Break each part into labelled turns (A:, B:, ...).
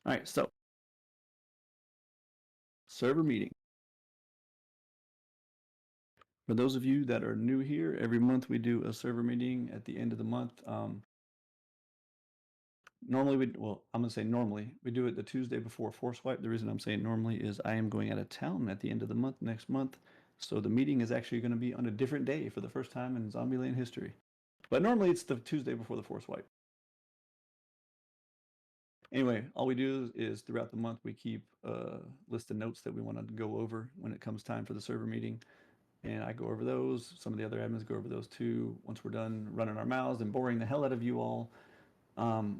A: All right, so server meeting. For those of you that are new here, every month we do a server meeting at the end of the month. Normally, I'm going to say normally, we do it the Tuesday before Force Wipe. The reason I'm saying normally is I am going out of town at the end of the month next month. So the meeting is actually going to be on a different day for the first time in Zombieland history. But normally it's the Tuesday before the Force Wipe. Anyway, all we do is throughout the month we keep a list of notes that we want to go over when it comes time for the server meeting. And I go over those. Some of the other admins go over those too. Once we're done running our mouths and boring the hell out of you all,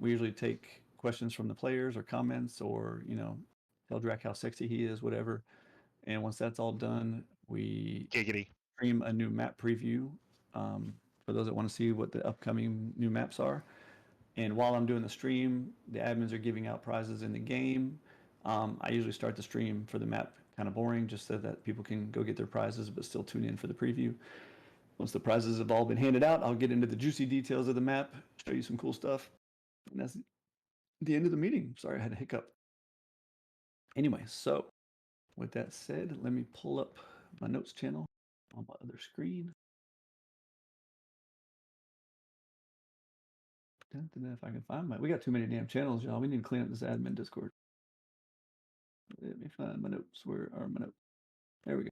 A: we usually take questions from the players or comments or, tell Drac how sexy he is, whatever. And once that's all done, we
B: Giggity.
A: stream a new map preview for those that want to see what the upcoming new maps are. And while I'm doing the stream, the admins are giving out prizes in the game. I usually start the stream for the map kind of boring just so that people can go get their prizes but still tune in for the preview. Once the prizes have all been handed out, I'll get into the juicy details of the map, show you some cool stuff. And that's the end of the meeting. Sorry, I had a hiccup. Anyway, so with that said, let me pull up my notes channel on my other screen. If I can find we got too many damn channels, y'all. We need to clean up this admin Discord. Let me find my notes. Where are my notes? There we go.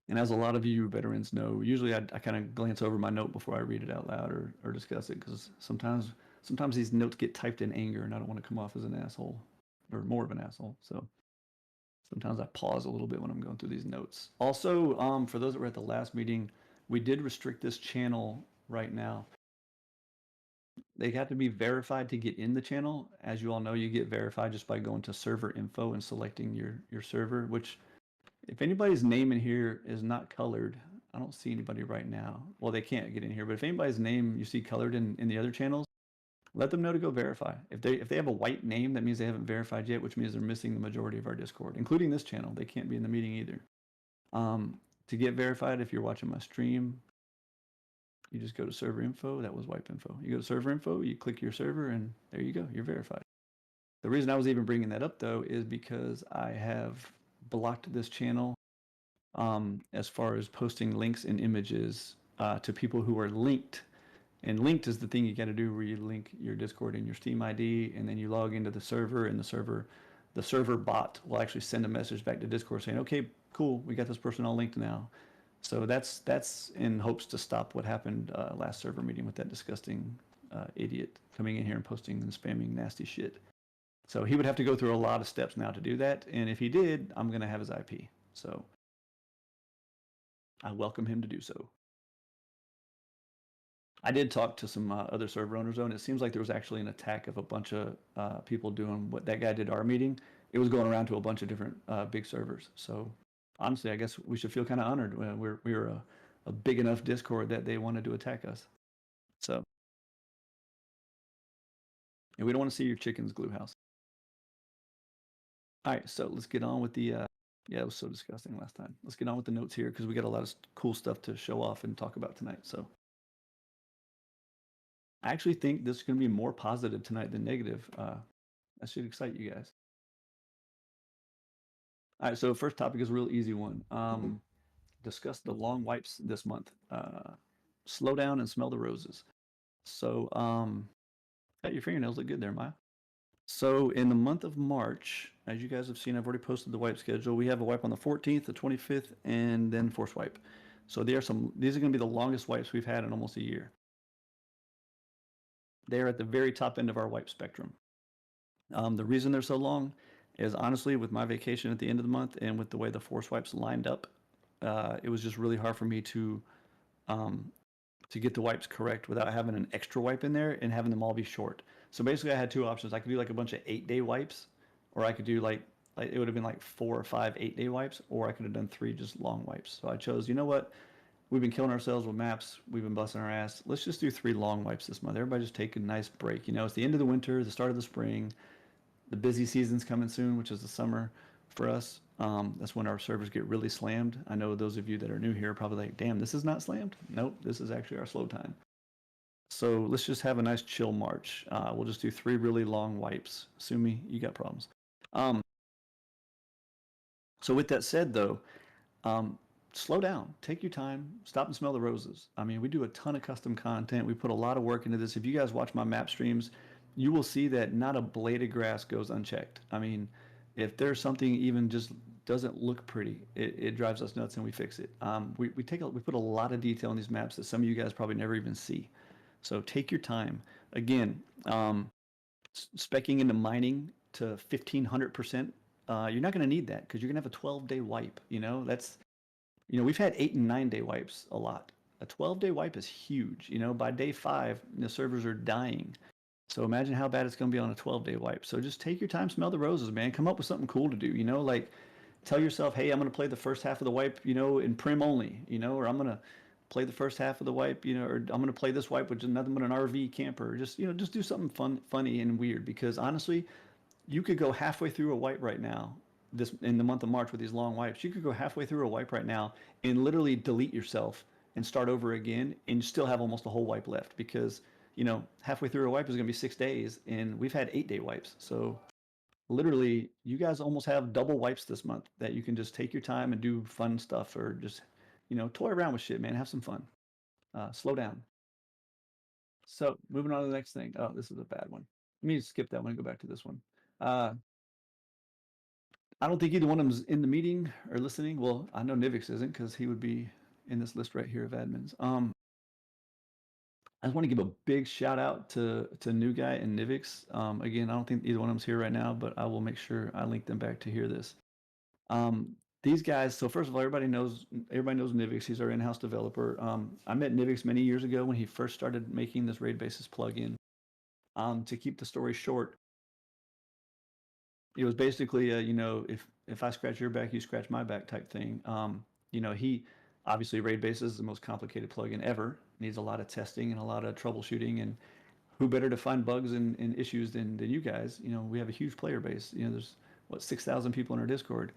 A: And as a lot of you veterans know, usually I kind of glance over my note before I read it out loud or discuss it because sometimes these notes get typed in anger and I don't want to come off as an asshole or more of an asshole. So sometimes I pause a little bit when I'm going through these notes. Also, for those that were at the last meeting, we did restrict this channel right now. They have to be verified to get in the channel. As you all know, you get verified just by going to server info and selecting your server, which if anybody's name in here is not colored, I don't see anybody right now. Well, they can't get in here, but if anybody's name you see colored in the other channels, let them know to go verify. If they have a white name, that means they haven't verified yet, which means they're missing the majority of our Discord, including this channel. They can't be in the meeting either. To get verified, if you're watching my stream, you just go to server info. That was wipe info. You go to server info, you click your server, and there you go. You're verified. The reason I was even bringing that up, though, is because I have blocked this channel as far as posting links and images to people who are linked. And linked is the thing you got to do where you link your Discord and your Steam ID, and then you log into the server, and the server bot will actually send a message back to Discord saying, "Okay, cool, we got this person all linked now." So that's in hopes to stop what happened last server meeting with that disgusting idiot coming in here and posting and spamming nasty shit. So he would have to go through a lot of steps now to do that, and if he did, I'm gonna have his IP. So I welcome him to do so. I did talk to some other server owners, though, and it seems like there was actually an attack of a bunch of people doing what that guy did to our meeting. It was going around to a bunch of different big servers. So honestly, I guess we should feel kind of honored. We're a big enough Discord that they wanted to attack us. So, and we don't want to see your chicken's glue house. All right, so let's get on with the. Yeah, it was so disgusting last time. Let's get on with the notes here because we got a lot of cool stuff to show off and talk about tonight. So. I actually think this is going to be more positive tonight than negative. That should excite you guys. All right, so first topic is a real easy one. Discuss the long wipes this month. Slow down and smell the roses. So, your fingernails look good there, Maya. So in the month of March, as you guys have seen, I've already posted the wipe schedule. We have a wipe on the 14th, the 25th, and then Force Wipe. So these are going to be the longest wipes we've had in almost a year. They're at the very top end of our wipe spectrum. The reason they're so long is honestly with my vacation at the end of the month and with the way the Force Wipes lined up, it was just really hard for me to get the wipes correct without having an extra wipe in there and having them all be short. So basically I had two options. I could do like a bunch of 8-day wipes, or I could do like it would have been like 4 or 5 8-day wipes, or I could have done 3 just long wipes. So I chose, you know what? We've been killing ourselves with maps. We've been busting our ass. Let's just do 3 long wipes this month. Everybody just take a nice break. It's the end of the winter, the start of the spring. The busy season's coming soon, which is the summer for us. That's when our servers get really slammed. I know those of you that are new here are probably like, damn, this is not slammed. Nope, this is actually our slow time. So let's just have a nice chill march. We'll just do 3 really long wipes. Sue me, you got problems. Um, so with that said, though, um, slow down, take your time, stop and smell the roses. I mean, we do a ton of custom content. We put a lot of work into this. If you guys watch my map streams, you will see that not a blade of grass goes unchecked. I mean, if there's something even just doesn't look pretty, it drives us nuts and we fix it. We put a lot of detail in these maps that some of you guys probably never even see. So take your time. Again, specking into mining to 1500%, you're not going to need that because you're going to have a 12-day wipe. We've had 8 and 9 day wipes a lot. A 12-day wipe is huge. By day 5, the servers are dying. So imagine how bad it's going to be on a 12-day wipe. So just take your time, smell the roses, man. Come up with something cool to do. Like tell yourself, hey, I'm going to play the first half of the wipe, in prim only, or I'm going to play the first half of the wipe, or I'm going to play this wipe with nothing but an RV camper. Just do something funny and weird because honestly, you could go halfway through a wipe right now, this in the month of March with these long wipes. You could go halfway through a wipe right now and literally delete yourself and start over again and still have almost a whole wipe left because, halfway through a wipe is going to be 6 days and we've had 8-day wipes. So literally you guys almost have double wipes this month that you can just take your time and do fun stuff or just, toy around with shit, man. Have some fun. Slow down. So moving on to the next thing. Oh, this is a bad one. Let me skip that one and go back to this one. Uh, I don't think either one of them's in the meeting or listening. Well, I know Nivix isn't because he would be in this list right here of admins. I just want to give a big shout out to New Guy and Nivix. Again, I don't think either one of them's here right now, but I will make sure I link them back to hear this. These guys. So first of all, everybody knows Nivix. He's our in-house developer. I met Nivix many years ago when he first started making this raid basis plugin. To keep the story short, it was basically a, if I scratch your back, you scratch my back type thing. He obviously raid basis is the most complicated plugin ever. Needs a lot of testing and a lot of troubleshooting, and who better to find bugs and issues than you guys? We have a huge player base. There's 6,000 people in our Discord.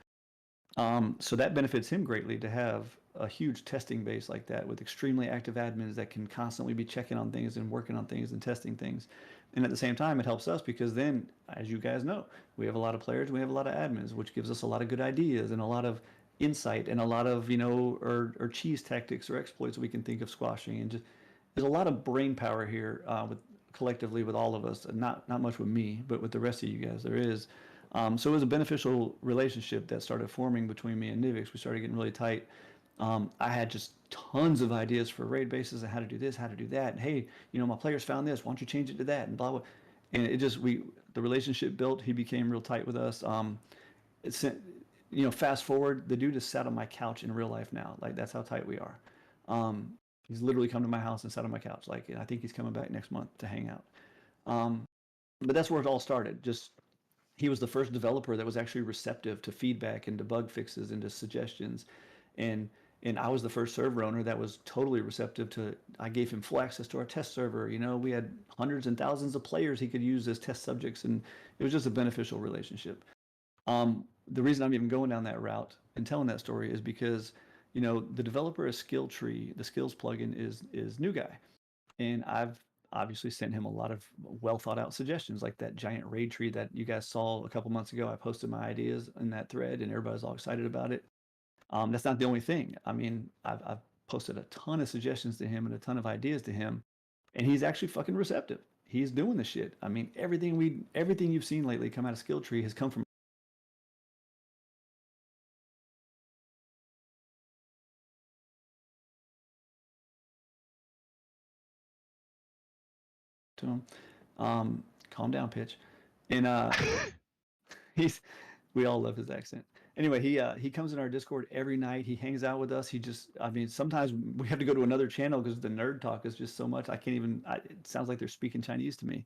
A: So that benefits him greatly to have a huge testing base like that with extremely active admins that can constantly be checking on things and working on things and testing things. And at the same time, it helps us because then, as you guys know, we have a lot of players, we have a lot of admins, which gives us a lot of good ideas and a lot of insight and a lot of, or cheese tactics or exploits we can think of squashing. And just there's a lot of brain power here collectively with all of us. Not much with me, but with the rest of you guys, there is. So it was a beneficial relationship that started forming between me and Nivix. We started getting really tight. I had just tons of ideas for raid bases and how to do this, how to do that. And hey, my players found this. Why don't you change it to that? And blah blah. And the relationship built. He became real tight with us. Fast forward, the dude is sat on my couch in real life now. Like that's how tight we are. He's literally come to my house and sat on my couch. Like I think he's coming back next month to hang out. But that's where it all started. Just he was the first developer that was actually receptive to feedback and to bug fixes and to suggestions. And I was the first server owner that was totally receptive to. I gave him full access to our test server. We had hundreds and thousands of players he could use as test subjects, and it was just a beneficial relationship. The reason I'm even going down that route and telling that story is because the developer of Skilltree, the skills plugin is New Guy, and I've obviously sent him a lot of well thought out suggestions like that giant raid tree that you guys saw a couple months ago. I posted my ideas in that thread and everybody's all excited about it. That's not the only thing. I mean, I've posted a ton of suggestions to him and a ton of ideas to him, and he's actually fucking receptive. He's doing the shit. I mean, everything you've seen lately come out of Skilltree has come from to him. Calm down, pitch. And he's we all love his accent. Anyway, he comes in our Discord every night. He hangs out with us. I mean, sometimes we have to go to another channel because the nerd talk is just so much. I can't even. It sounds like they're speaking Chinese to me.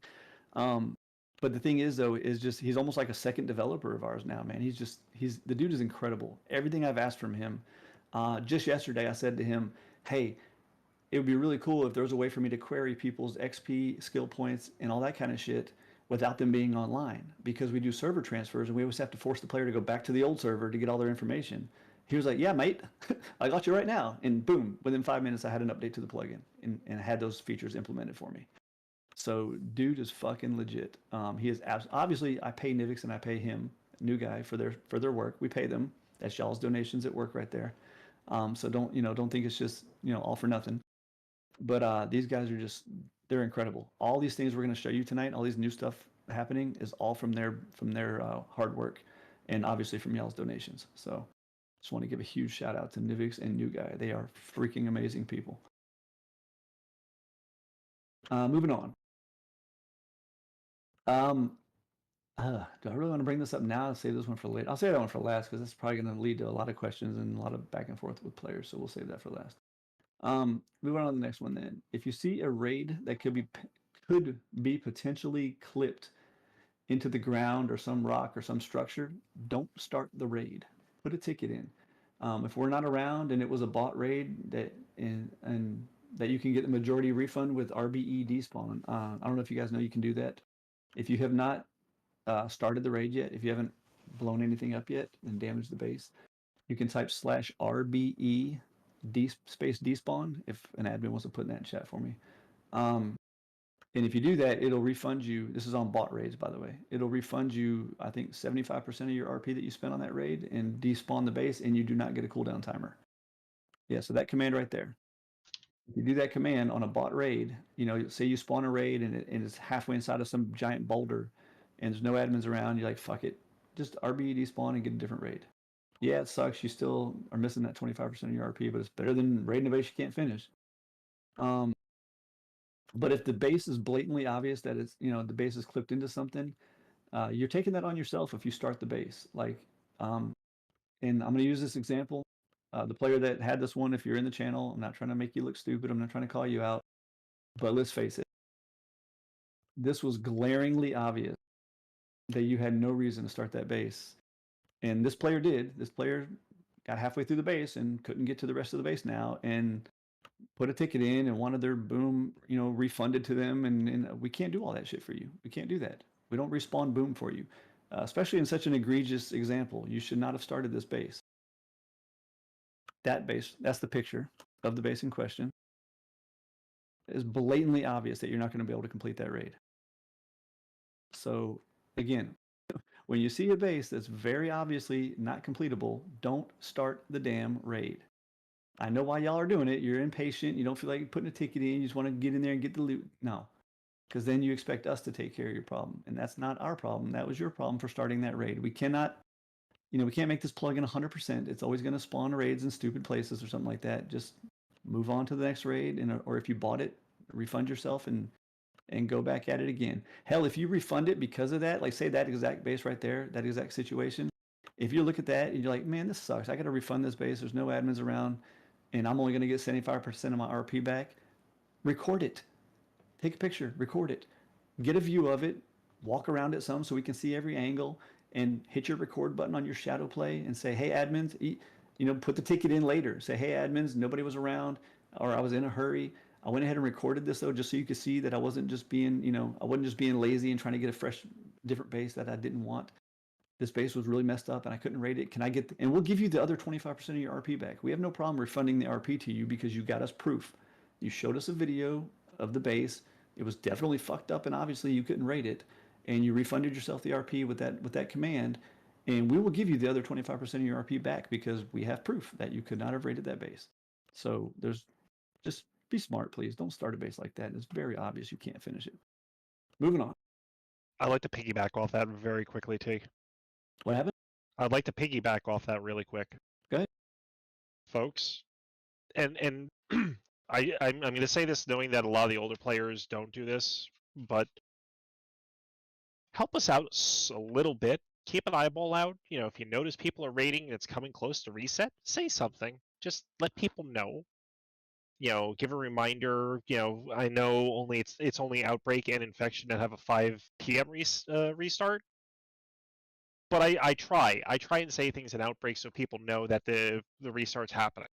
A: Um, but the thing is, though, is just he's almost like a second developer of ours now, man. He's the dude is incredible. Everything I've asked from him. Just yesterday, I said to him, "Hey, it would be really cool if there was a way for me to query people's XP, skill points, and all that kind of shit without them being online because we do server transfers and we always have to force the player to go back to the old server to get all their information." He was like, yeah, mate, I got you right now. And boom, within 5 minutes, I had an update to the plugin and had those features implemented for me. So dude is fucking legit. He is obviously I pay Nivix and I pay him, new guy, for their work. We pay them. That's y'all's donations at work right there. So don't think it's just all for nothing. But these guys are they're incredible. All these things we're going to show you tonight, all these new stuff happening, is all from their hard work, and obviously from y'all's donations. So just want to give a huge shout out to Nivix and New Guy. They are freaking amazing people. Moving on. Do I really want to bring this up now? I'll save this one for later. I'll save that one for last because it's probably going to lead to a lot of questions and a lot of back and forth with players. So we'll save that for last. Moving on to the next one then. If you see a raid that could be potentially clipped into the ground or some rock or some structure, don't start the raid. Put a ticket in. If we're not around and it was a bot raid and that you can get the majority refund with RBE despawn. I don't know if you guys know you can do that. If you have not started the raid yet, if you haven't blown anything up yet and damaged the base, you can type /RBE space despawn if an admin wants to put in that in chat for me. And if you do that, it'll refund you. This is on bot raids, by the way. It'll refund you, I think, 75% of your RP that you spent on that raid and despawn the base, and you do not get a cooldown timer. Yeah, so that command right there. If you do that command on a bot raid, say you spawn a raid and it's halfway inside of some giant boulder and there's no admins around, you're like, fuck it. Just RBE despawn and get a different raid. Yeah, it sucks. You still are missing that 25% of your RP, but it's better than raiding a base you can't finish. But if the base is blatantly obvious that it's the base is clipped into something, you're taking that on yourself if you start the base. And I'm going to use this example. The player that had this one, if you're in the channel, I'm not trying to make you look stupid. I'm not trying to call you out. But let's face it, this was glaringly obvious that you had no reason to start that base. And this player did. This player got halfway through the base and couldn't get to the rest of the base now and put a ticket in and wanted their boom, refunded to them. And we can't do all that shit for you. We can't do that. We don't respawn boom for you, especially in such an egregious example. You should not have started this base. That base, that's the picture of the base in question. It is blatantly obvious that you're not going to be able to complete that raid. So again, when you see a base that's very obviously not completable, don't start the damn raid. I know why y'all are doing it. You're impatient. You don't feel like putting a ticket in. You just want to get in there and get the loot. No, because then you expect us to take care of your problem. And that's not our problem. That was your problem for starting that raid. We cannot, we can't make this plugin 100%. It's always going to spawn raids in stupid places or something like that. Just move on to the next raid. Or if you bought it, refund yourself and go back at it again. Hell, if you refund it because of that, like say that exact base right there, that exact situation, if you look at that and you're like, man, this sucks. I got to refund this base. There's no admins around and I'm only going to get 75% of my RP back. Record it. Take a picture. Record it. Get a view of it. Walk around it some so we can see every angle and hit your record button on your shadow play and say, hey, admins, put the ticket in later. Say, hey, admins, nobody was around or I was in a hurry. I went ahead and recorded this though, just so you could see that I wasn't just being, I wasn't just being lazy and trying to get a fresh, different base that I didn't want. This base was really messed up and I couldn't rate it. Can I get, and we'll give you the other 25% of your RP back. We have no problem refunding the RP to you because you got us proof. You showed us a video of the base. It was definitely fucked up and obviously you couldn't rate it. And you refunded yourself the RP with that command. And we will give you the other 25% of your RP back because we have proof that you could not have rated that base. So just be smart, please. Don't start a base like that. It's very obvious you can't finish it. Moving on.
B: I'd like to piggyback off that very quickly, T.
A: What happened?
B: I'd like to piggyback off that really quick.
A: Go ahead.
B: Folks, and I'm going to say this knowing that a lot of the older players don't do this, but help us out a little bit. Keep an eyeball out. If you notice people are raiding and it's coming close to reset, say something. Just let people know. Give a reminder. I know it's only Outbreak and Infection that have a 5 p.m. restart. But I try and say things in Outbreak so people know that the restart's happening.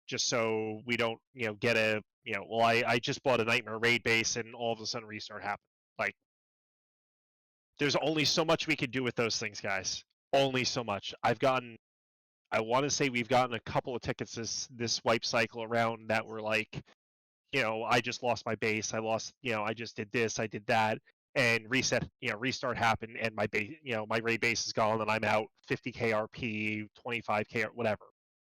B: Just so we don't, get a, well, I just bought a Nightmare raid base and all of a sudden restart happened. Like, there's only so much we can do with those things, guys. Only so much. I've gotten I want to say we've gotten a couple of tickets this wipe cycle around that were like, I just lost my base. I lost, I just did this, I did that, and restart happened, and my base, my raid base is gone, and I'm out 50k RP, 25k, or whatever.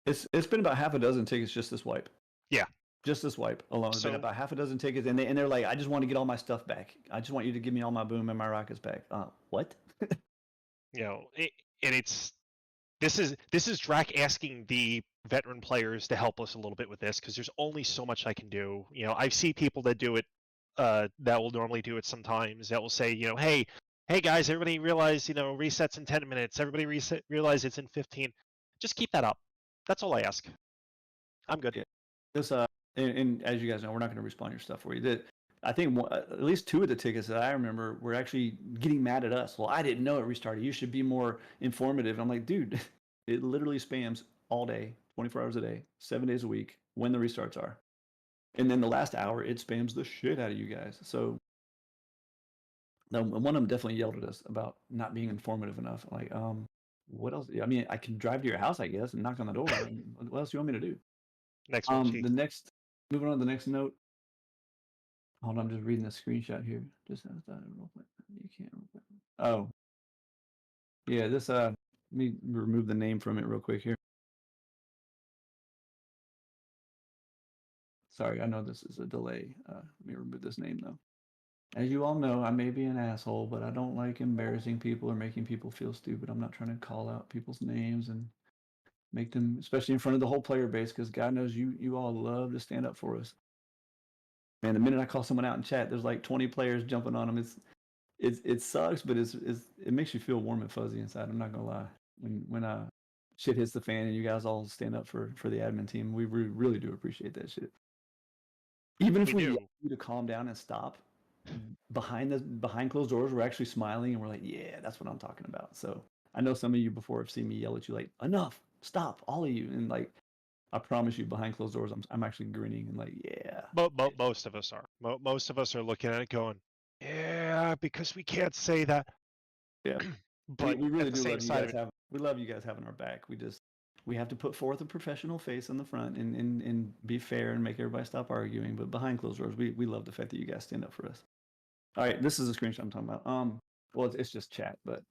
A: It's been about half a dozen tickets just this wipe.
B: Yeah.
A: Just this wipe alone. It's been
B: So
A: about half a dozen tickets, and they're like, I just want to get all my stuff back. I just want you to give me all my boom and my rockets back. What?
B: and this is Drac asking the veteran players to help us a little bit with this, because there's only so much I can do. I see people that do it, that will normally do it sometimes, that will say, hey guys, everybody realize, resets in 10 minutes. Everybody realize it's in 15. Just keep that up. That's all I ask. I'm good.
A: Yeah. This and as you guys know, we're not going to respond your stuff for you. I think at least two of the tickets that I remember were actually getting mad at us. Well, I didn't know it restarted. You should be more informative. I'm like, dude, it literally spams all day, 24 hours a day, 7 days a week when the restarts are. And then the last hour, it spams the shit out of you guys. So one of them definitely yelled at us about not being informative enough. Like, what else? I mean, I can drive to your house, I guess, and knock on the door. What else do you want me to do?
B: Next one, Chief.
A: Moving on to the next note. Hold on, I'm just reading the screenshot here. Just as that real quick. You can't. Oh, yeah. This let me remove the name from it real quick here. Sorry, I know this is a delay. Let me remove this name though. As you all know, I may be an asshole, but I don't like embarrassing people or making people feel stupid. I'm not trying to call out people's names and make them, especially in front of the whole player base, because God knows you all love to stand up for us. Man, the minute I call someone out in chat, there's like 20 players jumping on them. It sucks, but it makes you feel warm and fuzzy inside. I'm not gonna lie. When shit hits the fan and you guys all stand up for the admin team, we really do appreciate that shit. Even if we yell you to calm down and stop, behind closed doors, we're actually smiling and we're like, yeah, that's what I'm talking about. So I know some of you before have seen me yell at you like, enough, stop, all of you, and like I promise you, behind closed doors, I'm actually grinning and like, yeah.
B: Most of us are. Most of us are looking at it going, yeah, because we can't say that.
A: Yeah.
B: But
A: we really
B: at the
A: do
B: same
A: love you
B: side
A: guys
B: of it,
A: we love you guys having our back. We have to put forth a professional face in the front and be fair and make everybody stop arguing. But behind closed doors, we love the fact that you guys stand up for us. All right, this is a screenshot I'm talking about. Well, it's just chat, but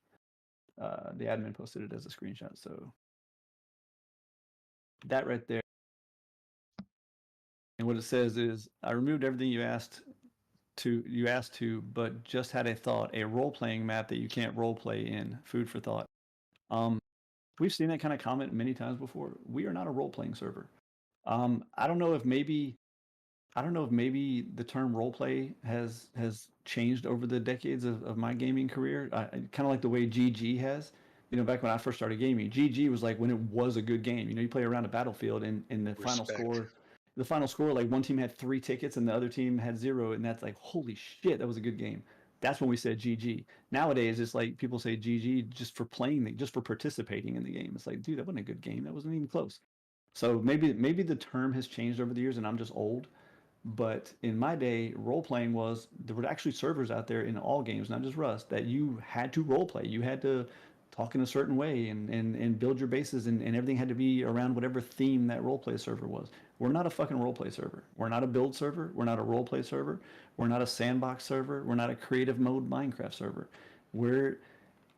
A: the admin posted it as a screenshot. So that right there. And what it says is, I removed everything you asked to, but just had a thought, a role-playing map that you can't role-play in. Food for thought. We've seen that kind of comment many times before. We are not a role-playing server. I don't know if maybe the term roleplay has changed over the decades of my gaming career. Kind of like the way GG has. Back when I first started gaming, GG was like when it was a good game. You play around a battlefield and the final score, like one team had 3 tickets and the other team had 0, and that's like, holy shit, that was a good game. That's when we said GG. Nowadays, it's like people say GG just for playing, just for participating in the game. It's like, dude, that wasn't a good game. That wasn't even close. So maybe the term has changed over the years, and I'm just old. But in my day, role playing was there were actually servers out there in all games, not just Rust, that you had to role play. You had to talk in a certain way and build your bases, and everything had to be around whatever theme that role play server was. We're not a fucking role play server. We're not a build server. We're not a role play server. We're not a sandbox server. We're not a creative mode Minecraft server. We're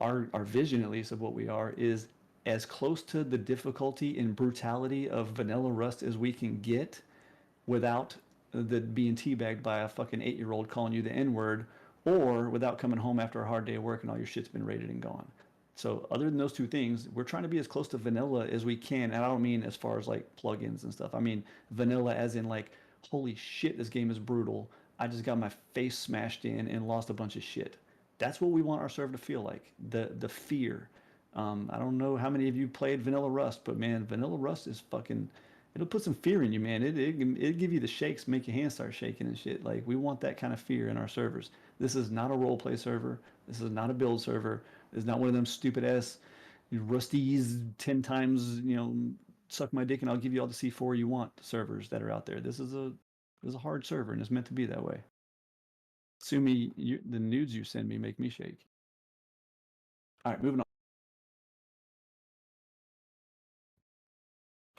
A: our vision, at least, of what we are is as close to the difficulty and brutality of vanilla Rust as we can get without being teabagged by a fucking 8-year-old calling you the N-word, or without coming home after a hard day of work and all your shit's been raided and gone. So other than those two things, we're trying to be as close to vanilla as we can. And I don't mean as far as like plugins and stuff. I mean vanilla as in like, holy shit, this game is brutal. I just got my face smashed in and lost a bunch of shit. That's what we want our server to feel like. The fear. I don't know how many of you played Vanilla Rust, but man, Vanilla Rust is fucking. It'll put some fear in you, man. It give you the shakes, make your hands start shaking and shit. Like we want that kind of fear in our servers. This is not a role play server. This is not a build server. It's not one of them stupid ass Rusty's 10 times, suck my dick and I'll give you all the C4 you want servers that are out there. This is a hard server and it's meant to be that way. Sue me, the nudes you send me make me shake. All right, moving on.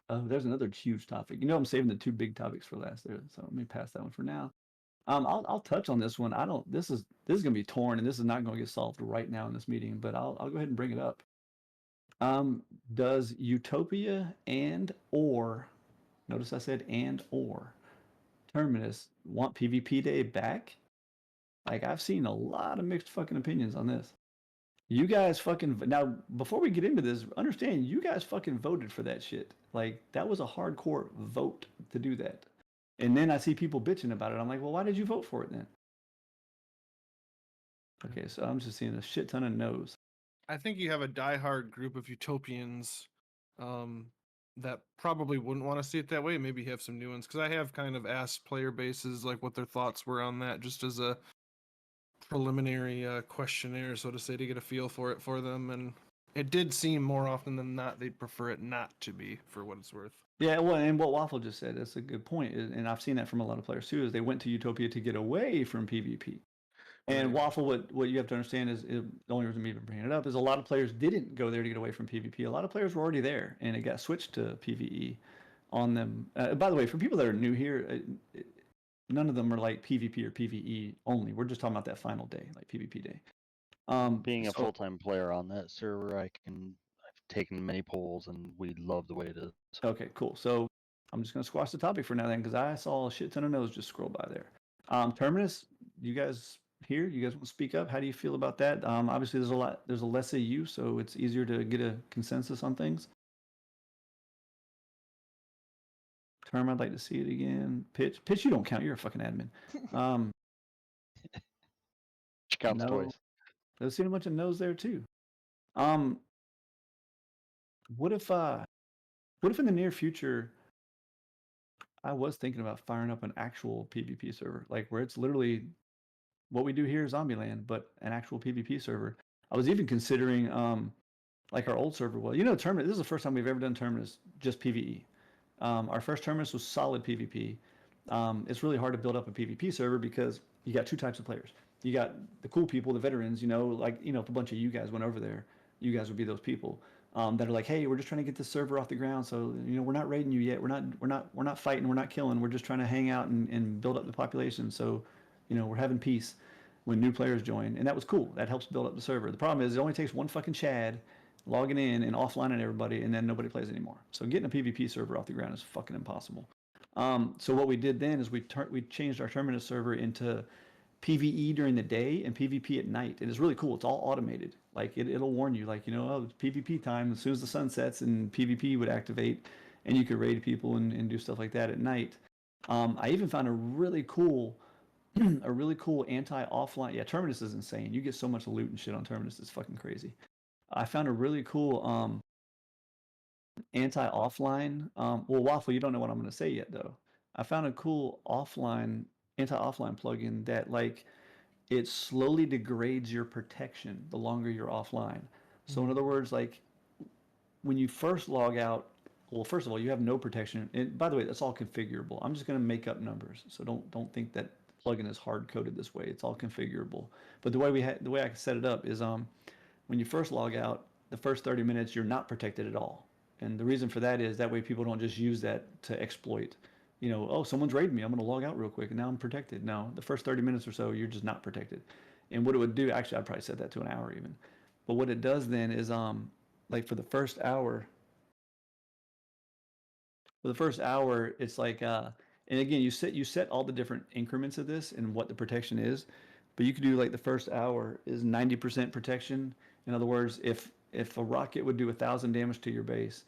A: There's another huge topic. You know, I'm saving the two big topics for last there, so let me pass that one for now. I'll touch on this one. I don't. This is gonna be torn, and this is not gonna get solved right now in this meeting. But I'll go ahead and bring it up. Um, does Utopia and or notice I said and or Terminus want PvP day back? Like I've seen a lot of mixed fucking opinions on this. You guys fucking now before we get into this, understand you guys fucking voted for that shit. Like that was a hardcore vote to do that. And then I see people bitching about it. I'm like, well, why did you vote for it then? Okay, so I'm just seeing a shit ton of no's.
C: I think you have a diehard group of utopians that probably wouldn't want to see it that way. Maybe you have some new ones because I have kind of asked player bases like what their thoughts were on that, just as a preliminary questionnaire, so to say, to get a feel for it for them. And it did seem more often than not they'd prefer it not to be, for what it's worth.
A: Yeah, well, and what Waffle just said, that's a good point, and I've seen that from a lot of players too. Is they went to Utopia to get away from PvP. And
C: Right.
A: Waffle, what you have to understand is the only reason I'm even bringing it up is a lot of players didn't go there to get away from PvP. A lot of players were already there, and it got switched to PvE on them. By the way, for people that are new here, none of them are like PvP or PvE only. We're just talking about that final day, like PvP day.
D: Being a
A: So-
D: full-time player on that server, I've taken many polls, and we love the way it is.
A: Okay, cool. So I'm just gonna squash the topic for now then, because I saw a shit ton of no's just scroll by there. Terminus, you guys here? You guys want to speak up? How do you feel about that? Obviously there's a less AU, so it's easier to get a consensus on things. Term, I'd like to see it again. Pitch, you don't count. You're a fucking admin.
D: Which counts
A: No.
D: twice.
A: I've seen a bunch of no's there too. What if in the near future I was thinking about firing up an actual PvP server, like where it's literally what we do here, Zombieland, but an actual PvP server. I was even considering like our old server. Well, you know, Terminus. This is the first time we've ever done Terminus just PvE. Our first Terminus was solid PvP. It's really hard to build up a PvP server because you got two types of players. You got the cool people, the veterans. You know, like if a bunch of you guys went over there, you guys would be those people that are like, hey, we're just trying to get this server off the ground. So we're not raiding you yet. We're not fighting. We're not killing. We're just trying to hang out and build up the population. So, we're having peace when new players join, and that was cool. That helps build up the server. The problem is it only takes one fucking Chad logging in and offlining everybody, and then nobody plays anymore. So getting a PvP server off the ground is fucking impossible. So what we did then is we changed our Terminus server into PvE during the day and PvP at night. And it's really cool. It's all automated. Like it'll warn you, like, oh, it's PvP time as soon as the sun sets, and PvP would activate, and you could raid people and do stuff like that at night. I even found a really cool anti-offline. Yeah, Terminus is insane. You get so much loot and shit on Terminus. It's fucking crazy. I found a really cool anti-offline. Well, Waffle, you don't know what I'm going to say yet, though. I found a cool anti-offline plugin that it slowly degrades your protection the longer you're offline. So in other words, like when you first log out, well, first of all, you have no protection. And by the way, that's all configurable. I'm just going to make up numbers, so don't think that plugin is hard coded this way. It's all configurable. But the way I set it up is when you first log out, the first 30 minutes you're not protected at all. And the reason for that is that way people don't just use that to exploit. Oh, someone's raiding me. I'm going to log out real quick, and now I'm protected. No, the first 30 minutes or so, you're just not protected. And what it would do, actually, I'd probably set that to an hour even. But what it does then is, like for the first hour, it's like, and again, you set all the different increments of this and what the protection is. But you could do like the first hour is 90% protection. In other words, if a rocket would do 1,000 damage to your base,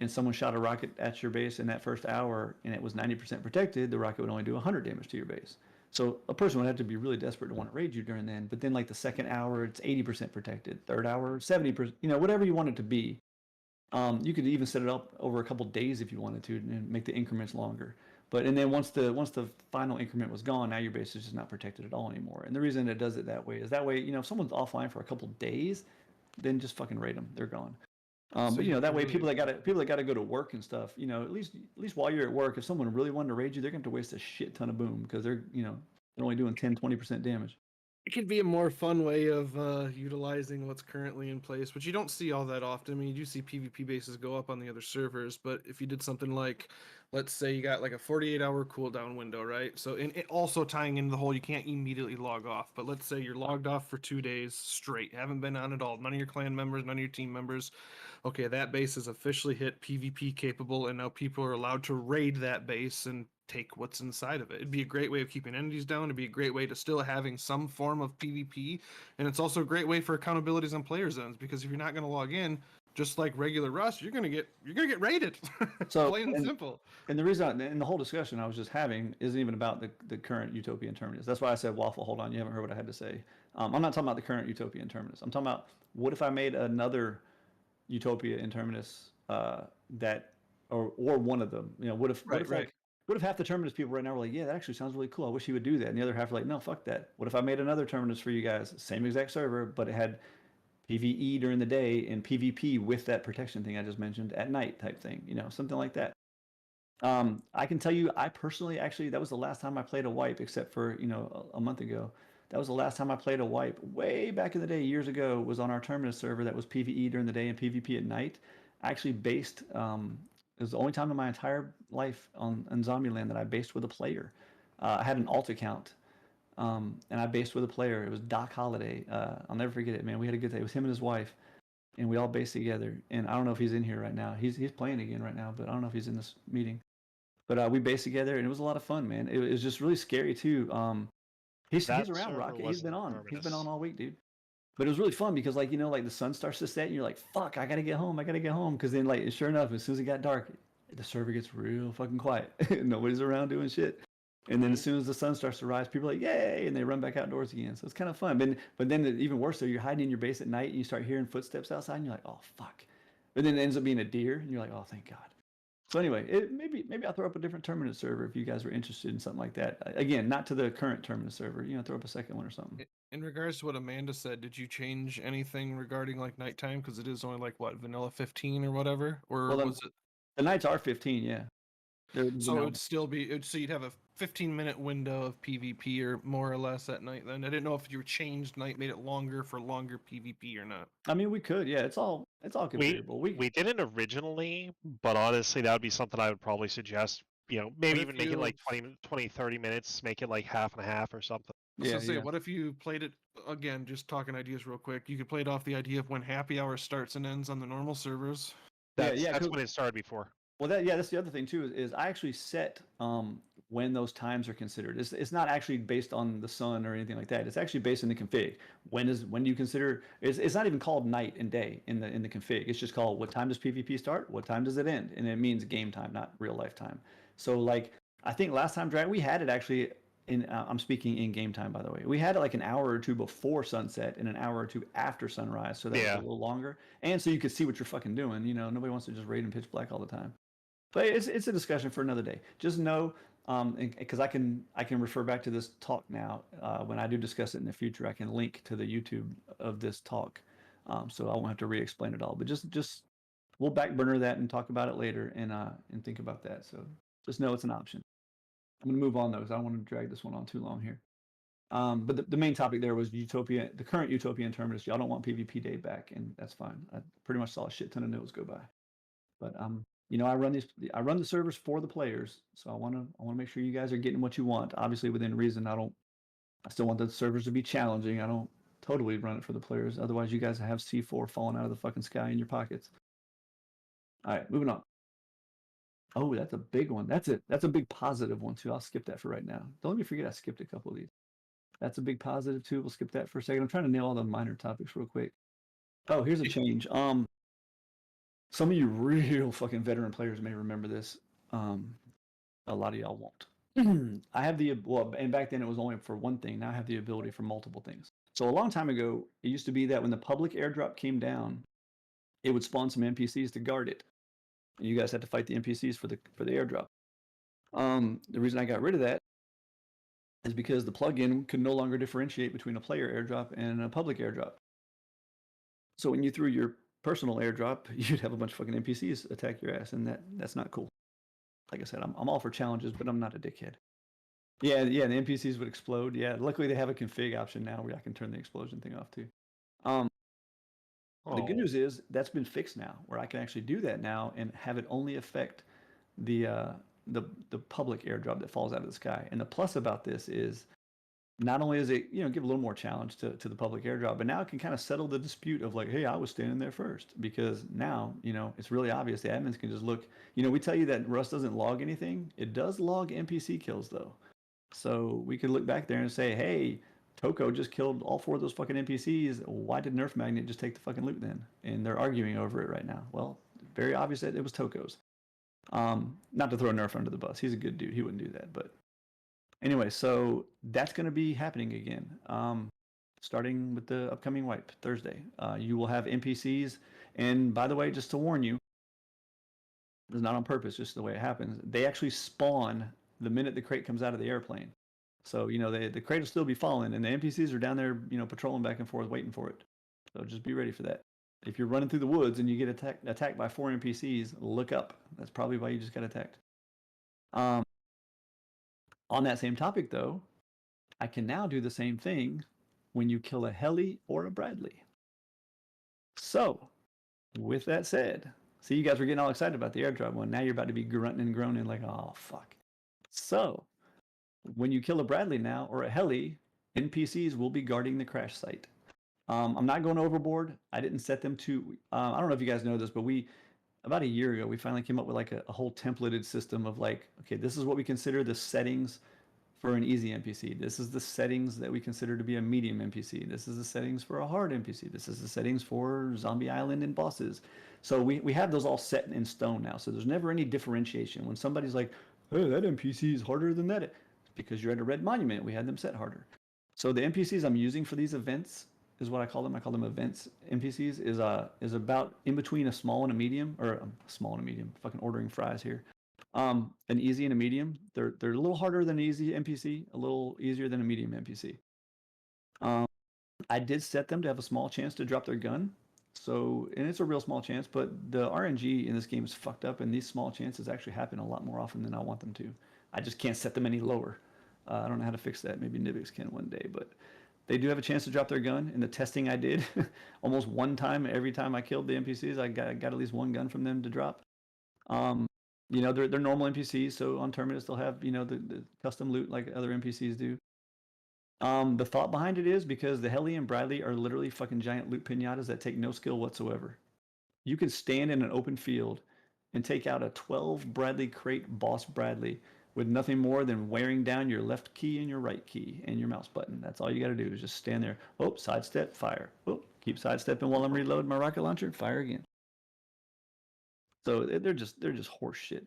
A: and someone shot a rocket at your base in that first hour and it was 90% protected, the rocket would only do 100 damage to your base. So a person would have to be really desperate to want to raid you during then. But then like the second hour, it's 80% protected. Third hour, 70%, whatever you want it to be. You could even set it up over a couple days if you wanted to and make the increments longer. And then once the final increment was gone, now your base is just not protected at all anymore. And the reason it does it that way is that way, if someone's offline for a couple days, then just fucking raid them. They're gone. But that way, people that gotta go to work and stuff, at least while you're at work, if someone really wanted to raid you, they're gonna have to waste a shit ton of boom because they're only doing 10-20% damage.
C: It could be a more fun way of utilizing what's currently in place, which you don't see all that often. I mean, you do see PvP bases go up on the other servers, but if you did something like, let's say you got like a 48-hour cooldown window, right? So, and it also tying into the whole, you can't immediately log off, but let's say you're logged off for 2 days straight, haven't been on at all, none of your clan members, none of your team members. Okay, that base is officially hit PvP capable, and now people are allowed to raid that base and take what's inside of it. It'd be a great way of keeping entities down. It'd be a great way to still having some form of PvP, and it's also a great way for accountabilities on player zones, because if you're not going to log in, just like regular Rust, you're gonna get raided.
A: So,
C: Plain and simple.
A: And the reason, and the whole discussion I was just having isn't even about the current Utopian Terminus. That's why I said, Waffle, hold on, you haven't heard what I had to say. I'm not talking about the current Utopian Terminus. I'm talking about, what if I made another Utopia in Terminus that, or one of them? You know, what if
C: Right.
A: what if half the Terminus people right now were like, yeah, that actually sounds really cool, I wish he would do that, and the other half were like, no, fuck that. What if I made another Terminus for you guys, same exact server, but it had PvE during the day and PvP with that protection thing I just mentioned at night type thing, you know, something like that. I can tell you, I personally, actually, that was the last time I played a wipe, except for, you know, a month ago. That was the last time I played a wipe, way back in the day, years ago, was on our Terminus server that was PvE during the day and PvP at night. I actually based, it was the only time in my entire life on Zombieland that I based with a player. I had an alt account, and I based with a player. It was Doc Holiday. I'll never forget it, man. We had a good day. It was him and his wife, and we all based together. And I don't know if he's in here right now. He's playing again right now, but I don't know if he's in this meeting. But we based together, and it was a lot of fun, man. It was just really scary too. He's
B: That
A: around,
B: server
A: Rocket. He's been
B: wasn't
A: on. He's been
B: Terminus.
A: on all week, dude. But it was really fun because, like, you know, like the sun starts to set, and you're like, "Fuck, I gotta get home. I gotta get home." Because then, like, sure enough, as soon as it got dark, the server gets real fucking quiet. Nobody's around doing shit. And then as soon as the sun starts to rise, people are like, "Yay!" and they run back outdoors again. So it's kind of fun. But then even worse, so you're hiding in your base at night, and you start hearing footsteps outside, and you're like, "Oh fuck!" But then it ends up being a deer, and you're like, "Oh, thank God." So anyway, maybe I'll throw up a different Terminus server if you guys were interested in something like that. Again, not to the current Terminus server. You know, throw up a second one or something.
C: In regards to what Amanda said, did you change anything regarding like nighttime? Because it is only like what, vanilla 15 or whatever, or
A: Well,
C: was it?
A: the nights are 15, yeah.
C: So it would still be, so you'd have a 15-minute window of PvP or more or less at night. Then I didn't know if you changed night, made it longer for longer PvP or not.
A: I mean, we could, yeah. It's all configurable.
B: We didn't originally, but honestly, that would be something I would probably suggest. You know, maybe
C: What
B: even
C: if
B: make it
C: you-
B: like 20, 30 minutes, make it like half and a half or something.
C: So say, what if you played it again? Just talking ideas real quick. You could play it off the idea of when happy hour starts and ends on the normal servers.
B: That's
A: yeah,
B: that's
A: cool.
B: when it started before.
A: Well, that's the other thing too, is I actually set when those times are considered. It's not actually based on the sun or anything like that. It's actually based on the config. When do you consider? It's not even called night and day in the config. It's just called, what time does PvP start? What time does it end? And it means game time, not real life time. So like, I think last time Dragon, we had it actually in. I'm speaking in game time, by the way. We had it like an hour or two before sunset and an hour or two after sunrise, so that was a little longer, and so you could see what you're fucking doing. You know, nobody wants to just raid in pitch black all the time. But it's a discussion for another day. Just know, because I can refer back to this talk now. When I do discuss it in the future, I can link to the YouTube of this talk, so I won't have to re-explain it all. But just we'll back burner that and talk about it later, and think about that. So just know it's an option. I'm gonna move on though, because I don't want to drag this one on too long here. But the main topic there was Utopia, the current Utopian Terminus. Y'all don't want PvP day back, and that's fine. I pretty much saw a shit ton of notes go by. But you know, I run the servers for the players, so I wanna make sure you guys are getting what you want. Obviously within reason. I still want the servers to be challenging. I don't totally run it for the players. Otherwise you guys have C4 falling out of the fucking sky in your pockets. Alright, moving on. Oh, that's a big one. That's a big positive one too. I'll skip that for right now. Don't let me forget I skipped a couple of these. That's a big positive too. We'll skip that for a second. I'm trying to nail all the minor topics real quick. Oh, here's a change. Some of you real fucking veteran players may remember this. A lot of y'all won't. I have and back then it was only for one thing. Now I have the ability for multiple things. So a long time ago, it used to be that when the public airdrop came down, it would spawn some NPCs to guard it. And you guys had to fight the NPCs for the airdrop. The reason I got rid of that is because the plugin could no longer differentiate between a player airdrop and a public airdrop. So when you threw your personal airdrop, you'd have a bunch of fucking NPCs attack your ass, and that's not cool. Like I said, I'm all for challenges, but I'm not a dickhead. Yeah, yeah, the NPCs would explode. Yeah, luckily they have a config option now where I can turn the explosion thing off too. The good
B: Oh,
A: news is that's been fixed now, where I can actually do that now and have it only affect the uh, the public airdrop that falls out of the sky. And the plus about this is not only is it give a little more challenge to the public airdrop, but now it can kind of settle the dispute of like, hey, I was standing there first, because now it's really obvious. The admins can just look. We tell you that Rust doesn't log anything. It does log NPC kills though, so we could look back there and say, hey, Toko just killed all 4 of those fucking NPCs. Why did Nerf Magnet just take the fucking loot then? And they're arguing over it right now. Well, very obvious that it was Toko's. Not to throw Nerf under the bus. He's a good dude. He wouldn't do that. But anyway, so that's going to be happening again. Starting with the upcoming wipe Thursday. You will have NPCs. And by the way, just to warn you, it's not on purpose, just the way it happens. They actually spawn the minute the crate comes out of the airplane. So, the crate will still be falling, and the NPCs are down there, patrolling back and forth, waiting for it. So just be ready for that. If you're running through the woods and you get attacked by 4 NPCs, look up. That's probably why you just got attacked. On that same topic, though, I can now do the same thing when you kill a heli or a Bradley. So, with that said, see, you guys were getting all excited about the airdrop one. Now you're about to be grunting and groaning like, oh, fuck. So, when you kill a Bradley now or a heli, NPCs will be guarding the crash site. I'm not going overboard. I didn't set them to. I don't know if you guys know this, but about a year ago, we finally came up with like a whole templated system of like, okay, this is what we consider the settings for an easy NPC. This is the settings that we consider to be a medium NPC. This is the settings for a hard NPC. This is the settings for Zombie Island and bosses. So we have those all set in stone now. So there's never any differentiation. When somebody's like, hey, that NPC is harder than that, because you're at a red monument, we had them set harder. So the NPCs I'm using for these events is what I call them. I call them events NPCs. Is about in between a small and a medium, or a small and a medium. Fucking ordering fries here. An easy and a medium. They're a little harder than an easy NPC, a little easier than a medium NPC. I did set them to have a small chance to drop their gun. So, and it's a real small chance, but the RNG in this game is fucked up, and these small chances actually happen a lot more often than I want them to. I just can't set them any lower. I don't know how to fix that. Maybe Nibix can one day, but they do have a chance to drop their gun. In the testing I did, almost one time every time I killed the NPCs, I got at least one gun from them to drop. They're normal NPCs, so on Terminus they'll have the custom loot like other NPCs do. The thought behind it is because the Heli and Bradley are literally fucking giant loot pinatas that take no skill whatsoever. You can stand in an open field and take out a 12 Bradley crate boss Bradley with nothing more than wearing down your left key and your right key and your mouse button. That's all you got to do is just stand there. Oh, sidestep, fire. Oh, keep sidestepping while I'm reloading my rocket launcher, fire again. So they're just horse shit.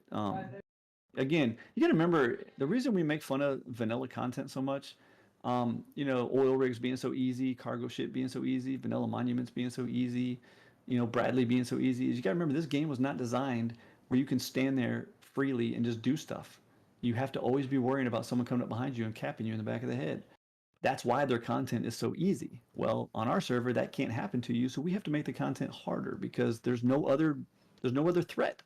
A: Again, you got to remember the reason we make fun of vanilla content so much. Oil rigs being so easy, cargo shit being so easy, vanilla monuments being so easy, Bradley being so easy. Is you got to remember this game was not designed where you can stand there freely and just do stuff. You have to always be worrying about someone coming up behind you and capping you in the back of the head. That's why their content is so easy. Well, on our server, that can't happen to you, so we have to make the content harder because there's no other threat.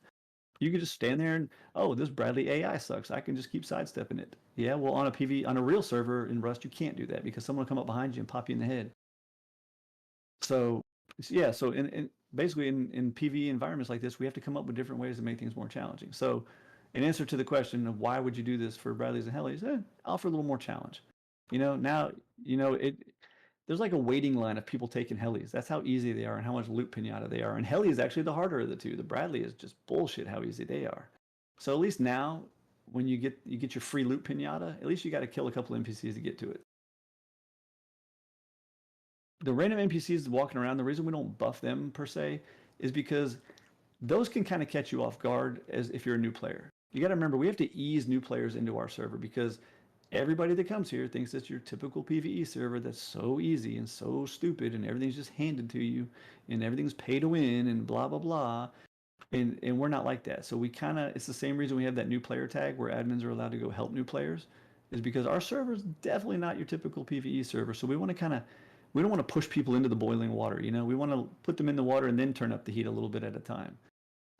A: You can just stand there and, oh, this Bradley AI sucks. I can just keep sidestepping it. Yeah, well, on a real server in Rust, you can't do that because someone will come up behind you and pop you in the head. So, yeah, so basically in PvE environments like this, we have to come up with different ways to make things more challenging. So, in answer to the question of why would you do this for Bradleys and Helis, offer a little more challenge. Now, there's like a waiting line of people taking Helis. That's how easy they are and how much loot pinata they are. And Heli is actually the harder of the two. The Bradley is just bullshit how easy they are. So at least now, when you get your free loot pinata, at least you got to kill a couple NPCs to get to it. The random NPCs walking around, the reason we don't buff them per se is because those can kind of catch you off guard as if you're a new player. You got to remember, we have to ease new players into our server because everybody that comes here thinks it's your typical PvE server that's so easy and so stupid and everything's just handed to you and everything's pay to win and blah, blah, blah. And we're not like that. So it's the same reason we have that new player tag where admins are allowed to go help new players is because our server is definitely not your typical PvE server. So we want to we don't want to push people into the boiling water. We want to put them in the water and then turn up the heat a little bit at a time.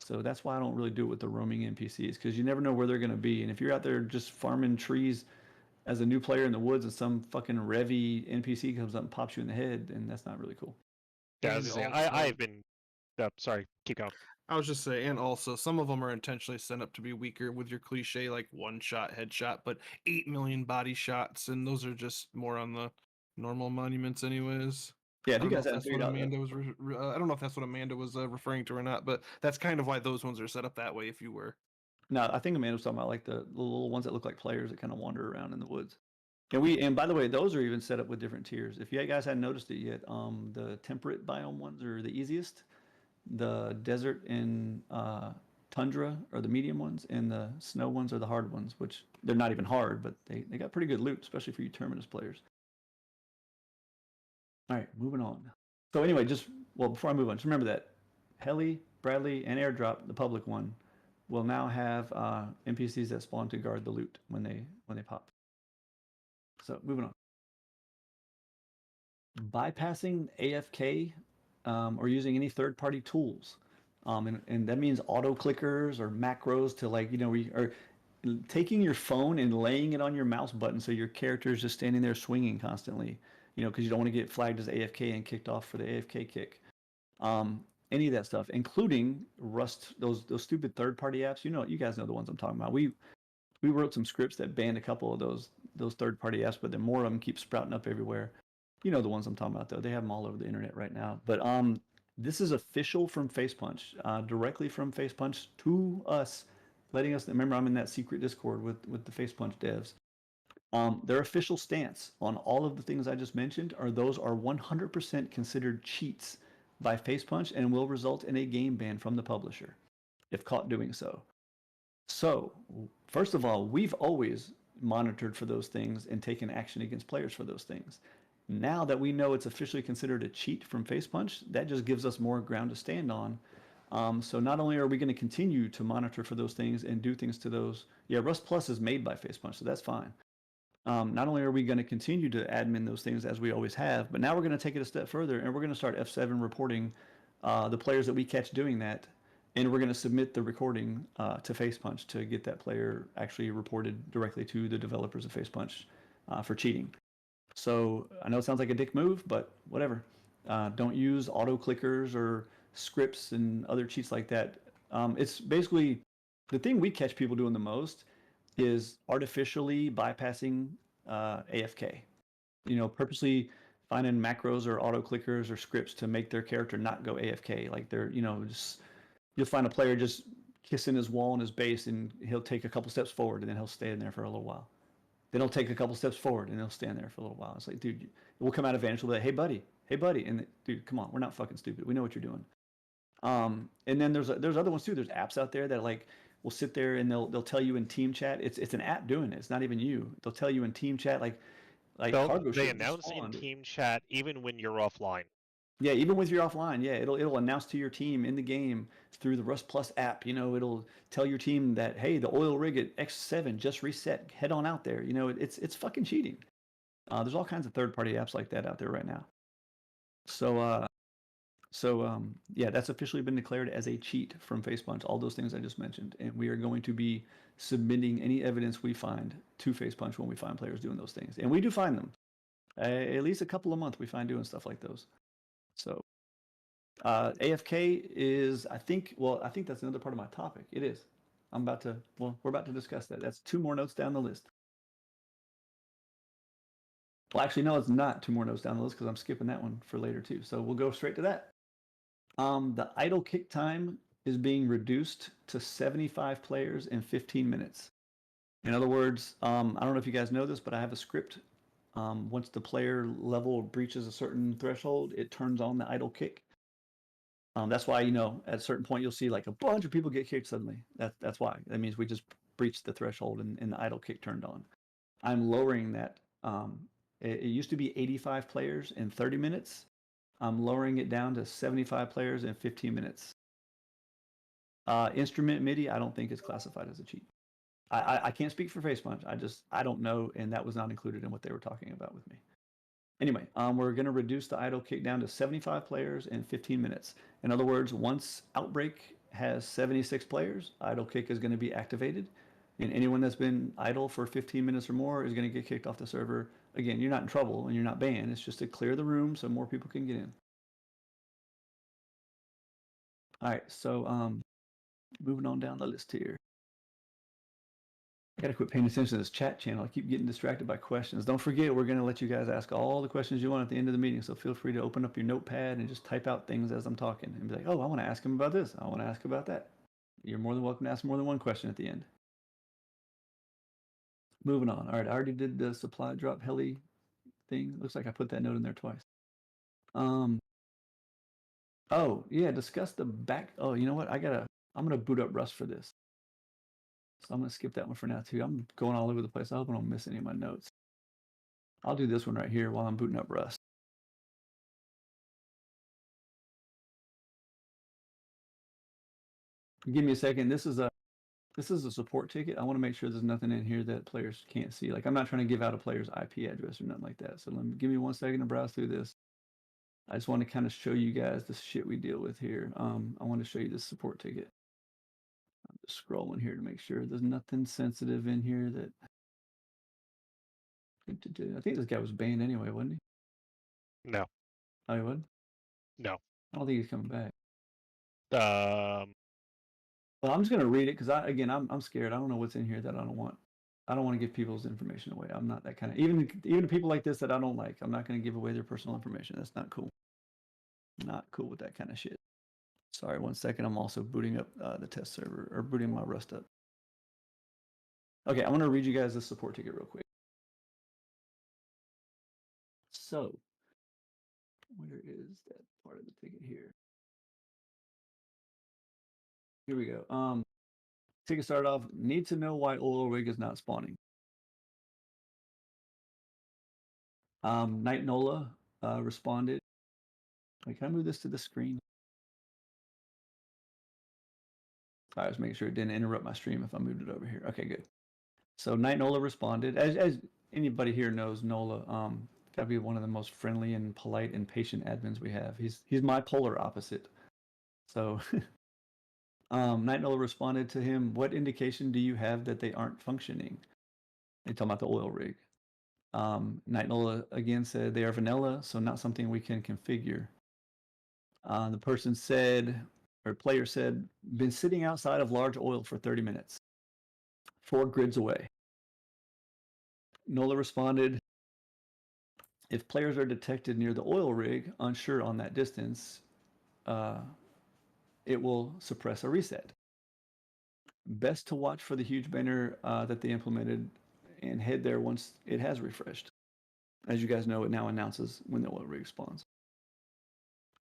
A: So that's why I don't really do it with the roaming NPCs because you never know where they're going to be. And if you're out there just farming trees as a new player in the woods and some fucking revy NPC comes up and pops you in the head, and that's not really cool.
B: Yeah,
C: And
B: as I say,
C: also-
B: I've been. Sorry, keep going.
C: I was just saying, and also some of them are intentionally set up to be weaker with your cliche like one shot headshot, but 8 million body shots, and those are just more on the normal monuments, anyways.
A: Yeah,
C: I
A: if you
C: don't know
A: guys
C: if
A: haven't
C: that's what
A: figured out that.
C: Amanda was. I don't know if that's what Amanda was referring to or not, but that's kind of why those ones are set up that way. If you were,
A: No, I think Amanda was talking about like the little ones that look like players that kind of wander around in the woods. And by the way, those are even set up with different tiers. If you guys hadn't noticed it yet, the temperate biome ones are the easiest. The desert and tundra are the medium ones, and the snow ones are the hard ones, which they're not even hard, but they got pretty good loot, especially for you Terminus players. All right, moving on. So anyway, before I move on, just remember that Heli, Bradley, and Airdrop, the public one, will now have NPCs that spawn to guard the loot when they pop. So moving on. Bypassing AFK or using any third-party tools. And that means auto clickers or macros to or taking your phone and laying it on your mouse button so your character is just standing there swinging constantly, because you don't want to get flagged as AFK and kicked off for the AFK kick. Any of that stuff, including Rust, those stupid third-party apps. You guys know the ones I'm talking about. We wrote some scripts that banned a couple of those third-party apps, but then more of them keep sprouting up everywhere. You know the ones I'm talking about, though. They have them all over the internet right now. But this is official from FacePunch, directly from FacePunch to us, letting us. Remember, I'm in that secret Discord with the FacePunch devs. Their official stance on all of the things I just mentioned are 100% considered cheats by FacePunch and will result in a game ban from the publisher if caught doing so. So, first of all, we've always monitored for those things and taken action against players for those things. Now that we know it's officially considered a cheat from FacePunch, that just gives us more ground to stand on. So not only are we going to continue to monitor for those things and do things to those, Rust Plus is made by FacePunch, so that's fine. Not only are we going to continue to admin those things as we always have, but now we're going to take it a step further and we're going to start F7 reporting the players that we catch doing that, and we're going to submit the recording to FacePunch to get that player actually reported directly to the developers of FacePunch for cheating. So I know it sounds like a dick move, but whatever. Don't use auto clickers or scripts and other cheats like that. It's basically the thing we catch people doing the most is artificially bypassing AFK. Purposely finding macros or auto clickers or scripts to make their character not go AFK. Like they're, just you'll find a player just kissing his wall and his base, and he'll take a couple steps forward and then he'll stay in there for a little while. Then he'll take a couple steps forward and he'll stand there for a little while. It's like, dude, we'll come out of Vantage, we'll be like, hey buddy, and dude, come on, we're not fucking stupid. We know what you're doing. And then there's other ones too. There's apps out there that will sit there and they'll tell you in team chat. It's an app doing it. It's not even you. They'll tell you in team chat like cargo
B: They
A: ship
B: announce in
A: spawned.
B: team chat even when you're offline.
A: Yeah, even with your offline, yeah, it'll announce to your team in the game through the Rust Plus app. It'll tell your team that, hey, the oil rig at X7 just reset. Head on out there. It's fucking cheating. There's all kinds of third-party apps like that out there right now. So that's officially been declared as a cheat from FacePunch. All those things I just mentioned, and we are going to be submitting any evidence we find to FacePunch when we find players doing those things, and we do find them. At least a couple a month we find doing stuff like those. So AFK is, I think that's another part of my topic. It is. We're about to discuss that. That's 2 more notes down the list. Well, actually, no, it's not 2 more notes down the list because I'm skipping that one for later too. So we'll go straight to that. The idle kick time is being reduced to 75 players in 15 minutes. In other words, I don't know if you guys know this, but I have a script. Once the player level breaches a certain threshold, it turns on the idle kick. That's why, at a certain point, you'll see like a bunch of people get kicked suddenly. That's why. That means we just breached the threshold and the idle kick turned on. I'm lowering that. It used to be 85 players in 30 minutes. I'm lowering it down to 75 players in 15 minutes. Instrument MIDI, I don't think is classified as a cheat. I can't speak for FacePunch. I don't know, and that was not included in what they were talking about with me. Anyway, we're going to reduce the idle kick down to 75 players in 15 minutes. In other words, once Outbreak has 76 players, idle kick is going to be activated. And anyone that's been idle for 15 minutes or more is going to get kicked off the server. Again, you're not in trouble and you're not banned. It's just to clear the room so more people can get in. All right, so moving on down the list here. I gotta quit paying attention to this chat channel. I keep getting distracted by questions. Don't forget, we're gonna let you guys ask all the questions you want at the end of the meeting. So feel free to open up your notepad and just type out things as I'm talking and be like, oh, I want to ask him about this. I want to ask about that. You're more than welcome to ask more than one question at the end. Moving on. All right, I already did the supply drop heli thing. Looks like I put that note in there twice. Oh yeah, discuss the back. Oh, you know what? I'm gonna boot up Rust for this. So I'm gonna skip that one for now too. I'm going all over the place. I hope I don't miss any of my notes. I'll do this one right here while I'm booting up Rust. Give me a second. This is a support ticket. I want to make sure there's nothing in here that players can't see. Like I'm not trying to give out a player's IP address or nothing like that. So give me 1 second to browse through this. I just want to kind of show you guys the shit we deal with here. I want to show you this support ticket. I'm just scrolling here to make sure there's nothing sensitive in here that. I think this guy was banned anyway, wasn't he?
B: No.
A: Oh, he was?
B: No.
A: I don't think he's coming back.
B: Well,
A: I'm just gonna read it because I'm scared. I don't know what's in here that I don't want. I don't want to give people's information away. I'm not that kind of even people like this that I don't like. I'm not gonna give away their personal information. That's not cool. Not cool with that kind of shit. Sorry, 1 second. I'm also booting up the test server or booting my Rust up. Okay, I want to read you guys this support ticket real quick. So, where is that part of the ticket here? Here we go. Ticket started off, need to know why oil rig is not spawning. Night Nola responded. Wait, can I move this to the screen? I was making sure it didn't interrupt my stream if I moved it over here. Okay, good. So Night Nola responded. As anybody here knows, Nola, gotta be one of the most friendly and polite and patient admins we have. He's my polar opposite. So Night Nola responded to him, what indication do you have that they aren't functioning? They talking about the oil rig. Night Nola again said they are vanilla, so not something we can configure. The person said, or player said, been sitting outside of large oil for 30 minutes, 4 grids away. Nola responded, if players are detected near the oil rig, unsure on that distance, it will suppress a reset. Best to watch for the huge banner that they implemented and head there once it has refreshed. As you guys know, it now announces when the oil rig spawns.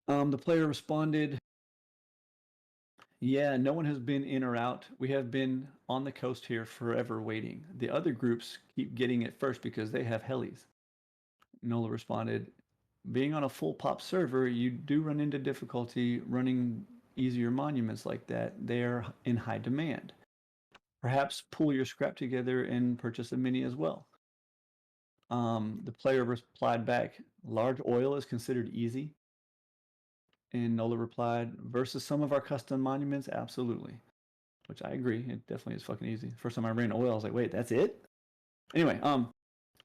A: The player responded, yeah, no one has been in or out. We have been on the coast here forever waiting. The other groups keep getting it first because they have helis. Nola responded, being on a full pop server, you do run into difficulty running easier monuments like that. They are in high demand. Perhaps pull your scrap together and purchase a mini as well. The player replied back, large oil is considered easy. And Nola replied, versus some of our custom monuments, absolutely. Which I agree, it definitely is fucking easy. First time I ran oil, I was like, wait, that's it? Anyway,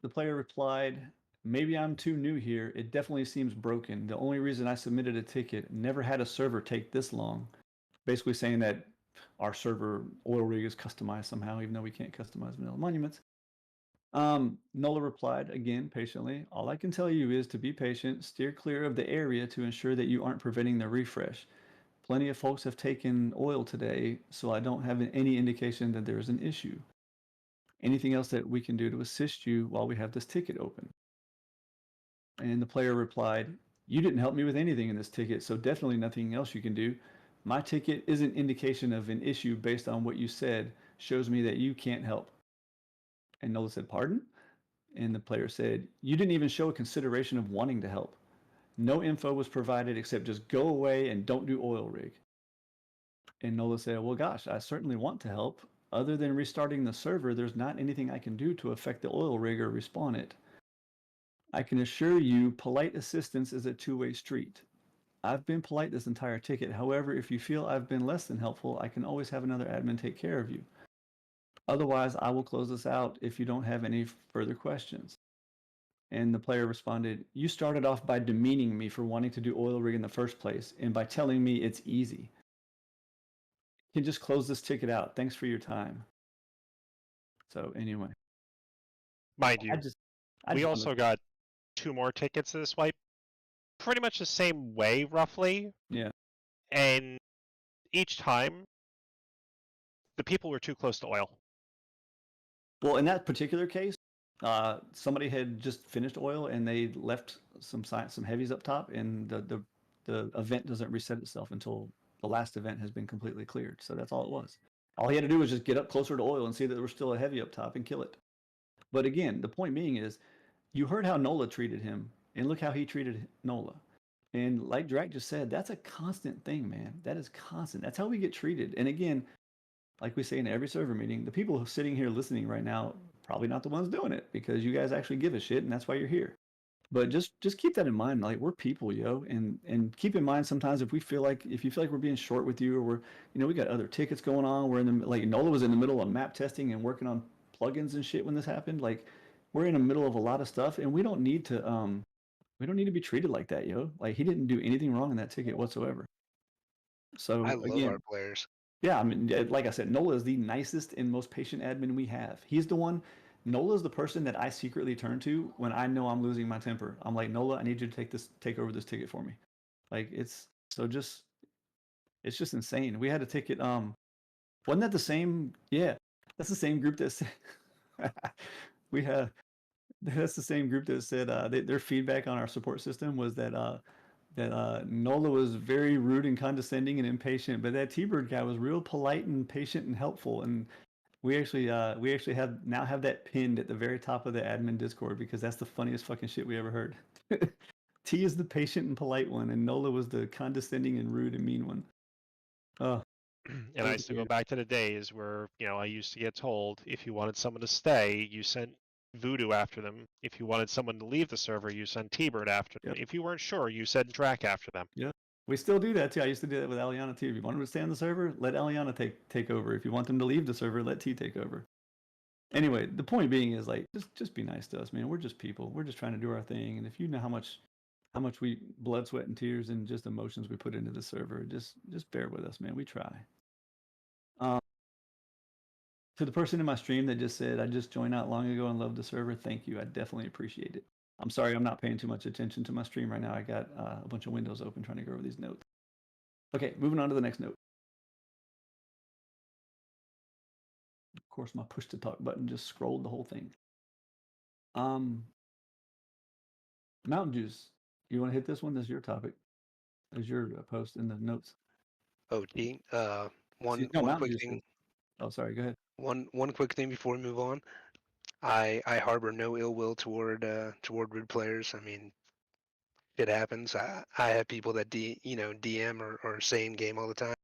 A: the player replied, maybe I'm too new here. It definitely seems broken. The only reason I submitted a ticket, never had a server take this long. Basically saying that our server oil rig is customized somehow, even though we can't customize vanilla monuments. Nola replied again patiently, all I can tell you is to be patient, steer clear of the area to ensure that you aren't preventing the refresh. Plenty of folks have taken oil today, so I don't have any indication that there is an issue. Anything else that we can do to assist you while we have this ticket open? And the player replied, you didn't help me with anything in this ticket, so definitely nothing else you can do. My ticket is an indication of an issue based on what you said, shows me that you can't help. And Nola said, pardon? And the player said, you didn't even show a consideration of wanting to help. No info was provided except just go away and don't do oil rig. And Nola said, well, gosh, I certainly want to help. Other than restarting the server, there's not anything I can do to affect the oil rig or respawn it. I can assure you, polite assistance is a two-way street. I've been polite this entire ticket. However, if you feel I've been less than helpful, I can always have another admin take care of you. Otherwise, I will close this out if you don't have any further questions. And the player responded, you started off by demeaning me for wanting to do oil rig in the first place and by telling me it's easy. You can just close this ticket out. Thanks for your time. So anyway,
B: Mind
A: I
B: you,
A: just
B: we
A: wanted
B: also got 2 more tickets this wipe, pretty much the same way, roughly.
A: Yeah.
B: And each time, the people were too close to oil.
A: Well, in that particular case, somebody had just finished oil and they left some heavies up top, and the event doesn't reset itself until the last event has been completely cleared. So that's all it was. All he had to do was just get up closer to oil and see that there was still a heavy up top and kill it. But again, the point being is, you heard how Nola treated him, and look how he treated Nola. And like Drac just said, that's a constant thing, man. That is constant. That's how we get treated. And again, like we say in every server meeting, the people sitting here listening right now, probably not the ones doing it, because you guys actually give a shit, and that's why you're here. But just keep that in mind. Like, we're people, yo, and keep in mind sometimes if you feel like we're being short with you, or we got other tickets going on. We're in the, like, Nola was in the middle of map testing and working on plugins and shit when this happened. Like, we're in the middle of a lot of stuff, and we don't need to be treated like that, yo. Like, he didn't do anything wrong in that ticket whatsoever. So
E: I love
A: again,
E: our players.
A: yeah, I mean, like I said, Nola is the nicest and most patient admin we have. Nola is the person that I secretly turn to when I know I'm losing my temper. I'm like, Nola, I need you to take over this ticket for me. Like, it's just insane. We had a ticket, wasn't that the same? Yeah, that's the same group that said, we had, that's the same group that said, their feedback on our support system was that, Nola was very rude and condescending and impatient, but that T-Bird guy was real polite and patient and helpful. And we actually have that pinned at the very top of the admin Discord, because that's the funniest fucking shit we ever heard. T is the patient and polite one, and Nola was the condescending and rude and mean one. Oh,
B: And I used to go back to the days where, I used to get told if you wanted someone to stay, you sent Voodoo after them. If you wanted someone to leave the server, you sent T-Bird after them.
A: Yep.
B: If you weren't sure, you sent Drac after them.
A: we still do that too. I used to do that with Aliana too. If you want them to stay on the server, let Aliana take over. If you want them to leave the server, let T take over. Anyway, the point being is, like, just be nice to us, man. We're just people. We're just trying to do our thing. And if you know how much we blood, sweat, and tears and just emotions we put into the server, just bear with us, man. We try. To the person in my stream that just said, I just joined not long ago and loved the server, thank you. I definitely appreciate it. I'm sorry I'm not paying too much attention to my stream right now. I got a bunch of windows open trying to go over these notes. Okay, moving on to the next note. Of course, my push to talk button just scrolled the whole thing. Mountain Juice, you want to hit this one? This is your topic. There's your post in the notes.
E: Oh, Dean. One
A: Mountain
E: quick
A: Juice
E: thing.
A: did. Oh, sorry. Go ahead.
E: One quick thing before we move on. I harbor no ill will toward Rid players. I mean, it happens. I have people that DM or say in game all the time.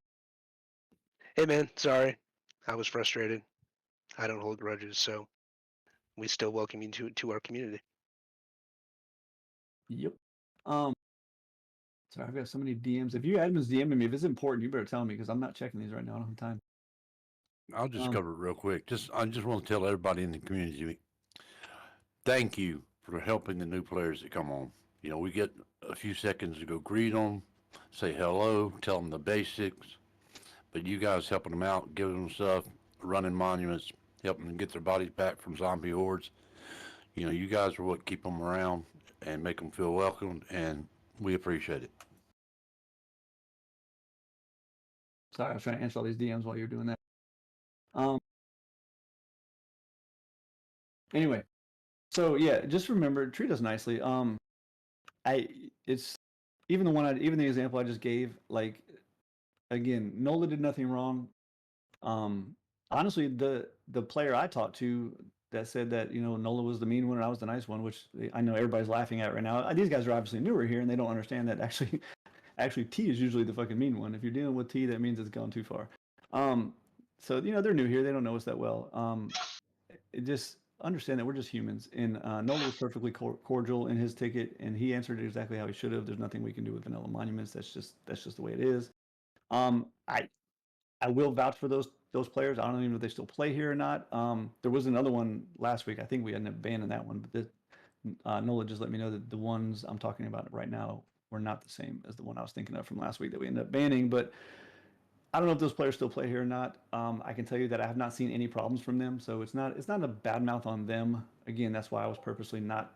E: Hey man, sorry, I was frustrated. I don't hold grudges, so we still welcome you to our community.
A: Yep. Sorry, I've got so many DMs. If you admins DMing me, if it's important, you better tell me, because I'm not checking these right now. I don't have time.
F: I'll just cover it real quick. I just want to tell everybody in the community, thank you for helping the new players that come on. We get a few seconds to go greet them, say hello, tell them the basics. But you guys helping them out, giving them stuff, running monuments, helping them get their bodies back from zombie hordes. You guys are what keep them around and make them feel welcome, and we appreciate it.
A: Sorry, I was trying to answer all these DMs while you're doing that. Anyway, so yeah, just remember, treat us nicely. It's even the example I just gave. Like, again, Nola did nothing wrong. Honestly, the player I talked to that said that Nola was the mean one and I was the nice one, which I know everybody's laughing at right now. These guys are obviously newer here and they don't understand that actually T is usually the fucking mean one. If you're dealing with T, that means it's gone too far. So they're new here, they don't know us that well. Just understand that we're just humans. And Nola was perfectly cordial in his ticket, and he answered it exactly how he should have. There's nothing we can do with Vanilla Monuments. That's just the way it is. I will vouch for those those players. I don't even know if they still play here or not. There was another one last week. I think we ended up banning that one, but this, Nola just let me know that the ones I'm talking about right now were not the same as the one I was thinking of from last week that we ended up banning. But I don't know if those players still play here or not. I can tell you that I have not seen any problems from them, so it's not a bad mouth on them. Again, that's why I was purposely not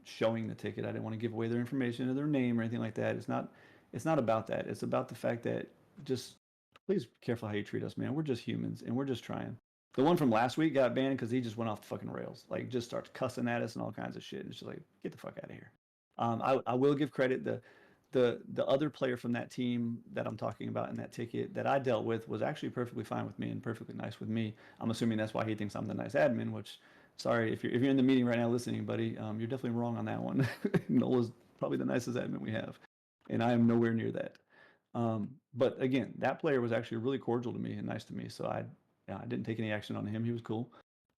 A: showing the ticket. I didn't want to give away their information or their name or anything like that. It's not about that. It's about the fact that just please be careful how you treat us, man. We're just humans and we're just trying. The one from last week got banned because he just went off the fucking rails, like just starts cussing at us and all kinds of shit. It's just like, get the fuck out of here. I will give credit. The other player from that team that I'm talking about in that ticket that I dealt with was actually perfectly fine with me and perfectly nice with me. I'm assuming that's why he thinks I'm the nice admin, which, sorry, if you're in the meeting right now listening, buddy, you're definitely wrong on that one. Nola's probably the nicest admin we have, and I am nowhere near that. But again, that player was actually really cordial to me and nice to me, so I didn't take any action on him. He was cool.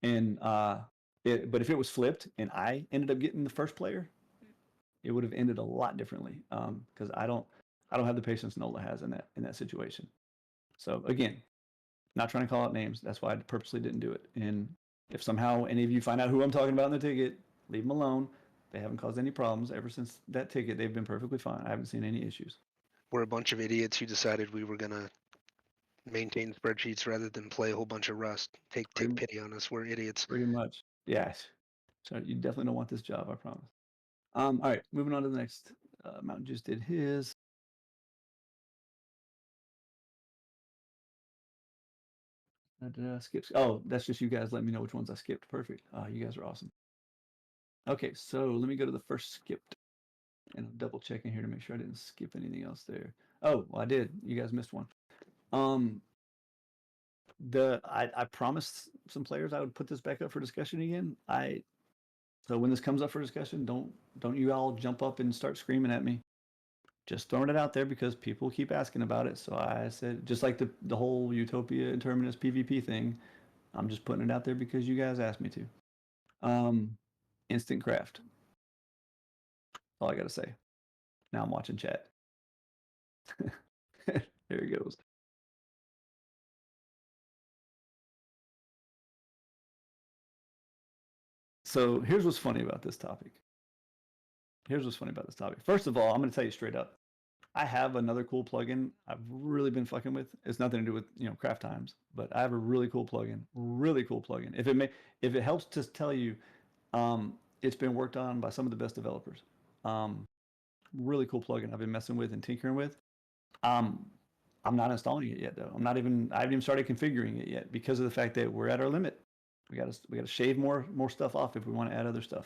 A: And but if it was flipped and I ended up getting the first player, it would have ended a lot differently. Because I don't have the patience Nola has in that situation. So again, not trying to call out names. That's why I purposely didn't do it. And if somehow any of you find out who I'm talking about in the ticket, leave them alone. They haven't caused any problems ever since that ticket. They've been perfectly fine. I haven't seen any issues.
E: We're a bunch of idiots who decided we were gonna maintain spreadsheets rather than play a whole bunch of Rust. Take pity on us. We're idiots.
A: Pretty much. Yes. So you definitely don't want this job, I promise. All right, moving on to the next. Mountain Juice did his. Did I skip? Oh, that's just you guys letting me know which ones I skipped. Perfect. You guys are awesome. Okay, so let me go to the first skipped. And I'm double checking here to make sure I didn't skip anything else there. Oh, well, I did. You guys missed one. I promised some players I would put this back up for discussion again. So when this comes up for discussion, don't you all jump up and start screaming at me. Just throwing it out there because people keep asking about it. So I said, just like the whole Utopia and Terminus PvP thing, I'm just putting it out there because you guys asked me to. Instant craft. That's all I gotta say. Now I'm watching chat. There he goes. So here's what's funny about this topic. First of all, I'm going to tell you straight up. I have another cool plugin I've really been fucking with. It's nothing to do with craft times, but I have a really cool plugin. If it helps to tell you, it's been worked on by some of the best developers. Really cool plugin I've been messing with and tinkering with. I'm not installing it yet though. I haven't even started configuring it yet because of the fact that we're at our limit. We gotta shave more stuff off if we want to add other stuff.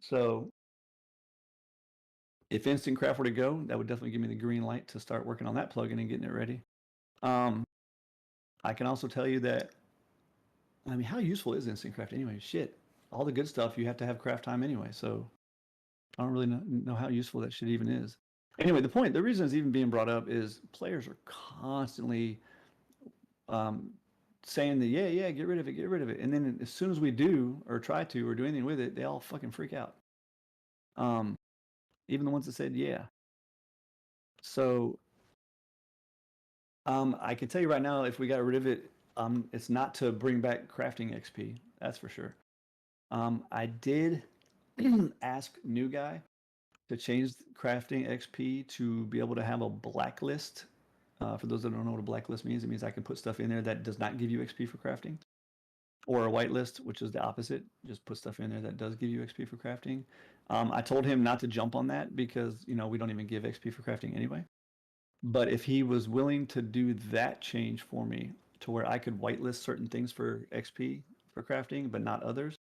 A: So if Instant Craft were to go, that would definitely give me the green light to start working on that plugin and getting it ready. I can also tell you that, I mean, how useful is Instant Craft anyway? Shit, all the good stuff you have to have craft time anyway. So I don't really know how useful that shit even is. Anyway, the reason it's even being brought up is players are constantly saying that yeah, get rid of it, and then as soon as we do or try to or do anything with it, they all fucking freak out. Even the ones that said yeah. So I can tell you right now, if we got rid of it, it's not to bring back crafting XP. That's for sure. I did ask New Guy to change crafting XP to be able to have a blacklist. For those that don't know what a blacklist means, it means I can put stuff in there that does not give you XP for crafting. Or a whitelist, which is the opposite. Just put stuff in there that does give you XP for crafting. I told him not to jump on that because, we don't even give XP for crafting anyway. But if he was willing to do that change for me to where I could whitelist certain things for XP for crafting, but not others,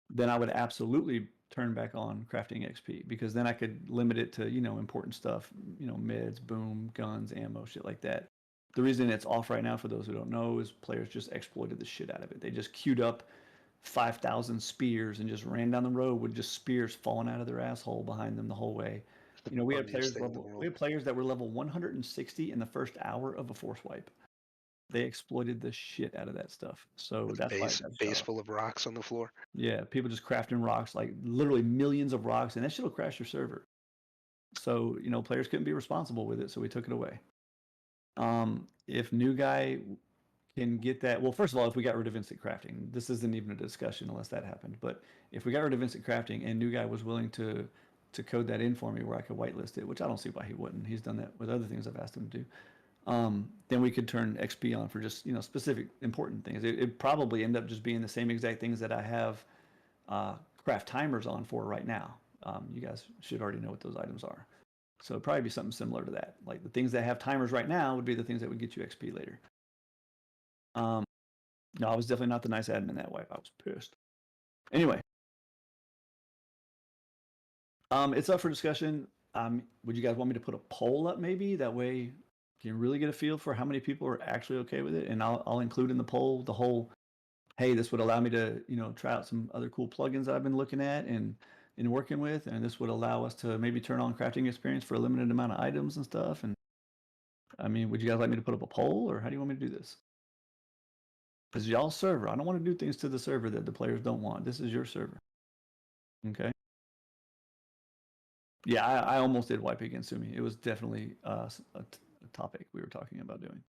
A: then I would absolutely turn back on crafting XP because then I could limit it to, important stuff, meds, boom, guns, ammo, shit like that. The reason it's off right now, for those who don't know, is players just exploited the shit out of it. They just queued up 5,000 spears and just ran down the road with just spears falling out of their asshole behind them the whole way. We had players that were level 160 in the first hour of a force wipe. They exploited the shit out of that stuff. So
E: With
A: that's
E: base full of rocks on the floor.
A: Yeah, people just crafting rocks, like literally millions of rocks, and that shit will crash your server. So players couldn't be responsible with it, so we took it away. If new guy can get that, well, first of all, if we got rid of instant crafting, this isn't even a discussion unless that happened. But if we got rid of instant crafting and new guy was willing to code that in for me where I could whitelist it, which I don't see why he wouldn't. He's done that with other things I've asked him to do. Then we could turn XP on for just specific important things. It'd probably end up just being the same exact things that I have craft timers on for right now. You guys should already know what those items are. So it'd probably be something similar to that. Like the things that have timers right now would be the things that would get you XP later. No, I was definitely not the nice admin that wipe. I was pissed. Anyway, it's up for discussion. Would you guys want me to put a poll up maybe? That way you can really get a feel for how many people are actually okay with it. And I'll include in the poll the whole, hey, this would allow me to, try out some other cool plugins that I've been looking at and working with. And this would allow us to maybe turn on crafting experience for a limited amount of items and stuff. And I mean, would you guys like me to put up a poll or how do you want me to do this? This is y'all's server. I don't want to do things to the server that the players don't want. This is your server. Okay. Yeah, I almost did wipe against Sumi. It was definitely a topic we were talking about doing.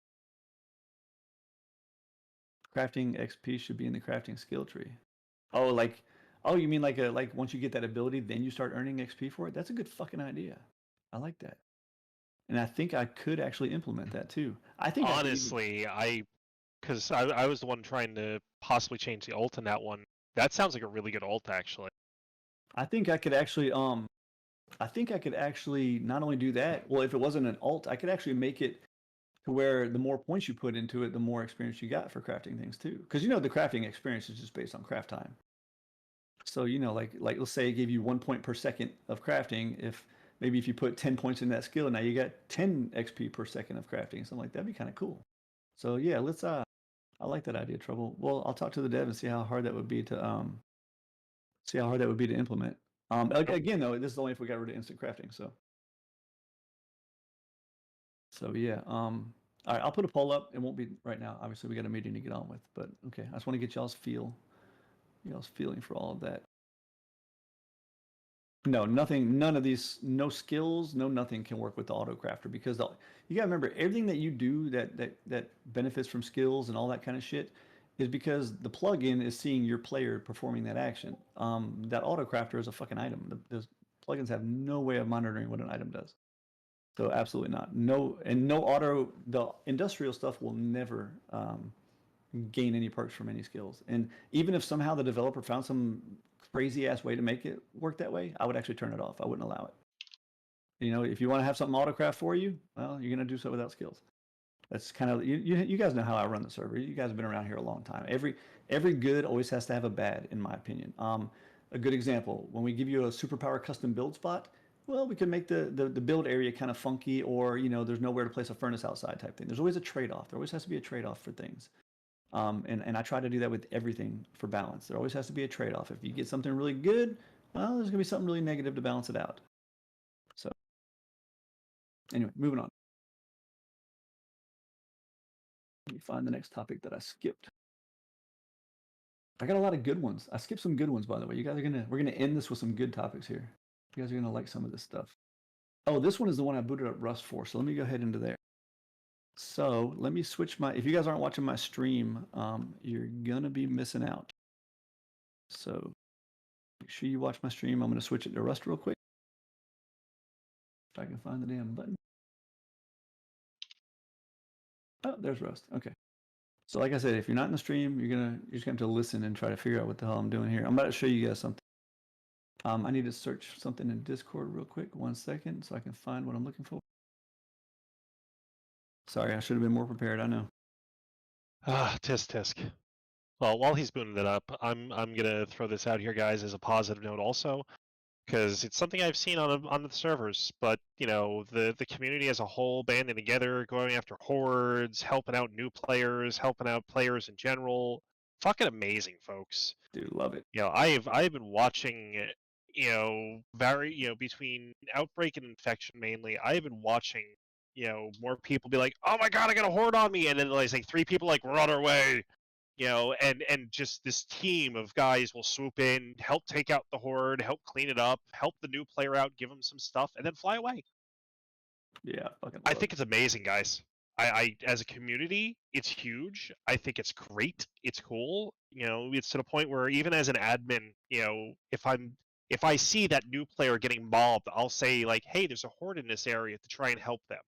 A: Crafting XP should be in the crafting skill tree. Oh, you mean like once you get that ability, then you start earning XP for it? That's a good fucking idea. I like that. And I think I could actually implement that too. I think
B: honestly, because I was the one trying to possibly change the ult in that one. That sounds like a really good ult, actually.
A: I think I could actually not only do that. Well, if it wasn't an ult, I could actually make it to where the more points you put into it, the more experience you got for crafting things too. Because the crafting experience is just based on craft time. So like let's say it gave you 1 point per second of crafting. If you put 10 points in that skill, now you got 10 XP per second of crafting. Something like that'd be kind of cool. So yeah, let's I like that idea, Trouble. Well, I'll talk to the dev and see how hard that would be to implement. Again, though, this is only if we got rid of instant crafting. So yeah. All right, I'll put a poll up. It won't be right now. Obviously, we got a meeting to get on with. But okay, I just want to get y'all's feeling for all of that. No, nothing. None of these. No skills. No nothing can work with the auto crafter because you gotta remember everything that you do that benefits from skills and all that kind of shit is because the plugin is seeing your player performing that action. That auto crafter is a fucking item. Those plugins have no way of monitoring what an item does. So absolutely not. No auto. The industrial stuff will never gain any perks from any skills. And even if somehow the developer found some crazy ass way to make it work that way, I would actually turn it off. I wouldn't allow it. If you want to have something autocraft for you, well, you're gonna do so without skills. That's kind of you guys know how I run the server. You guys have been around here a long time. Every good always has to have a bad, in my opinion. A good example, when we give you a superpower custom build spot, well, we can make the build area kind of funky, or there's nowhere to place a furnace outside type thing. There's always a trade-off. There always has to be a trade-off for things. And I try to do that with everything for balance. There always has to be a trade-off. If you get something really good, well, there's gonna be something really negative to balance it out. So anyway, moving on. Let me find the next topic that I skipped. I got a lot of good ones. I skipped some good ones, by the way. We're gonna end this with some good topics here. You guys are gonna like some of this stuff. Oh, this one is the one I booted up Rust for. So let me go ahead into there. So let me switch if you guys aren't watching my stream, you're gonna be missing out. So make sure you watch my stream. I'm gonna switch it to Rust real quick. If I can find the damn button. Oh, there's Rust. Okay. So like I said, if you're not in the stream, you're just gonna have to listen and try to figure out what the hell I'm doing here. I'm about to show you guys something. I need to search something in Discord real quick. 1 second, so I can find what I'm looking for. Sorry, I should have been more prepared. I know.
B: Tisk. Well, while he's booting it up, I'm gonna throw this out here, guys, as a positive note also, because it's something I've seen on the servers. But the community as a whole banding together, going after hordes, helping out new players, helping out players in general. Fucking amazing, folks.
A: Dude, love it.
B: I've been watching. Between outbreak and infection mainly, I've been watching. More people be like, "Oh my god, I got a horde on me," and then like 3 people like, "We're on our way." And just this team of guys will swoop in, help take out the horde, help clean it up, help the new player out, give them some stuff, and then fly away.
A: Yeah, fucking.
B: I think it's amazing, guys. I as a community, it's huge. I think it's great. It's cool. You know, it's to the point where even as an admin, you know, if I see that new player getting mobbed, I'll say like, "Hey, there's a horde in this area," to try and help them.